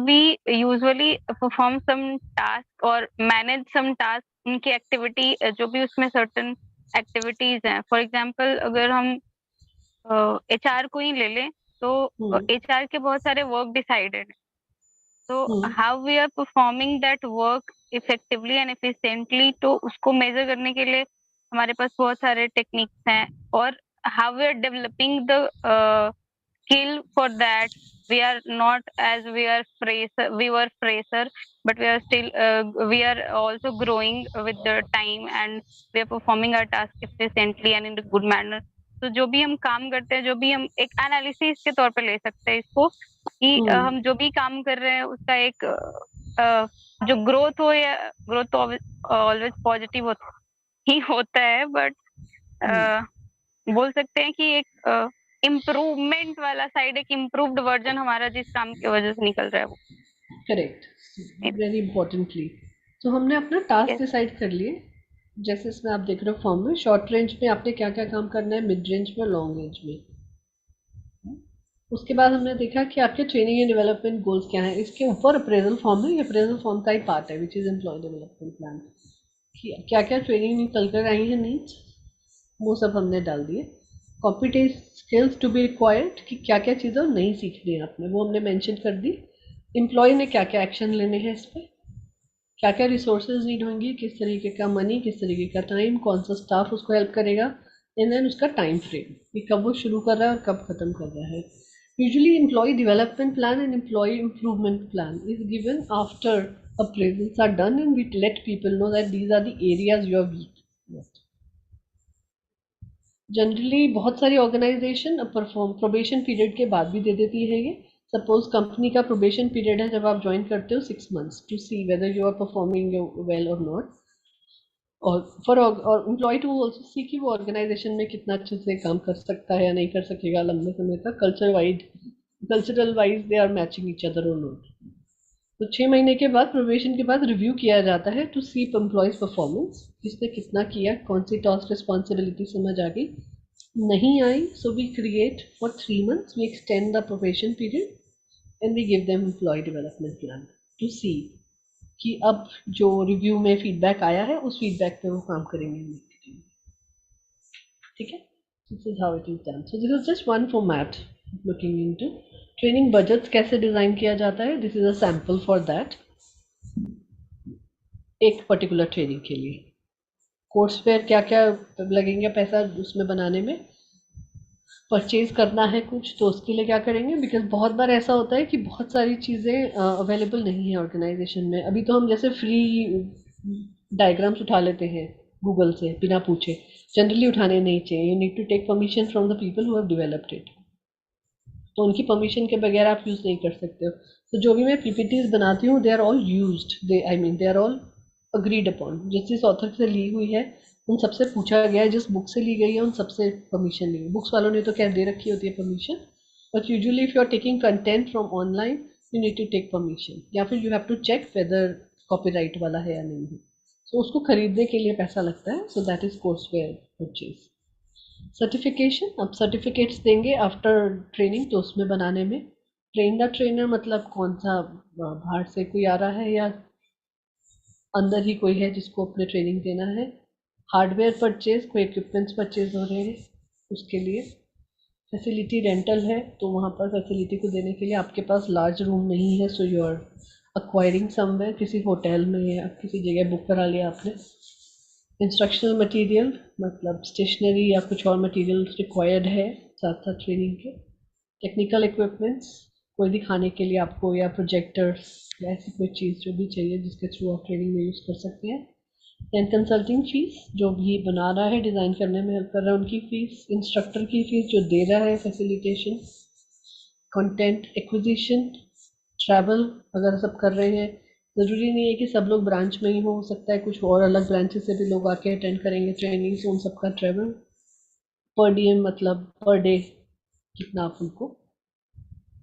we usually perform some task और मैनेज सम टास्क, उनकी एक्टिविटी जो भी उसमें सर्टेन एक्टिविटीज हैं। फॉर एग्जांपल अगर हम एचआर को ही ले लें तो एचआर के बहुत सारे वर्क डिसाइडेड हैं, तो hmm how we are performing that work effectively and efficiently, तो उसको मेजर करने के लिए हमारे पास बहुत सारे टेक्निक्स हैं। और how we are developing the skill for that. We are not as we were fraser, but we are also growing with the time, and we are performing our task efficiently and in a good manner. तो जो भी हम काम करते हैं, जो भी हम एक एनालिसिस के तौर पे ले सकते हैं इसको, कि हम्म हम जो भी काम कर रहे हैं उसका एक जो ग्रोथ हो, या ग्रोथ तो ऑलवेज पॉजिटिव ही होता है, बट हम्म बोल सकते हैं कि एक इम्प्रूवमेंट वाला साइड, एक इम्प्रूव्ड वर्जन हमारा जिस काम की वजह से निकल रहा है वो। Correct, very importantly. तो हमने अपना टास्क यस। डिसाइड कर लिए। जैसे इसमें आप देख रहे हो फॉर्म में, शॉर्ट रेंज में आपने क्या क्या काम करना है, मिड रेंज में, लॉन्ग रेंज में। उसके बाद हमने देखा कि आपके ट्रेनिंग एंड डेवलपमेंट गोल्स क्या हैं। इसके ऊपर अप्रेजल फॉर्म है, ये अप्रेजल फॉर्म का ही पार्ट है, which is employee development plan. क्या क्या ट्रेनिंग निकल कर आई है, नीड्स, वो सब हमने डाल दिए। Competence skills to be required, कि क्या क्या चीज़ें नहीं सीखनी है आपने, वो हमने मेंशन कर दी। एम्प्लॉय ने क्या क्या एक्शन लेने हैं इस पर, क्या क्या रिसोर्सेज नीड होंगी, किस तरीके का मनी, किस तरीके का टाइम, कौन सा स्टाफ उसको हेल्प करेगा, एंड देन उसका टाइम फ्रेम कि कब वो शुरू कर रहा है और कब खत्म कर रहा है। Usually employee development plan and employee improvement plan is given after appraisals are done, and we let people know that these are the areas you are weak. Generally बहुत सारी ऑर्गेनाइजेशन परफॉर्म प्रोबेशन पीरियड के बाद भी दे देती है ये। Suppose company का probation period है जब आप ज्वाइन करते हो 6 months to see whether you are performing well or not, और फॉर और एम्प्लॉय टू ऑल्सो सी कि वो ऑर्गेनाइजेशन में कितना अच्छे से काम कर सकता है या नहीं कर सकेगा लंबे समय तक, cultural wise they are matching each other or not. तो 6 महीने के बाद, प्रोबेशन के बाद रिव्यू किया जाता है टू सी एम्प्लॉयज परफॉर्मेंस, किसने कितना किया, कौन सी टास्क रिस्पॉन्सिबिलिटी समझ आ गई, नहीं आई, so we create for 3 months, we extend the probation period and we give them employee development plan to see कि अब जो रिव्यू में फीडबैक आया है उस फीडबैक पे वो काम करेंगे। ठीक है, this is how it is done. So this is just one format looking into training budgets कैसे डिजाइन किया जाता है। This is a sample for that, एक पर्टिकुलर ट्रेनिंग के लिए कोर्स फेयर क्या क्या लगेंगे पैसा उसमें बनाने में, परचेज करना है कुछ तो उसके लिए क्या करेंगे, बिकॉज बहुत बार ऐसा होता है कि बहुत सारी चीज़ें अवेलेबल नहीं है ऑर्गेनाइजेशन में। अभी तो हम जैसे फ्री डायग्राम्स उठा लेते हैं गूगल से बिना पूछे, जनरली उठाने नहीं चाहिए, you need to take permission from the people who have developed it. तो उनकी परमिशन के बगैर आप यूज़ नहीं कर सकते हो। तो जो भी मैं पीपीटीज बनाती हूँ they are all used, they I mean they are all agreed upon, जिस जिस ऑथर से ली हुई है उन सबसे पूछा गया है, जिस बुक से ली गई है उन सबसे परमिशन ली है। बुक्स वालों ने तो क्या दे रखी होती है permission, but usually if you are taking content from online you need to take permission, या फिर you have to check whether copyright वाला है या नहीं है। तो उसको खरीदने के लिए पैसा लगता है, so that is courseware purchase. Certification, अब सर्टिफिकेट्स देंगे आफ्टर ट्रेनिंग, तो उसमें बनाने में ट्रेन द ट्रेनर मतलब कौन सा बाहर से कोई आ रहा है या अंदर ही कोई है जिसको अपने ट्रेनिंग देना है। हार्डवेयर परचेज, कोई इक्विपमेंट्स परचेज हो रहे हैं उसके लिए। फैसिलिटी रेंटल है तो वहाँ पर फैसिलिटी को देने के लिए आपके पास लार्ज रूम नहीं है, so you are acquiring somewhere, किसी होटल में या किसी जगह बुक करा लिया आपने। इंस्ट्रक्शनल मटेरियल मतलब स्टेशनरी या कुछ और मटेरियल रिक्वायर्ड है साथ साथ ट्रेनिंग के। टेक्निकल इक्विपमेंट्स, कोई दिखाने के लिए आपको, या प्रोजेक्टर्स या ऐसी कोई चीज़ जो भी चाहिए जिसके थ्रू आप ट्रेनिंग में यूज़ कर सकते हैं। दैन कंसल्टिंग फीस, जो भी बना रहा है डिज़ाइन करने में हेल्प कर रहा है उनकी फ़ीस। इंस्ट्रक्टर की फ़ीस जो दे रहा है फैसिलिटेशन। कंटेंट एक्विजिशन, ट्रैवल अगर सब कर रहे हैं, ज़रूरी नहीं है कि सब लोग ब्रांच में ही हो सकता है कुछ और अलग ब्रांचेस से भी लोग आके अटेंड करेंगे ट्रेनिंग, तो उन सबका ट्रैवल। पर डीएम मतलब पर डे कितना आप उनको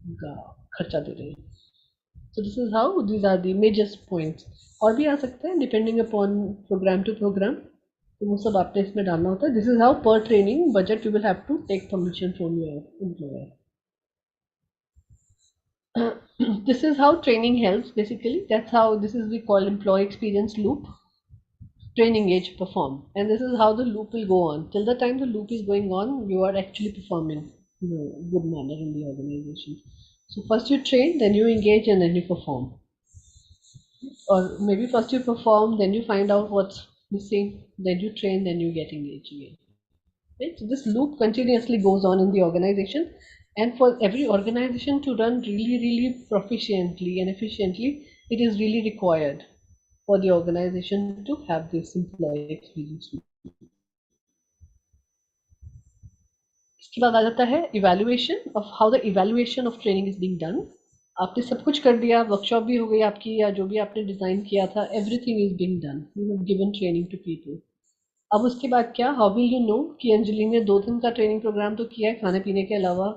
उनका खर्चा दे रहे हैं। So this is how these are the major points. और भी आ सकते हैं depending upon programme to programme, तो वो सब आपने इसमें डालना होता है। This is how per training budget you will have to take permission from your employer. This is how training helps basically. That's how this is we call employee experience loop. Training age perform, and this is how the loop will go on till the time the loop is going on. You are actually performing in a good manner in the organization. So first you train, then you engage, and then you perform. Or maybe first you perform, then you find out what's missing, then you train, then you get engaged again. Right? So this loop continuously goes on in the organization, and for every organization to run really, really proficiently and efficiently, it is really required for the organization to have this employee experience. इसके बाद आ जाता है evaluation of how the evaluation of training is being done. आपने सब कुछ कर दिया, workshop भी हो गई आपकी, या जो भी आपने डिज़ाइन किया था, everything is being done, you have given training to people. अब उसके बाद क्या, हाउ विल यू नो कि अंजलि ने 2 दिन का ट्रेनिंग प्रोग्राम तो किया है, खाने पीने के अलावा,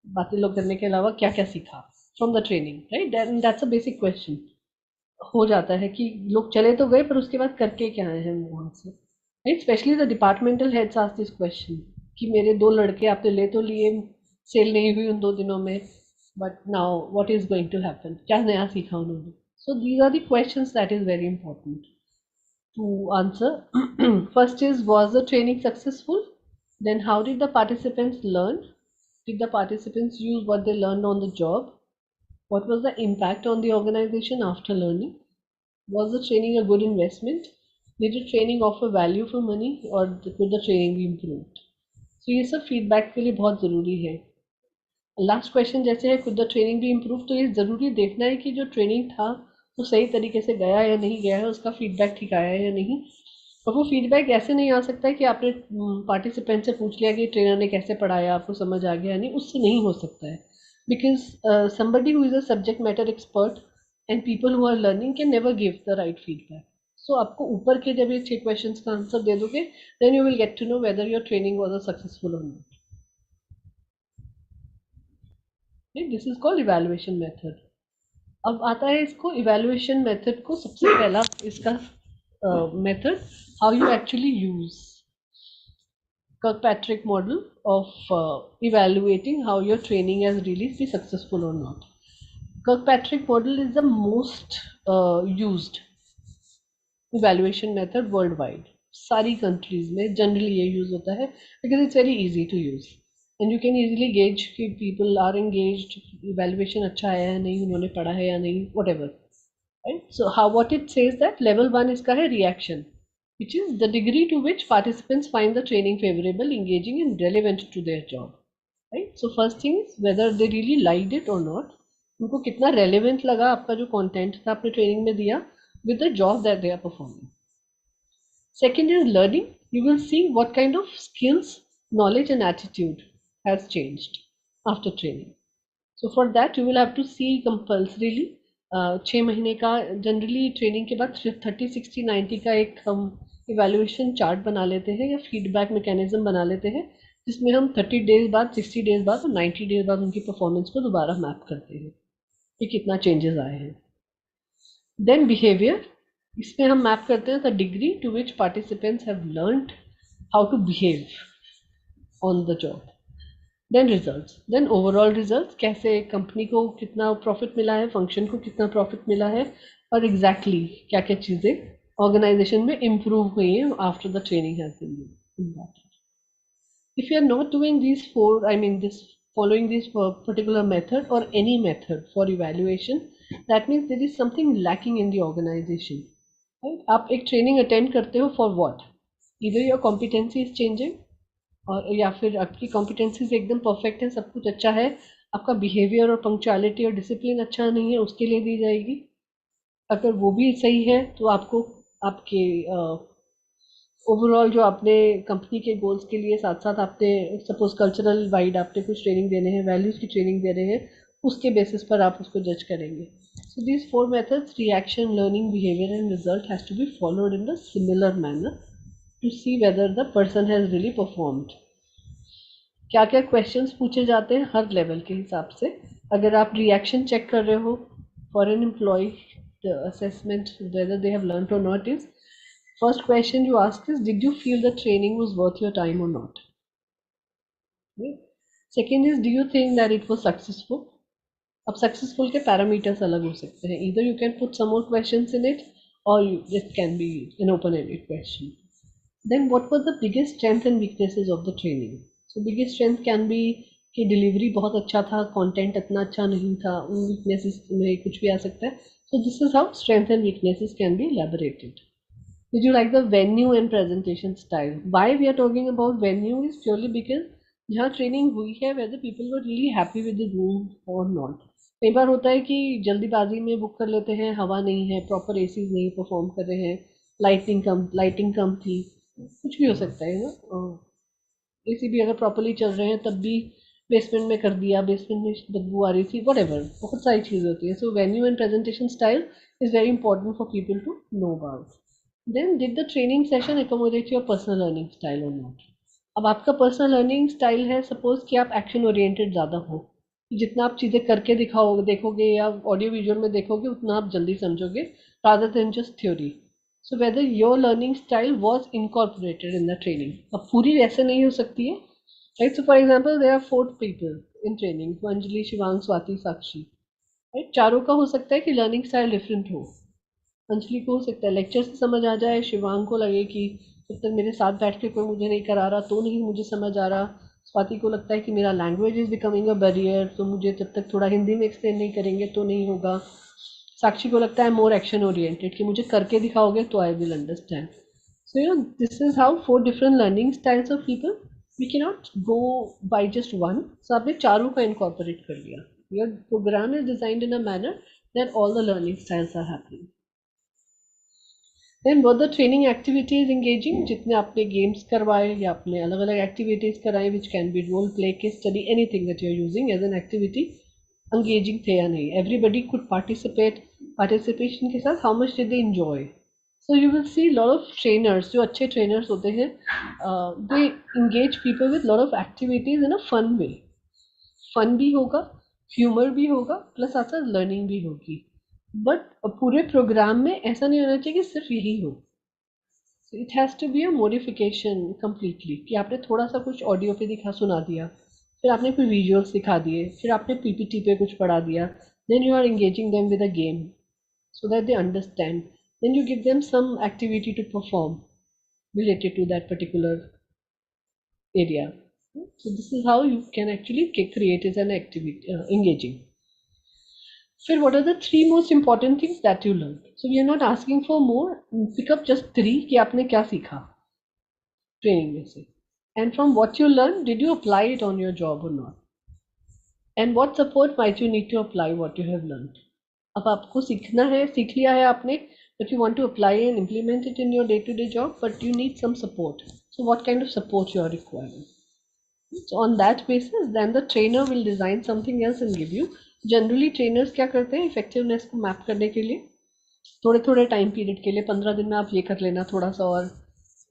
बातें लोग करने के अलावा क्या क्या सीखा from the training, right? That's a basic question. हो जाता है कि लोग चले तो गए, पर उसके बाद करके क्या आए हैं वहाँ से, right? Specially the departmental heads ask this question कि मेरे 2 लड़के आपने ले तो लिए, सेल नहीं हुई उन 2 दिनों में, but now what is going to happen, क्या नया सीखा उन्होंने? So these are the questions that is very important to answer. First is, was the training successful? Then how did the participants learn? Did the participants use what they learned on the job? What was the impact on the organization after learning? Was the training a good investment? Did the training offer value for money, or could the training be improved? So ये सब feedback के लिए बहुत ज़रूरी है. Last question जैसे है, could the training भी इम्प्रूव, तो ये ज़रूरी देखना है कि जो ट्रेनिंग था वो सही तरीके से गया या नहीं गया है, उसका फीडबैक ठीक आया है या नहीं. और वो फीडबैक ऐसे नहीं आ सकता है कि आपने पार्टिसिपेंट से पूछ लिया कि ट्रेनर ने कैसे पढ़ाया, आपको समझ आ गया, नहीं, उससे नहीं हो सकता है. Because somebody who is a subject matter expert and people who are learning can never give the right feedback. So आपको ऊपर के जब ये 6 क्वेश्चंस का आंसर दे दोगे, then you will get to know whether your training was a successful और not. This is called evaluation method. अब आता है इसको इवैल्यूएशन मेथड को सबसे पहला इसका method, how you actually use Kirkpatrick model of evaluating how your training has really been successful or not. Kirkpatrick model is the most used evaluation method worldwide. सारी countries में generally ये use होता है because it's very easy to use and you can easily gauge कि people are engaged, evaluation अच्छा आया है नहीं, उन्होंने पढ़ा है या नहीं, whatever. Right? So how what it says that level 1 इसका है reaction, which is the degree to which participants find the training favorable, engaging and relevant to their job. Right? So first thing is whether they really liked it or not. उनको कितना relevant लगा आपका जो content था आपने training में दिया with the job that they are performing. Second is learning. You will see what kind of skills, knowledge and attitude has changed after training. So for that you will have to see compulsorily 6 महीने का generally training के बाद 30, 60, 90 का एक हम evaluation chart बना लेते हैं या फीडबैक मैकेनिज्म बना लेते हैं, जिसमें हम 30 डेज बाद, 60 डेज बाद और 90 डेज बाद उनकी परफॉर्मेंस को दोबारा मैप करते हैं कि कितना चेंजेस आए हैं. देन बिहेवियर, इसमें हम मैप करते हैं the degree to which participants have learned how to behave on the job. Then results, then overall results, कैसे कंपनी को कितना प्रॉफिट मिला है, फंक्शन को कितना प्रॉफिट मिला है, और एग्जैक्टली क्या क्या चीज़ें ऑर्गेनाइजेशन में इम्प्रूव हुई हैं after the training has been given. If you are not doing these four, I mean this following this particular method or any method for evaluation, that means there is something lacking in the organization. Right? आप एक training attend करते हो for what? Either your competency is changing, और या फिर आपकी competencies एकदम perfect है, सब कुछ अच्छा है, आपका बिहेवियर और पंक्चुअलिटी और डिसिप्लिन अच्छा नहीं है, उसके लिए दी जाएगी. अगर वो भी सही है तो आपको आपके ओवरऑल जो आपने कंपनी के गोल्स के लिए साथ साथ आपने सपोज कल्चरल वाइड आपने कुछ ट्रेनिंग देने हैं, वैल्यूज़ की ट्रेनिंग दे रहे हैं, उसके बेसिस पर आप उसको जज करेंगे. So these 4 methods, reaction, learning, behaviour and result, has to be followed in the similar manner to see whether the person has really performed. क्या क्या क्वेश्चंस पूछे जाते हैं हर लेवल के हिसाब से. अगर आप रिएक्शन चेक कर रहे हो for an employee, the assessment whether they have learned और not is, first question you ask is, did you feel the training was worth your time or not? Okay. Second is, do you think that it was successful? अब successful के parameters अलग हो सकते हैं. Either you can put some more questions in it, or it can be an open-ended question. Then what were the biggest strengths and weaknesses of the training? So biggest strength can be कि delivery बहुत अच्छा था, content इतना अच्छा नहीं था, उन weaknesses में कुछ भी आ सकता है. So this is how strengths and weaknesses can be elaborated. Did you like the venue and presentation style? Why we are talking about venue is purely because जहाँ ट्रेनिंग हुई है whether people were really happy with the room or not. कई बार होता है कि जल्दीबाजी में book कर लेते हैं, हवा नहीं है, प्रॉपर एसी नहीं परफॉर्म कर रहे हैं, लाइटिंग कम थी, कुछ भी हो सकता है ना. एसी भी अगर प्रॉपरली चल रहे हैं तब भी बेसमेंट में कर दिया, बेसमेंट में बदबू आ रही थी, वट बहुत सारी चीज़ें होती है. So venue and presentation style is very important for people to know about. Then did the training session accommodate your personal learning style और नॉट. अब आपका पर्सनल लर्निंग स्टाइल है, सपोज कि आप एक्शन ओरिएंटेड ज़्यादा हो, जितना आप चीज़ें करके दिखाओगे देखोगे या ऑडियो विजुअल में देखोगे उतना आप जल्दी समझोगे rather than just theory. So whether your learning style was incorporated in the training. अब पूरी वैसे नहीं हो सकती है, right? So for example there are 4 people in training, so Anjali, Shivang, Swati, Sakshi, right? चारों का हो सकता है कि लर्निंग स्टाइल डिफरेंट हो. अंजलि को हो सकता है लेक्चर से समझ आ जाए, शिवांग को लगे कि जब तक मेरे साथ बैठ के कोई मुझे नहीं करा रहा तो नहीं मुझे समझ आ रहा, स्वाति को लगता है कि मेरा language is becoming a barrier, तो मुझे जब तक थोड़ा हिंदी में एक्सप्लेन नहीं करेंगे तो नहीं होगा, साक्षी को लगता है मोर एक्शन ओरिएंटेड कि मुझे करके दिखाओगे तो I will understand. So this is how 4 different learning styles of people. We can not go by just one. So आपने चारों का इनकॉर्पोरेट कर लिया. Your programme is designed in a manner that all the learning styles are happening. Then were the training activities engaging, जितने आपने games करवाए या आपने अलग अलग एक्टिविटीज कराए which can be role play, case study, anything that you are using as an activity, engaging थे या नहीं, एवरीबडी कुड पार्टिसिपेट. पार्टिसिपेशन के साथ how much did they enjoy. So you will see lot of trainers, जो अच्छे trainers होते हैं, they engage people with lot of activities in a fun way. Fun भी होगा, ह्यूमर भी होगा, प्लस साथ साथ लर्निंग भी होगी. बट पूरे प्रोग्राम में ऐसा नहीं होना चाहिए कि सिर्फ यही हो. It has to be a modification completely, कि आपने थोड़ा सा कुछ ऑडियो पे दिखा सुना दिया, फिर आपने कोई विजुअल्स दिखा दिए, फिर आपने पीपीटी पे कुछ पढ़ा दिया, then you are engaging them with a game so that they understand. Then you give them some activity to perform related to that particular area. So this is how you can actually create as an activity engaging. फिर what are the 3 most important things that you learned? So we are not asking for more. Pick up just 3 कि आपने क्या सीखा training में से. And from what you learned, did you apply it on your job or not? And what support might you need to apply what you have learned? अब आपको सीखना है, सीख लिया है आपने, but you want to apply and implement it in your day-to-day job, but you need some support. So what kind of support you are requiring? So on that basis, then the trainer will design something else and give you. Generally trainers क्या करते हैं, effectiveness को map करने के लिए थोड़े थोड़े time period के लिए, 15 दिन में आप ये कर लेना थोड़ा सा, और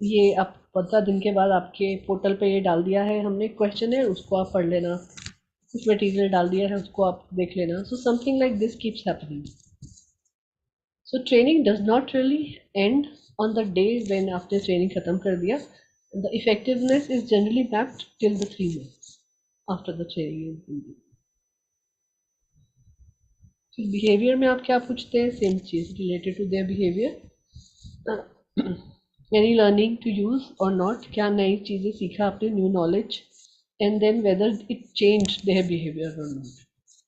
ये आप 15 दिन के बाद आपके पोर्टल पे ये डाल दिया है हमने क्वेश्चन है, उसको आप पढ़ लेना, कुछ मटेरियल डाल दिया है उसको आप देख लेना. So something like this keeps happening. So training does not really end on the day when आपने ट्रेनिंग खत्म कर दिया. The effectiveness is generally mapped till the 3 months after the training. फिर बिहेवियर में आप क्या पूछते हैं, सेम चीज related to their behaviour. Any learning to use or not, क्या नई चीज़ें सीखा आपने, new knowledge, and then whether it change their behaviour और not.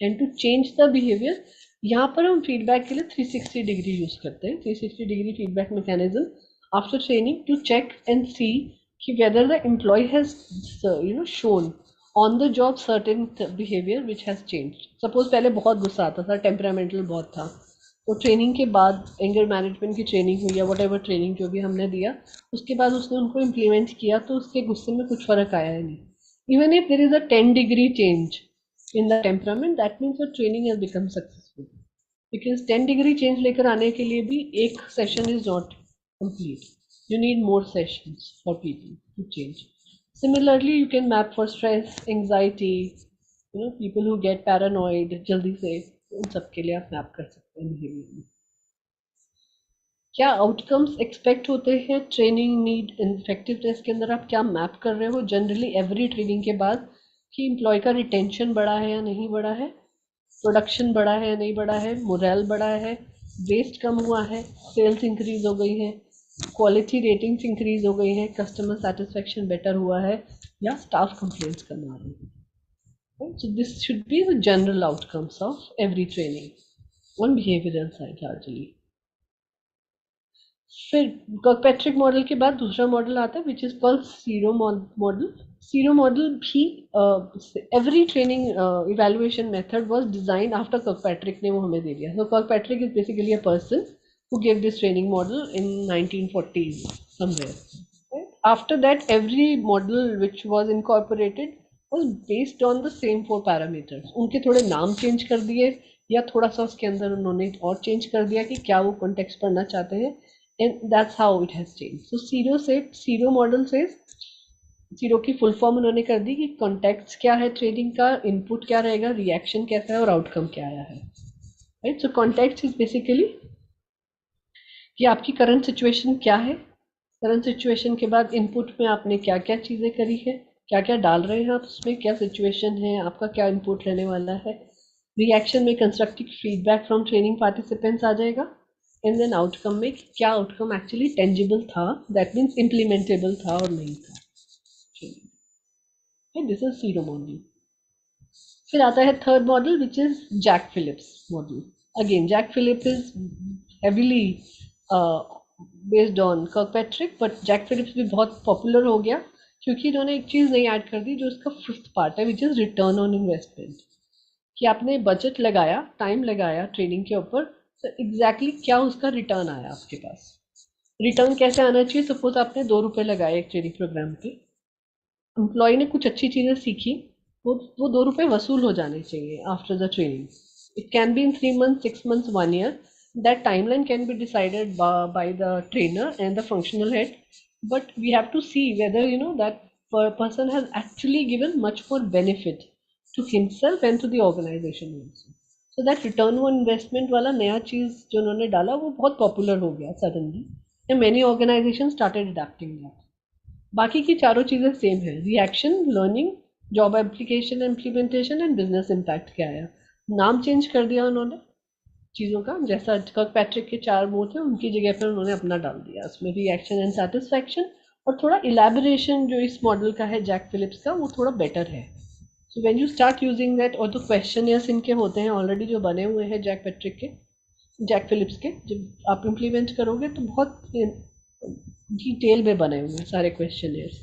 And to change the behaviour, यहाँ पर हम फीडबैक के लिए 360 डिग्री यूज करते हैं. 360 degree feedback mechanism after training to check and see कि whether the employee has shown on the job certain behaviour which has change. Suppose पहले बहुत गुस्सा आता था, टेम्परामेंटल बहुत था, तो ट्रेनिंग के बाद एंगर मैनेजमेंट की ट्रेनिंग हुई या वट एवर ट्रेनिंग जो भी हमने दिया, उसके बाद उसने उनको इम्प्लीमेंट किया तो उसके गुस्से में कुछ फ़र्क आया है नहीं. Even if there is a 10 degree change in the temperament, that means your training has become successful. Because 10 degree change लेकर आने के लिए भी एक session is not complete. You need more sessions for people to change. Similarly, you can map for stress, anxiety, people who get paranoid जल्दी से, उन सब के लिए आप मैप कर सकते हैं बिहेवियर में. क्या आउटकम्स एक्सपेक्ट होते हैं ट्रेनिंग नीड इफेक्टिवनेस के अंदर, आप क्या मैप कर रहे हो जनरली एवरी ट्रेनिंग के बाद, कि एम्प्लॉय का रिटेंशन बढ़ा है या नहीं बढ़ा है, प्रोडक्शन बढ़ा है या नहीं बढ़ा है, मोरल बढ़ा है, वेस्ट कम हुआ है, सेल्स इंक्रीज हो गई है, क्वालिटी रेटिंग्स इंक्रीज हो गई है, कस्टमर सेटिस्फेक्शन बेटर हुआ है, या स्टाफ कंप्लेंट्स कम आ रही है. Right? So this should be the general outcomes of every training on behavioral side largely. फिर कर्कपैट्रिक मॉडल के बाद दूसरा मॉडल आता है which is called CIRO model. CIRO model भी every training evaluation method was design after Kirkpatrick ने वो हमें दे दिया. So Kirkpatrick is basically a person who gave this training model in 1940s somewhere. Right? After that, every model which was incorporated was based on the same four parameters. उनके थोड़े नाम change कर दिए या थोड़ा सा उसके अंदर उन्होंने और चेंज कर दिया कि क्या वो कॉन्टेक्स्ट पढ़ना चाहते हैं. And that's how it has changed. So zero model says zero की फुल फॉर्म उन्होंने कर दी कि कॉन्टेक्स्ट क्या है ट्रेनिंग का, इनपुट क्या रहेगा, रिएक्शन कैसा है और आउटकम क्या आया है. Right. So context is basically कि आपकी करंट सिचुएशन क्या है, करंट सिचुएशन के बाद इनपुट में आपने क्या क्या चीज़ें करी है, क्या क्या डाल रहे हैं आप उसमें, क्या सिचुएशन है, आपका क्या इनपुट रहने वाला है. रिएक्शन में constructive feedback from training participants आ जाएगा. एंड देन आउटकम में क्या आउटकम एक्चुअली टेंजिबल था, दैट मीन्स इम्प्लीमेंटेबल था और नहीं था. This is zero model. फिर आता है third model which is Jack Phillips model. Again Jack Philip is heavily based on Kirkpatrick, but Jack Phillips भी बहुत पॉपुलर हो गया क्योंकि इन्होंने एक चीज़ नई ऐड कर दी जो इसका फिफ्थ पार्ट है which is return on investment. कि आपने बजट लगाया, टाइम लगाया ट्रेनिंग के ऊपर, तो एग्जैक्टली क्या उसका रिटर्न आया आपके पास. रिटर्न कैसे आना चाहिए. सपोज आपने 2 रुपये लगाए एक ट्रेनिंग प्रोग्राम पे, एम्प्लॉय ने कुछ अच्छी चीज़ें सीखी, वो 2 रुपये वसूल हो जाने चाहिए after the training. It can be in 3 months, 6 months, 1 year. That timeline can be decided by the trainer and the functional head, but we have to see whether that person has actually given much more benefit to himself and to the organization also. So that return on investment वाला नया चीज़ जो उन्होंने डाला वो बहुत popular हो गया suddenly, and many organizations started adapting that. बाकी की चारों चीज़ें सेम है. Reaction, learning, job application, implementation and business impact क्या आया. नाम चेंज कर दिया उन्होंने चीज़ों का, जैसा कर्कपैट्रिक के 4 वो थे उनकी जगह पर उन्होंने अपना डाल दिया उसमें, रिएक्शन एंड सेटिस्फैक्शन. और थोड़ा इलेबोरेशन जो इस मॉडल का है जैक फिलिप्स का वो थोड़ा बेटर है. So when you start using that, और तो क्वेश्चनियर्स इनके होते हैं ऑलरेडी जो बने हुए हैं जैक फिलिप्स के, जब आप इम्प्लीमेंट करोगे तो बहुत डिटेल में बने हुए हैं सारे क्वेश्चनियर्स.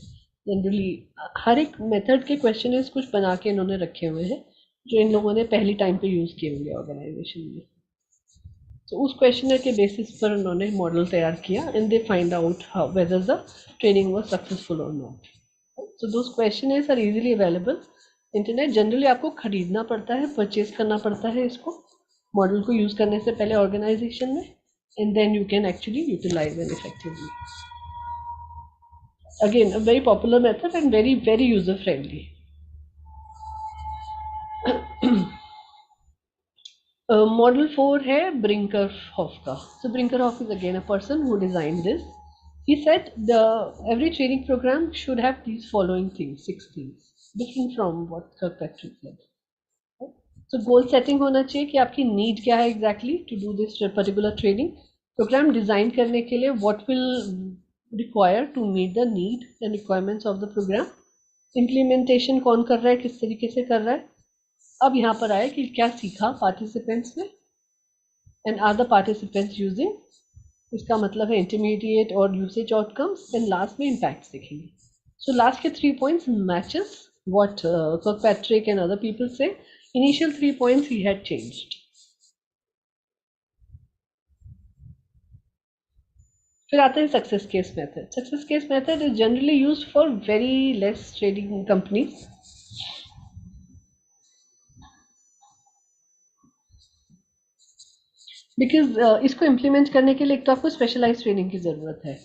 जनरली हर एक मेथड के क्वेश्चनियर्स कुछ बना के इन्होंने रखे हुए हैं जो इन लोगों ने पहली टाइम पे यूज़ किए होंगे ऑर्गेनाइजेशन में. तो उस क्वेश्चनर के बेसिस पर उन्होंने मॉडल तैयार किया and they find out how whether the training was successful और not. So those questionnaires are easily available internet. Generally आपको खरीदना पड़ता है, परचेज करना पड़ता है इसको मॉडल को यूज़ करने से पहले ऑर्गेनाइजेशन में, and then you can actually utilize them effectively. Again, a very popular method and very, very user friendly. Model 4 है Brinkerhoff का. So Brinkerhoff is again a person who designed this. He said every training program should have these following things, 6 things, different from what Kirkpatrick said. So goal setting होना चाहिए कि आपकी need क्या है exactly to do this particular training programme. Design करने के लिए what will require to meet the need and requirements of the programme. Implementation कौन कर रहा है, किस तरीके से कर रहा है. अब यहाँ पर आए कि क्या सीखा पार्टिसिपेंट्स ने and are the participants using. इसका मतलब है इंटरमीडिएट और यूसेज आउटकम्स. एंड लास्ट में इम्पैक्ट देखेंगे. सो लास्ट के 3 points matches what Kirkpatrick and other people say. Initial 3 points he had changed. फिर आता है success case method. Success case method is generally used for very less trading companies. Because इसको implement करने के लिए एक तो आपको स्पेशलाइज ट्रेनिंग की ज़रूरत है.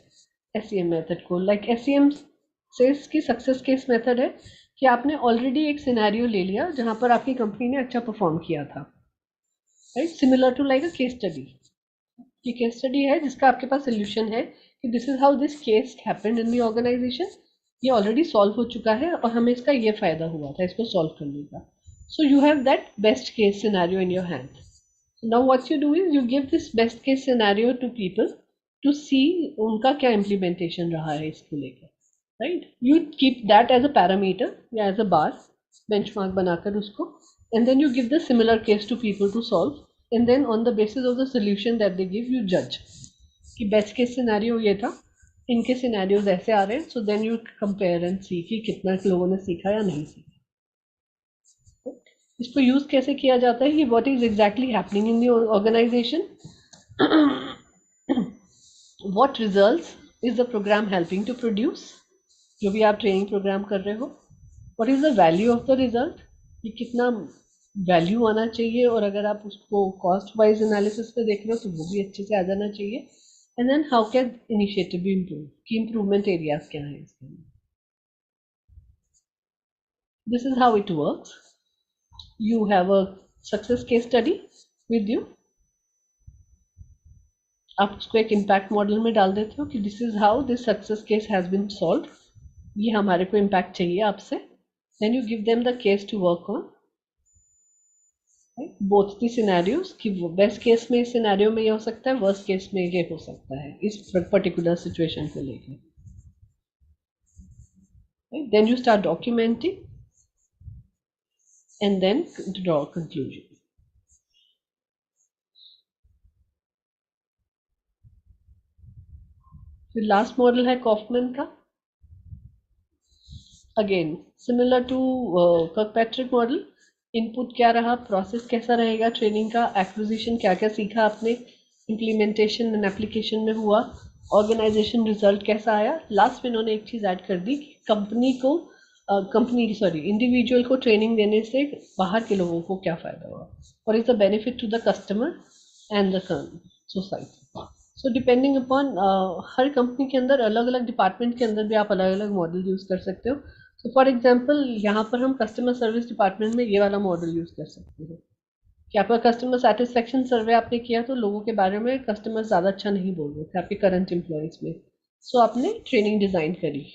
एसईएम मेथड को, लाइक एसईएम से इसकी सक्सेस केस मेथड है कि आपने ऑलरेडी एक सिनेरियो ले लिया जहाँ पर आपकी कंपनी ने अच्छा परफॉर्म किया था. Right. Similar to like a case study. ये केस स्टडी है जिसका आपके पास सोल्यूशन है कि this is how this case happened in the organisation. ये ऑलरेडी सॉल्व हो चुका है और हमें इसका ये फायदा हुआ था इसको सॉल्व करने का. So you have that best case scenario in your hand. Now what you do is you give this best case scenario to people to see उनका क्या implementation रहा है इसको लेकर. Right. You keep that as a parameter या as a bar benchmark बनाकर उसको, and then you give the similar case to people to solve, and then on the basis of the solution that they give, you judge कि best case scenario ये था, इनके scenarios ऐसे आ रहे हैं, so then you compare and see कि कितना लोगों ने सीखा या नहीं सीखा. इसको यूज कैसे किया जाता है कि what is exactly happening in the organization, what results is the program helping to produce, जो भी आप ट्रेनिंग प्रोग्राम कर रहे हो, what is the value of the result, ये कितना वैल्यू आना चाहिए, और अगर आप उसको कॉस्ट वाइज एनालिसिस पे देख रहे हो तो वो भी अच्छे से आ जाना चाहिए, and then how can initiative be improve, की इम्प्रूवमेंट एरियाज क्या है इसके अंदर. This is how it works. You have a success case study with you. आप उसको एक इम्पैक्ट मॉडल में डाल देते हो कि this is how this success case has been solve, ये हमारे को इम्पैक्ट चाहिए आपसे. Then you give them the case to work on, both the scenarios कि बेस्ट केस में इस सिनेरियो में ये हो सकता है, वर्स्ट केस में ये हो सकता है इस पर्टिकुलर सिचुएशन को लेकर. Then you start documenting and then draw conclusion. फिर लास्ट मॉडल है कॉफमैन का. Again similar to Kirkpatrick model. Input क्या रहा, प्रोसेस कैसा रहेगा ट्रेनिंग का, एक्विजिशन क्या क्या सीखा आपने, इम्प्लीमेंटेशन एंड एप्लीकेशन में हुआ, ऑर्गेनाइजेशन रिजल्ट कैसा आया. लास्ट में इन्होंने एक चीज़ ऐड कर दी कि इंडिविजुअल को ट्रेनिंग देने से बाहर के लोगों को क्या फ़ायदा हुआ, और is the benefit to the customer and the society. So depending upon हर कंपनी के अंदर अलग अलग डिपार्टमेंट के अंदर भी आप अलग अलग मॉडल यूज़ कर सकते हो. तो फॉर एग्जांपल यहाँ पर हम कस्टमर सर्विस डिपार्टमेंट में ये वाला मॉडल यूज़ कर सकते हैं कि आपका कस्टमर सेटिस्फेक्शन सर्वे आपने किया तो लोगों के बारे में कस्टमर ज़्यादा अच्छा नहीं बोल रहे थे आपके करंट एम्प्लॉयज़ में, सो आपने ट्रेनिंग डिज़ाइन करी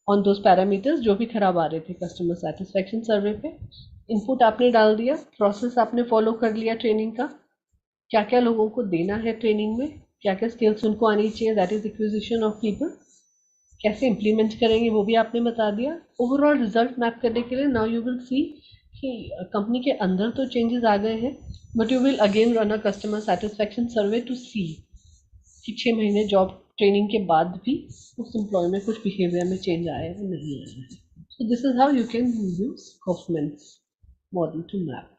ऑन दोज पैरामीटर्स जो भी खराब आ रहे थे कस्टमर सेटिस्फेक्शन सर्वे पे. इनपुट आपने डाल दिया, प्रोसेस आपने फॉलो कर लिया ट्रेनिंग का, क्या क्या लोगों को देना है ट्रेनिंग में, क्या क्या स्किल्स उनको आनी चाहिए, that is acquisition of people, कैसे इम्प्लीमेंट करेंगे वो भी आपने बता दिया. ओवरऑल रिजल्ट मैप करने के लिए नाउ यू विल सी कि कंपनी के अंदर तो चेंजेस आ गए हैं, but you will again run a customer satisfaction survey to see कि 6 महीने जॉब ट्रेनिंग के बाद भी उस एम्प्लॉय में कुछ बिहेवियर में चेंज आया है नहीं आया है. So this is how you can use Kaufman's model to map.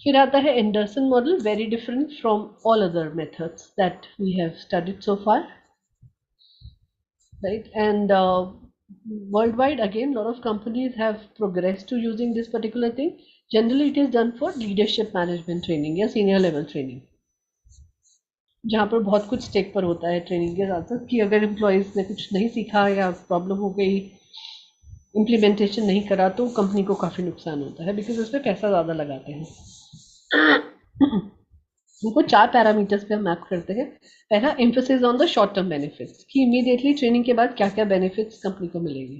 फिर आता है Anderson model, very different from all other methods that we have studied so far, right? And worldwide, again, a lot of companies have progressed to using this particular thing. Generally, it is done for leadership management training या senior level training, जहाँ पर बहुत कुछ stake पर होता है training के साथ साथ कि अगर एम्प्लॉयज़ ने कुछ नहीं सीखा या प्रॉब्लम हो गई, इम्प्लीमेंटेशन नहीं करा तो कंपनी को काफ़ी नुकसान होता है बिकॉज उसमें पैसा ज़्यादा लगाते हैं. उनको 4 पैरामीटर्स पे हम मैप करते हैं. पहला, emphasis on the short term benefits कि इमीडिएटली ट्रेनिंग के बाद क्या क्या बेनिफिट्स कंपनी को मिलेंगे.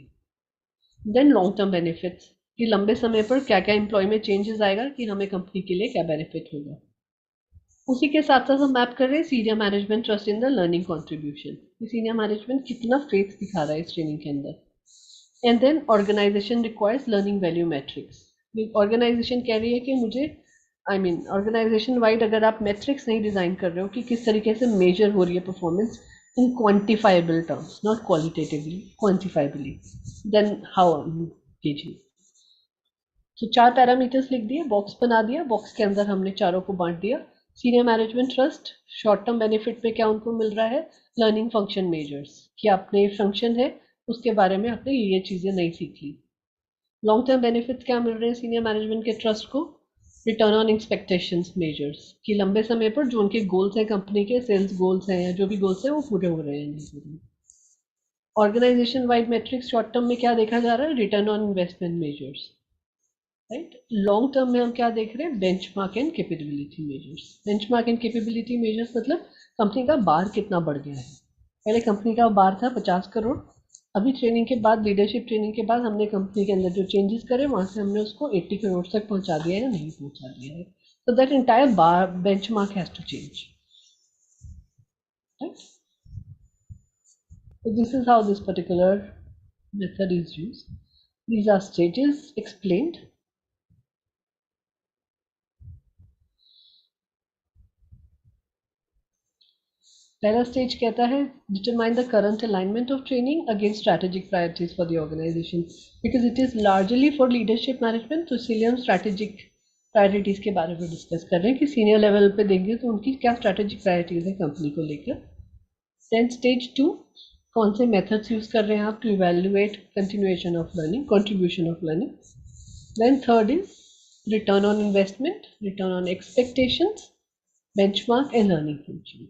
देन लॉन्ग टर्म बेनिफिट्स कि लंबे समय पर क्या क्या एम्प्लॉय में चेंजेस आएगा कि हमें कंपनी के लिए क्या बेनिफिट होगा. उसी के साथ साथ हम मैप कर रहे हैं senior management trust in the learning contribution कि सीनियर मैनेजमेंट कितना फेथ दिखा रहा है इस ट्रेनिंग के अंदर. And then organisation requires learning value matrix. Organisation कह रही है कि मुझे ऑर्गेनाइजेशन वाइड अगर आप मेट्रिक्स नहीं डिज़ाइन कर रहे हो कि किस तरीके से मेजर हो रही है performance in quantifiable terms, not qualitatively, quantifiably, then how gauging. तो 4 पैरामीटर्स लिख दिए, बॉक्स बना दिया, बॉक्स के अंदर हमने चारों को बांट दिया. Senior management trust, short term benefit पे क्या उनको मिल रहा है, लर्निंग फंक्शन मेजर्स कि आपने फंक्शन है उसके बारे में आपने ये चीज़ें नहीं सीख ली. लॉन्ग टर्म बेनिफिट्स क्या मिल रहे हैं सीनियर मैनेजमेंट के ट्रस्ट को, रिटर्न ऑन एक्सपेक्टेशंस मेजर्स कि लंबे समय पर जो उनके गोल्स हैं, कंपनी के सेल्स गोल्स हैं या जो भी गोल्स हैं वो पूरे हो रहे हैं नहीं पूरे. Organisation wide metrics short term में क्या देखा जा रहा है, return on investment measures, right. Long term में हम क्या देख रहे हैं, benchmark and capability measures. Benchmark and capability measures मतलब कंपनी का बार कितना बढ़ गया है. पहले कंपनी का बार था 50 करोड़, अभी ट्रेनिंग के बाद, लीडरशिप ट्रेनिंग के बाद हमने कंपनी के अंदर जो चेंजेस करे वहाँ से हमने उसको 80 करोड़ तक पहुँचा दिया है या नहीं पहुँचा दिया है. So that entire bar benchmark has to change, right? So this is how this particular method is used. These are stages explained. पहला स्टेज कहता है determine the current alignment of training against strategic priorities for the organization, because it is largely for leadership management. तो इसलिए हम strategic priorities के बारे में discuss कर रहे हैं कि सीनियर लेवल पे देंगे तो उनकी क्या strategic priorities है कंपनी को लेकर. Then stage 2, कौन से methods यूज कर रहे हैं आप to evaluate continuation of learning, contribution of learning. Then third is return on investment, return on expectations, benchmark and learning function.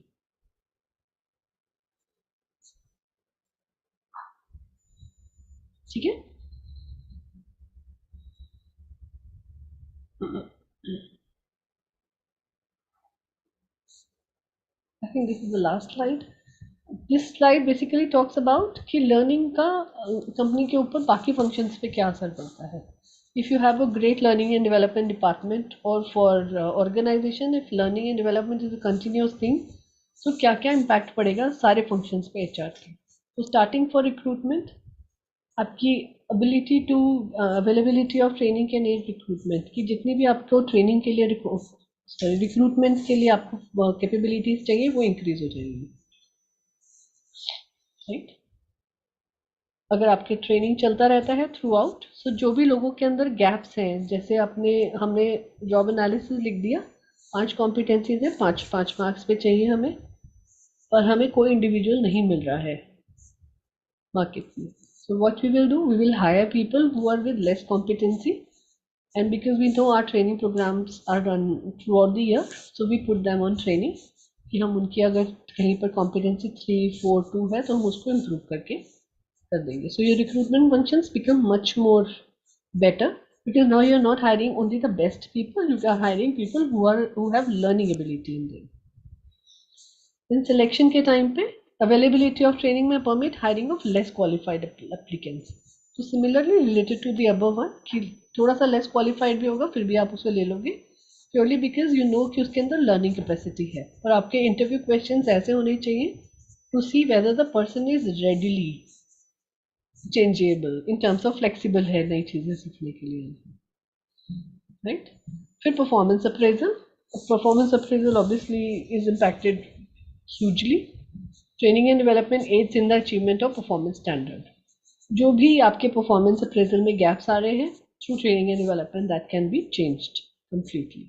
ठीक है. I think this is the last slide. This slide basically talks about कि learning का company के ऊपर बाकी functions पे क्या असर पड़ता है. If you have a great learning and development department, or for organization, if learning and development is a continuous thing, तो क्या क्या impact पड़ेगा सारे functions पे HR के. तो starting for recruitment, आपकी ability to availability of training can aid recruitment, कि जितनी भी आपको training के लिए रिक्रूटमेंट के लिए आपको कैपेबिलिटीज चाहिए वो इंक्रीज हो जाएगी. राइट. अगर आपके ट्रेनिंग चलता रहता है थ्रू आउट, सो जो भी लोगों के अंदर गैप्स हैं, जैसे हमने जॉब एनालिसिस लिख दिया, 5 कॉम्पिटेंसीज है, 5 मार्क्स पे चाहिए हमें, और हमें कोई इंडिविजुअल नहीं मिल रहा है मार्केट में. So what we will do, we will hire people who are with less competency, and because we know our training programs are run throughout the year, so we put them on training कि हम उनकी अगर कहीं पर competency 3, 4, 2 है तो हम उसको इम्प्रूव करके कर देंगे. So your recruitment functions become much more better, because now you are not hiring only the best people, you are hiring people who have learning ability in them. इन सिलेक्शन के time पे availability of training में permit hiring of less qualified applicants. तो similarly related to the above one कि थोड़ा सा less qualified भी होगा फिर भी आप उसे ले लोगे, प्योरली बिकॉज यू नो कि उसके अंदर लर्निंग कैपेसिटी है. और आपके इंटरव्यू क्वेश्चंस ऐसे होने चाहिए to see whether the person is readily changeable in terms of flexible है नई चीज़ें सीखने के लिए. राइट. फिर performance appraisal. Performance appraisal obviously is impacted hugely. Training and development aids in the achievement of performance standard. जो भी आपके परफॉर्मेंस अप्रेजल में गैप्स आ रहे हैं, through training and development that can be changed completely.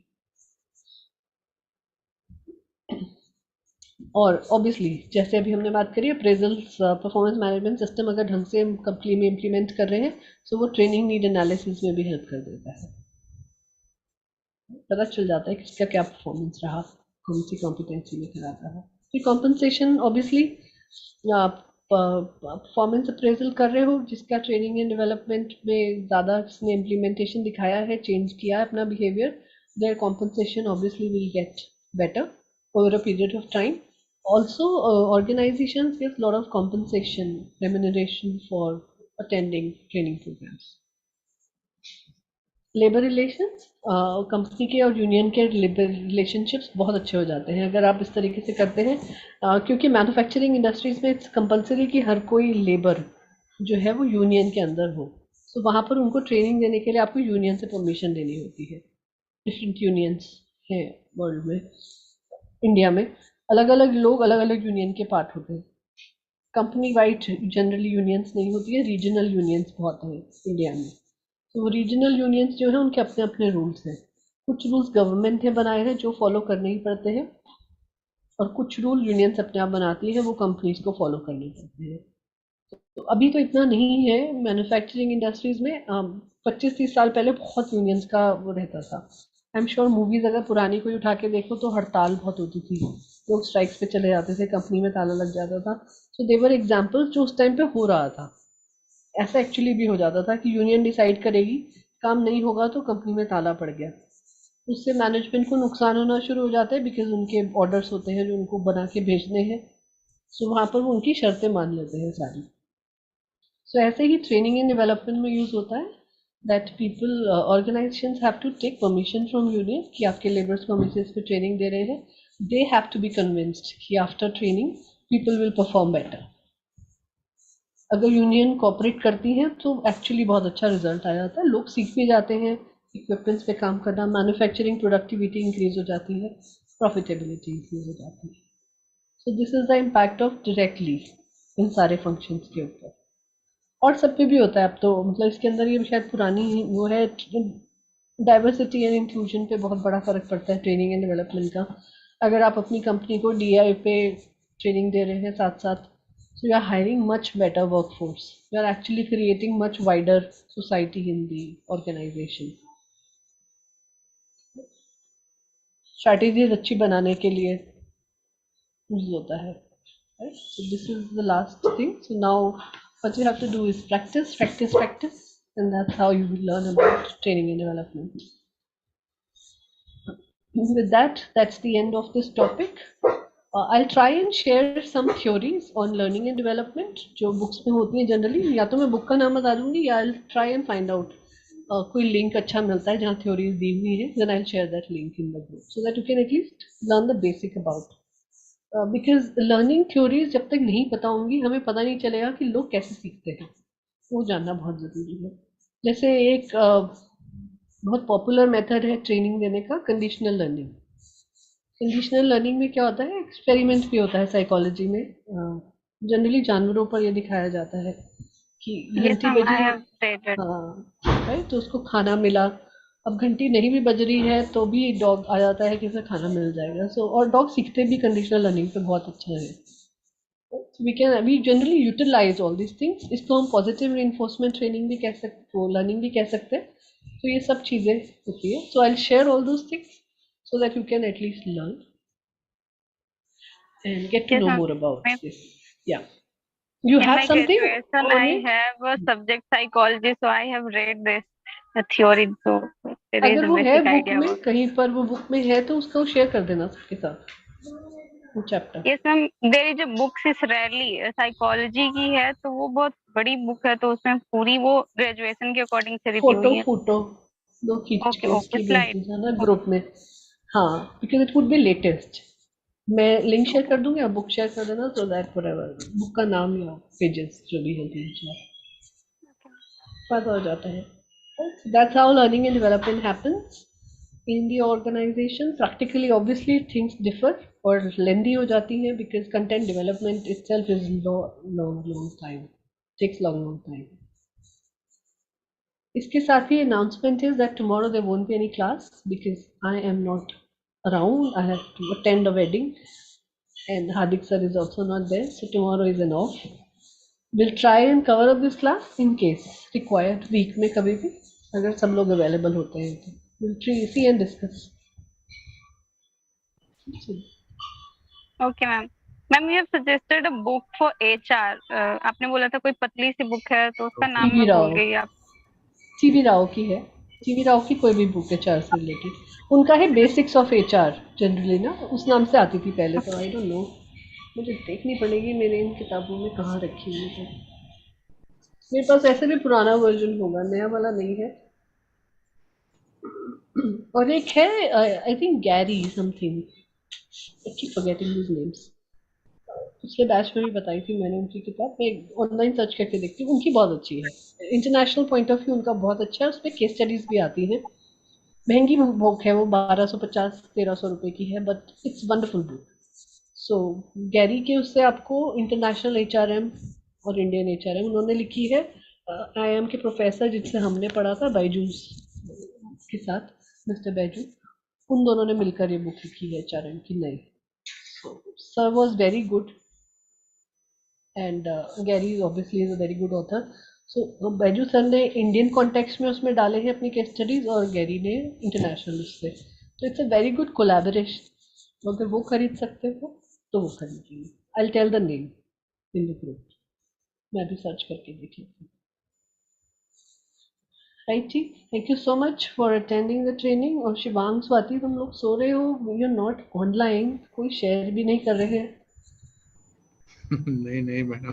और obviously जैसे अभी हमने बात करी अप्रेजल्स, परफॉर्मेंस मैनेजमेंट सिस्टम अगर ढंग से कंपनी में इम्प्लीमेंट कर रहे हैं तो वो ट्रेनिंग नीड एनालिसिस में भी हेल्प कर देता है. पता चल जाता है कि इसका क्या परफॉर्मेंस रहा, कौन सी कॉम्पिटेंसी में खराब रहा. फिर कॉम्पनसेशन ऑब्वियसली परफॉर्मेंस अप्रेजल कर रहे हो जिसका ट्रेनिंग एंड डेवलपमेंट में ज़्यादा जिसने इम्प्लीमेंटेशन दिखाया है, चेंज किया है अपना behaviour, their compensation obviously will get better over a period of time. Also, organizations give a lot of compensation, remuneration for attending training programs. Labour relations, company के और यूनियन के लेबर रिलेशनशिप्स बहुत अच्छे हो जाते हैं अगर आप इस तरीके से करते हैं, क्योंकि मैन्युफैक्चरिंग इंडस्ट्रीज में इट्स कंपलसरी कि हर कोई लेबर जो है वो यूनियन के अंदर हो. तो वहाँ पर उनको ट्रेनिंग देने के लिए आपको यूनियन से परमिशन लेनी होती है. डिफरेंट यूनियंस हैं वर्ल्ड में, इंडिया में अलग अलग लोग अलग अलग यूनियन के पार्ट होते हैं. कंपनी वाइड जनरली यूनियंस नहीं होती है, रीजनल यूनियंस बहुत हैं इंडिया में. तो रीजनल यूनियंस जो है उनके अपने अपने रूल्स हैं. कुछ रूल्स गवर्नमेंट ने बनाए हैं जो फॉलो करने ही पड़ते हैं, और कुछ रूल यूनियंस अपने आप बनाती है वो कंपनीज को फॉलो करने पड़ते हैं. तो अभी तो इतना नहीं है मैन्युफैक्चरिंग इंडस्ट्रीज में. 25-30 साल पहले बहुत यूनियंस का वो रहता था. आई एम श्योर मूवीज अगर पुरानी कोई उठा के देखो तो हड़ताल बहुत होती थी, लोग स्ट्राइक्स पे चले जाते थे, कंपनी में ताला लग जाता था. सो देवर एग्जाम्पल्स जो उस टाइम पे हो रहा था. ऐसा एक्चुअली भी हो जाता था कि यूनियन डिसाइड करेगी काम नहीं होगा तो कंपनी में ताला पड़ गया, उससे मैनेजमेंट को नुकसान होना शुरू हो जाता है बिकॉज उनके ऑर्डर्स होते हैं जो उनको बना के भेजने हैं. सो वहाँ पर वो उनकी शर्तें मान लेते हैं सारी. सो ऐसे ही ट्रेनिंग एंड डेवलपमेंट में यूज होता है that people organisations have to take permission from union कि आपके लेबर्स को हम इस पे ट्रेनिंग दे रहे हैं. They have to be convinced कि after training people will perform better. अगर यूनियन कोऑपरेट करती है तो एक्चुअली बहुत अच्छा रिजल्ट आ जाता है, लोग सीख भी जाते हैं इक्विपमेंट्स पे काम करना, मैन्युफैक्चरिंग प्रोडक्टिविटी इंक्रीज हो जाती है, प्रॉफिटेबिलिटी इंक्रीज हो जाती है। So this is the impact of directly in सारे फंक्शंस के ऊपर। और सब पे भी होता है अब तो, मतलब इसके अंदर ये शायद पुरानी वो है, डाइवर्सिटी एंड इंक्लूजन पे बहुत बड़ा फर्क पड़ता है ट्रेनिंग एंड डेवलपमेंट का। अगर आप अपनी कंपनी को डीआई पे ट्रेनिंग दे रहे हैं साथ साथ, so you are hiring much better workforce, you are actually creating much wider society in the organization। Strategies अच्छी बनाने के लिए यूज होता है, right? So this is the last thing. So now what you have to do is practice, practice, practice, and that's how you will learn about training and development. With that, that's the end of this topic. I'll try and share some theories on learning and development जो books में होती हैं generally, या तो मैं book का नाम बता दूंगी या I'll try and find out कोई लिंक अच्छा मिलता है जहाँ थ्योरीज दी हुई है, then I'll share that link in the group so that you can at least learn the basic about, because learning theories जब तक नहीं पता होंगी हमें पता नहीं चलेगा कि लोग कैसे सीखते हैं, वो जानना बहुत ज़रूरी है। जैसे एक बहुत पॉपुलर मेथड है ट्रेनिंग देने का, कंडीशनल लर्निंग। कंडीशनल लर्निंग में क्या होता है, एक्सपेरिमेंट भी होता है साइकोलॉजी में, जनरली जानवरों पर ये दिखाया जाता है कि Yes, घंटी ma'am. बजी, I have read it. हाँ राइट, तो उसको खाना मिला। अब घंटी नहीं भी बज रही है तो भी डॉग आ जाता है कि उसे खाना मिल जाएगा। सो और डॉग सीखते भी कंडीशनल लर्निंग पे बहुत अच्छा है। We generally utilise all this things, इसको हम पॉजिटिव रिइंफोर्समेंट ट्रेनिंग भी कह सकते, वो लर्निंग भी कह सकते हैं। तो ये सब चीज़ें होती है। So I share all those things so that you can at least learn and get to Yes, know ma'am. more about My- this. Yeah. You In have my something graduation, on I it? have a subject psychology, so I have read this theory, so there is अगर a वो है basic book idea में, about it. कहीं पर वो book में है तो उसको शेयर कर देना सबके साथ, वो chapter. Yes, ma'am. There is a books is rarely psychology की है, तो वो बहुत बड़ी बुक है, तो उसमें पूरी वो ग्रेजुएशन के अकॉर्डिंग से लिखी फोटो हुई है। फोटो दो खींच ओके के ओके उसकी भेज स्लाइड। दीजिए ना ग्रुप में। हाँ, because it would be latest. मैं लिंक शेयर कर दूंगी, आप बुक शेयर कर देना, सो दैट व्हाटएवर बुक का नाम या पेजेस जो भी है, 3-4 पता हो जाता है। That's how learning and development happens in the organization. Practically obviously things differ or lengthy हो जाती हैं because content development itself is long time, takes long time. इसके साथ ही announcement is that tomorrow there won't be any class because I am not around, I have to attend a wedding and Hardik sir is also not there, so tomorrow is an off. We'll try and cover up this class in case required week में कभी भी अगर सब लोग available होते हैं तो we'll see and discuss. Okay ma'am. Ma'am you have suggested a book for HR. आपने बोला था कोई पतली सी बुक है, तो उसका नाम सीवी मैं भूल राव, गई। आप सीवी राव की है। सीवी राव की कोई भी बुक एचआर से रिलेटेड, उनका है बेसिक्स ऑफ एचआर जनरली ना, उस नाम से आती थी पहले, तो आई डोंट नो, मुझे देखनी पड़ेगी मैंने इन किताबों में कहाँ रखी हुई है। मेरे पास ऐसे भी पुराना वर्जन होगा, नया वाला नहीं है। और एक है I think Gary something, I keep forgetting this names. पिछले बैच में भी बताई थी मैंने उनकी किताब, मैं ऑनलाइन सर्च करके देखती हूँ, उनकी बहुत अच्छी है। इंटरनेशनल पॉइंट ऑफ व्यू उनका बहुत अच्छा है, उसमें केस स्टडीज भी आती हैं। महंगी बुक है वो, 1250-1300 रुपए की है, but it's wonderful book. So Gary के उससे आपको इंटरनेशनल एचआरएम और इंडियन एचआरएम उन्होंने लिखी है। आईआईएम के प्रोफेसर जिनसे हमने पढ़ा था बायजूस के साथ, मिस्टर बैजू, उन दोनों ने मिलकर ये बुक लिखी है एचआरएम की नई। Sir was very good and Gary obviously is a very good author. So Baiju sir ने इंडियन कॉन्टेक्स्ट में उसमें डाले हैं अपनी केस स्टडीज और गैरी ने इंटरनेशनल उससे, तो it's a very good collaboration. अगर वो खरीद सकते हो तो वो खरीदिए। I tell the name in the group, मैं भी सर्च करके देख लेती हूँ। राइट जी, thank you so much for attending the training. और शिवांग, स्वाति, तुम लोग सो रहे हो, यू आर नॉट ऑनलाइन, कोई शेयर भी नहीं कर रहे हैं। नहीं नहीं मैडम,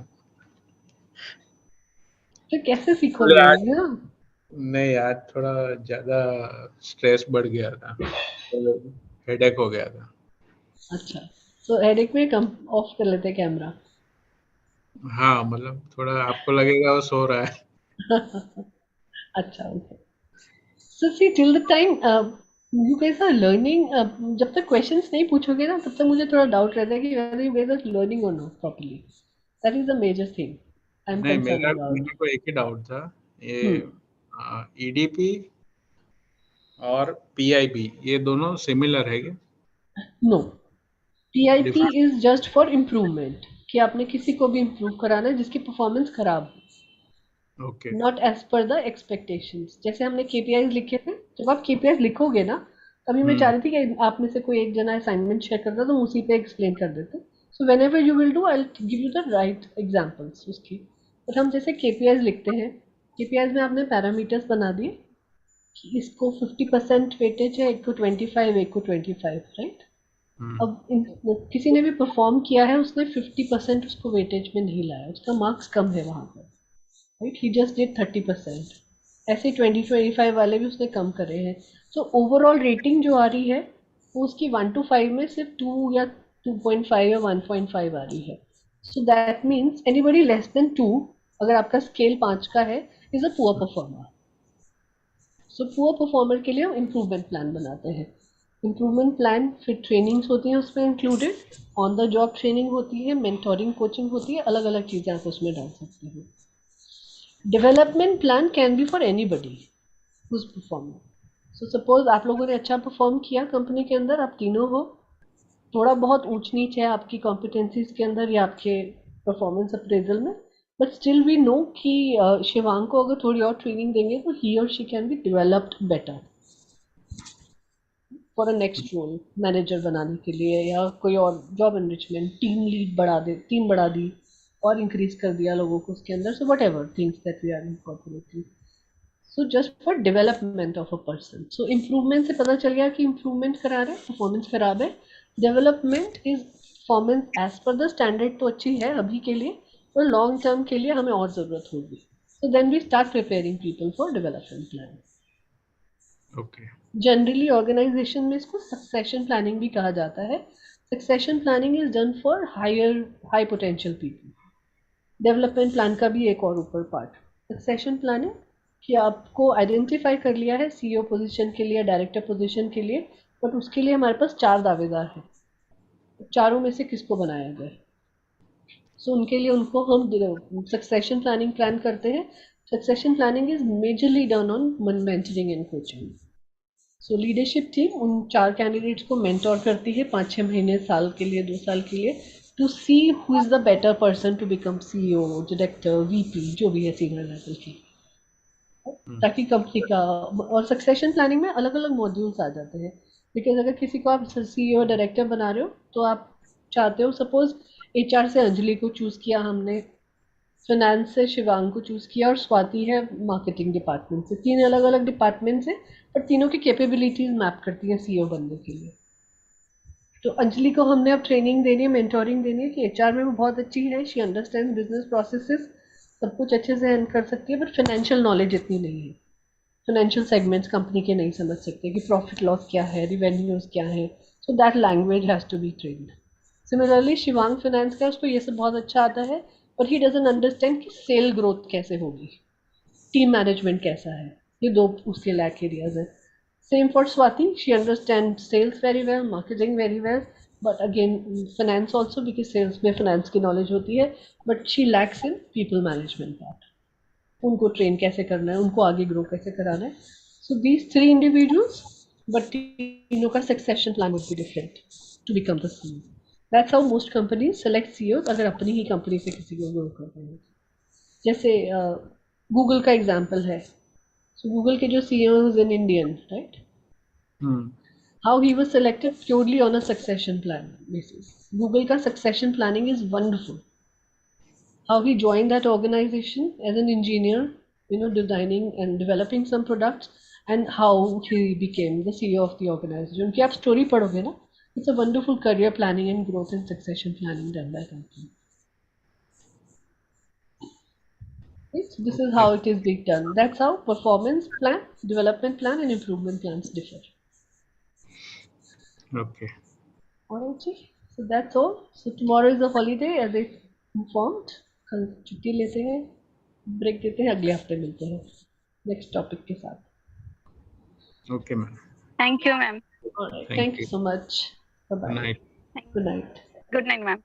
तो कैसे तो सीखोगे आज ना? नहीं, आज थोड़ा ज्यादा स्ट्रेस बढ़ गया था, तो हेडेक हो गया था। अच्छा, तो हेडेक में कम ऑफ कर लेते कैमरा। हाँ मतलब थोड़ा आपको लगेगा वो सो रहा है। अच्छा, okay. So see, till the time you guys are learning, जब तक questions नहीं पूछोगे ना, तब तक मुझे थोड़ा doubt रहता है कि whether you guys are learning or not properly. That is the major thing I'm नहीं, concerned मेरे about. को एक ही डाउट था, ये Hmm. ईडीपी और पीआईबी ये दोनों सिमिलर है क्या? No. PIP different? is just for improvement. कि आपने किसी को भी improve कराना है जिसकी performance खराब हो. Okay. Not as per the expectations. जैसे हमने केपीआईज लिखे थे, जब आप केपीआईज लिखोगे ना, तभी मैं चाह हम्म। रही थी कि आप में से कोई एक जना असाइनमेंट शेयर करता तो उसी पे एक्सप्लेन कर देते। So when ever you will do, I give you the right examples उसकी। बट हम जैसे केपीआईज लिखते हैं, केपीआईज में आपने पैरामीटर्स बना दिए कि इसको 50% वेटेज है, एक को 25, एक को 25, राइट। हम्म। अब किसी ने भी परफॉर्म किया है, उसने 50% उसको वेटेज में नहीं लाया, उसका मार्क्स कम है वहां पर, राइट। He just did 30%। ऐसे 20-25 वाले भी उसने कम करे हैं। सो ओवरऑल रेटिंग जो आ रही है, वो उसकी 1 to 5 में सिर्फ 2 या 2.5 या 1.5 आ रही है। So that means anybody less than 2, अगर आपका स्केल 5 का है, is a poor performer. So poor performer के लिए हम इम्प्रूवमेंट प्लान बनाते हैं। इम्प्रूवमेंट प्लान फिर ट्रेनिंग्स होती हैं उसमें included, on the job training होती है, मेंटोरिंग कोचिंग होती है, अलग अलग चीज़ें आप उसमें डाल सकते हो। Development plan can be for anybody who's performing. So suppose आप लोगों ने अच्छा परफॉर्म किया कंपनी के अंदर, आप तीनों हो, थोड़ा बहुत ऊंच नीच है आपकी कॉम्पिटेंसीज के अंदर या आपके परफॉर्मेंस अप्रेजल में, बट स्टिल वी नो कि शिवांग को अगर थोड़ी और ट्रेनिंग देंगे तो ही और she can be developed better for a next role, manager बनाने के लिए, या कोई और जॉब एनरिचमेंट, टीम लीड बढ़ा दे, टीम बढ़ा दी और इंक्रीज कर दिया लोगों को उसके अंदर। So whatever things that we are incorporating, so just for development of a person. So improvement से पता चल गया कि इम्प्रूवमेंट करा रहे हैं, परफॉर्मेंस खराब है। Development is performance as per the standard तो अच्छी है अभी के लिए, पर लॉन्ग टर्म के लिए हमें और ज़रूरत होगी। So then we start preparing people for development plan. Okay. Generally organisation में इसको सक्सेशन प्लानिंग भी कहा जाता है। Succession planning is done for high potential people. Development plan का भी एक और ऊपर पार्ट, सक्सेशन प्लानिंग, कि आपको आइडेंटिफाई कर लिया है सीईओ पोजीशन के लिए, डायरेक्टर पोजीशन के लिए, बट उसके लिए हमारे पास 4 दावेदार हैं, चारों में से किसको बनाया जाए। सो उनके लिए उनको हम सक्सेशन प्लानिंग प्लान करते हैं। Succession planning is majorly done on mentoring and coaching. So leadership team उन 4 कैंडिडेट्स को मेंटोर करती है 5-6 महीने, साल के लिए, 2 साल के लिए, to see who is the better person to become CEO, director, VP, जो भी है सीनियर लेवल की, हम्म। ताकि कंपनी का। और सक्सेशन प्लानिंग में अलग अलग मॉड्यूल्स आ जाते हैं, बिकॉज अगर किसी को आप सीईओ डायरेक्टर बना रहे हो, तो आप चाहते हो, सपोज एचआर से अंजलि को चूज किया हमने, फाइनेंस से शिवांग को चूज किया, और स्वाति है मार्केटिंग डिपार्टमेंट से, 3 अलग अलग डिपार्टमेंट से, पर तीनों की कैपेबिलिटीज मैप करती है सीईओ बनने के लिए। तो अंजलि को हमने अब ट्रेनिंग देनी है, मेंटोरिंग देनी है कि एचआर में वो बहुत अच्छी है, शी अंडरस्टैंड बिजनेस प्रोसेसेस, सब कुछ अच्छे से हैंड कर सकती है, बट फाइनेंशियल नॉलेज इतनी नहीं है। फाइनेंशियल सेगमेंट्स कंपनी के नहीं समझ सकते कि प्रॉफिट लॉस क्या है, रिवेन्यूज क्या है। So that language has to be trained. Similarly Shivang finance का, उसको ये सब बहुत अच्छा आता है, बट ही डजंट अंडरस्टैंड कि सेल ग्रोथ कैसे होगी, टीम मैनेजमेंट कैसा है। ये 2 उसके लैक एरियाज हैं। Same for Swati, she understand sales very well, marketing very well, but again finance also, because sales में फाइनेंस की नॉलेज होती है, but she lacks in people management part. उनको ट्रेन कैसे करना है, उनको आगे ग्रो कैसे कराना है। सो दीज 3 इंडिविजुअल्स, बट तीनों का succession plan would be different to become the CEO. That's how most companies select CEO, अगर अपनी ही कंपनी से किसी को ग्रो कर रहे हैं। जैसे गूगल का एग्जाम्पल है। सो गूगल के जो CEO in Indian, right, hmm. how he was selected purely on a succession plan basis. Google ka succession planning is wonderful. How he joined that organization as an engineer, designing and developing some products, and how he became the CEO of the organization. उनकी आप story पढ़ोगे ना, it's a wonderful career planning and growth and succession planning done by company. Right? So this is okay. how it is being done. That's how performance plan, development plan, and improvement plans differ. Okay. Alright, so that's all. So tomorrow is a holiday, as I informed. कल छुट्टी लेते हैं, break देते हैं, अगले हफ्ते मिलते हैं नेक्स्ट टॉपिक के साथ. Okay, ma'am. Thank you, ma'am. All right. Thank Thank you you. so much. Bye Good bye. night. Good night. Good night, ma'am.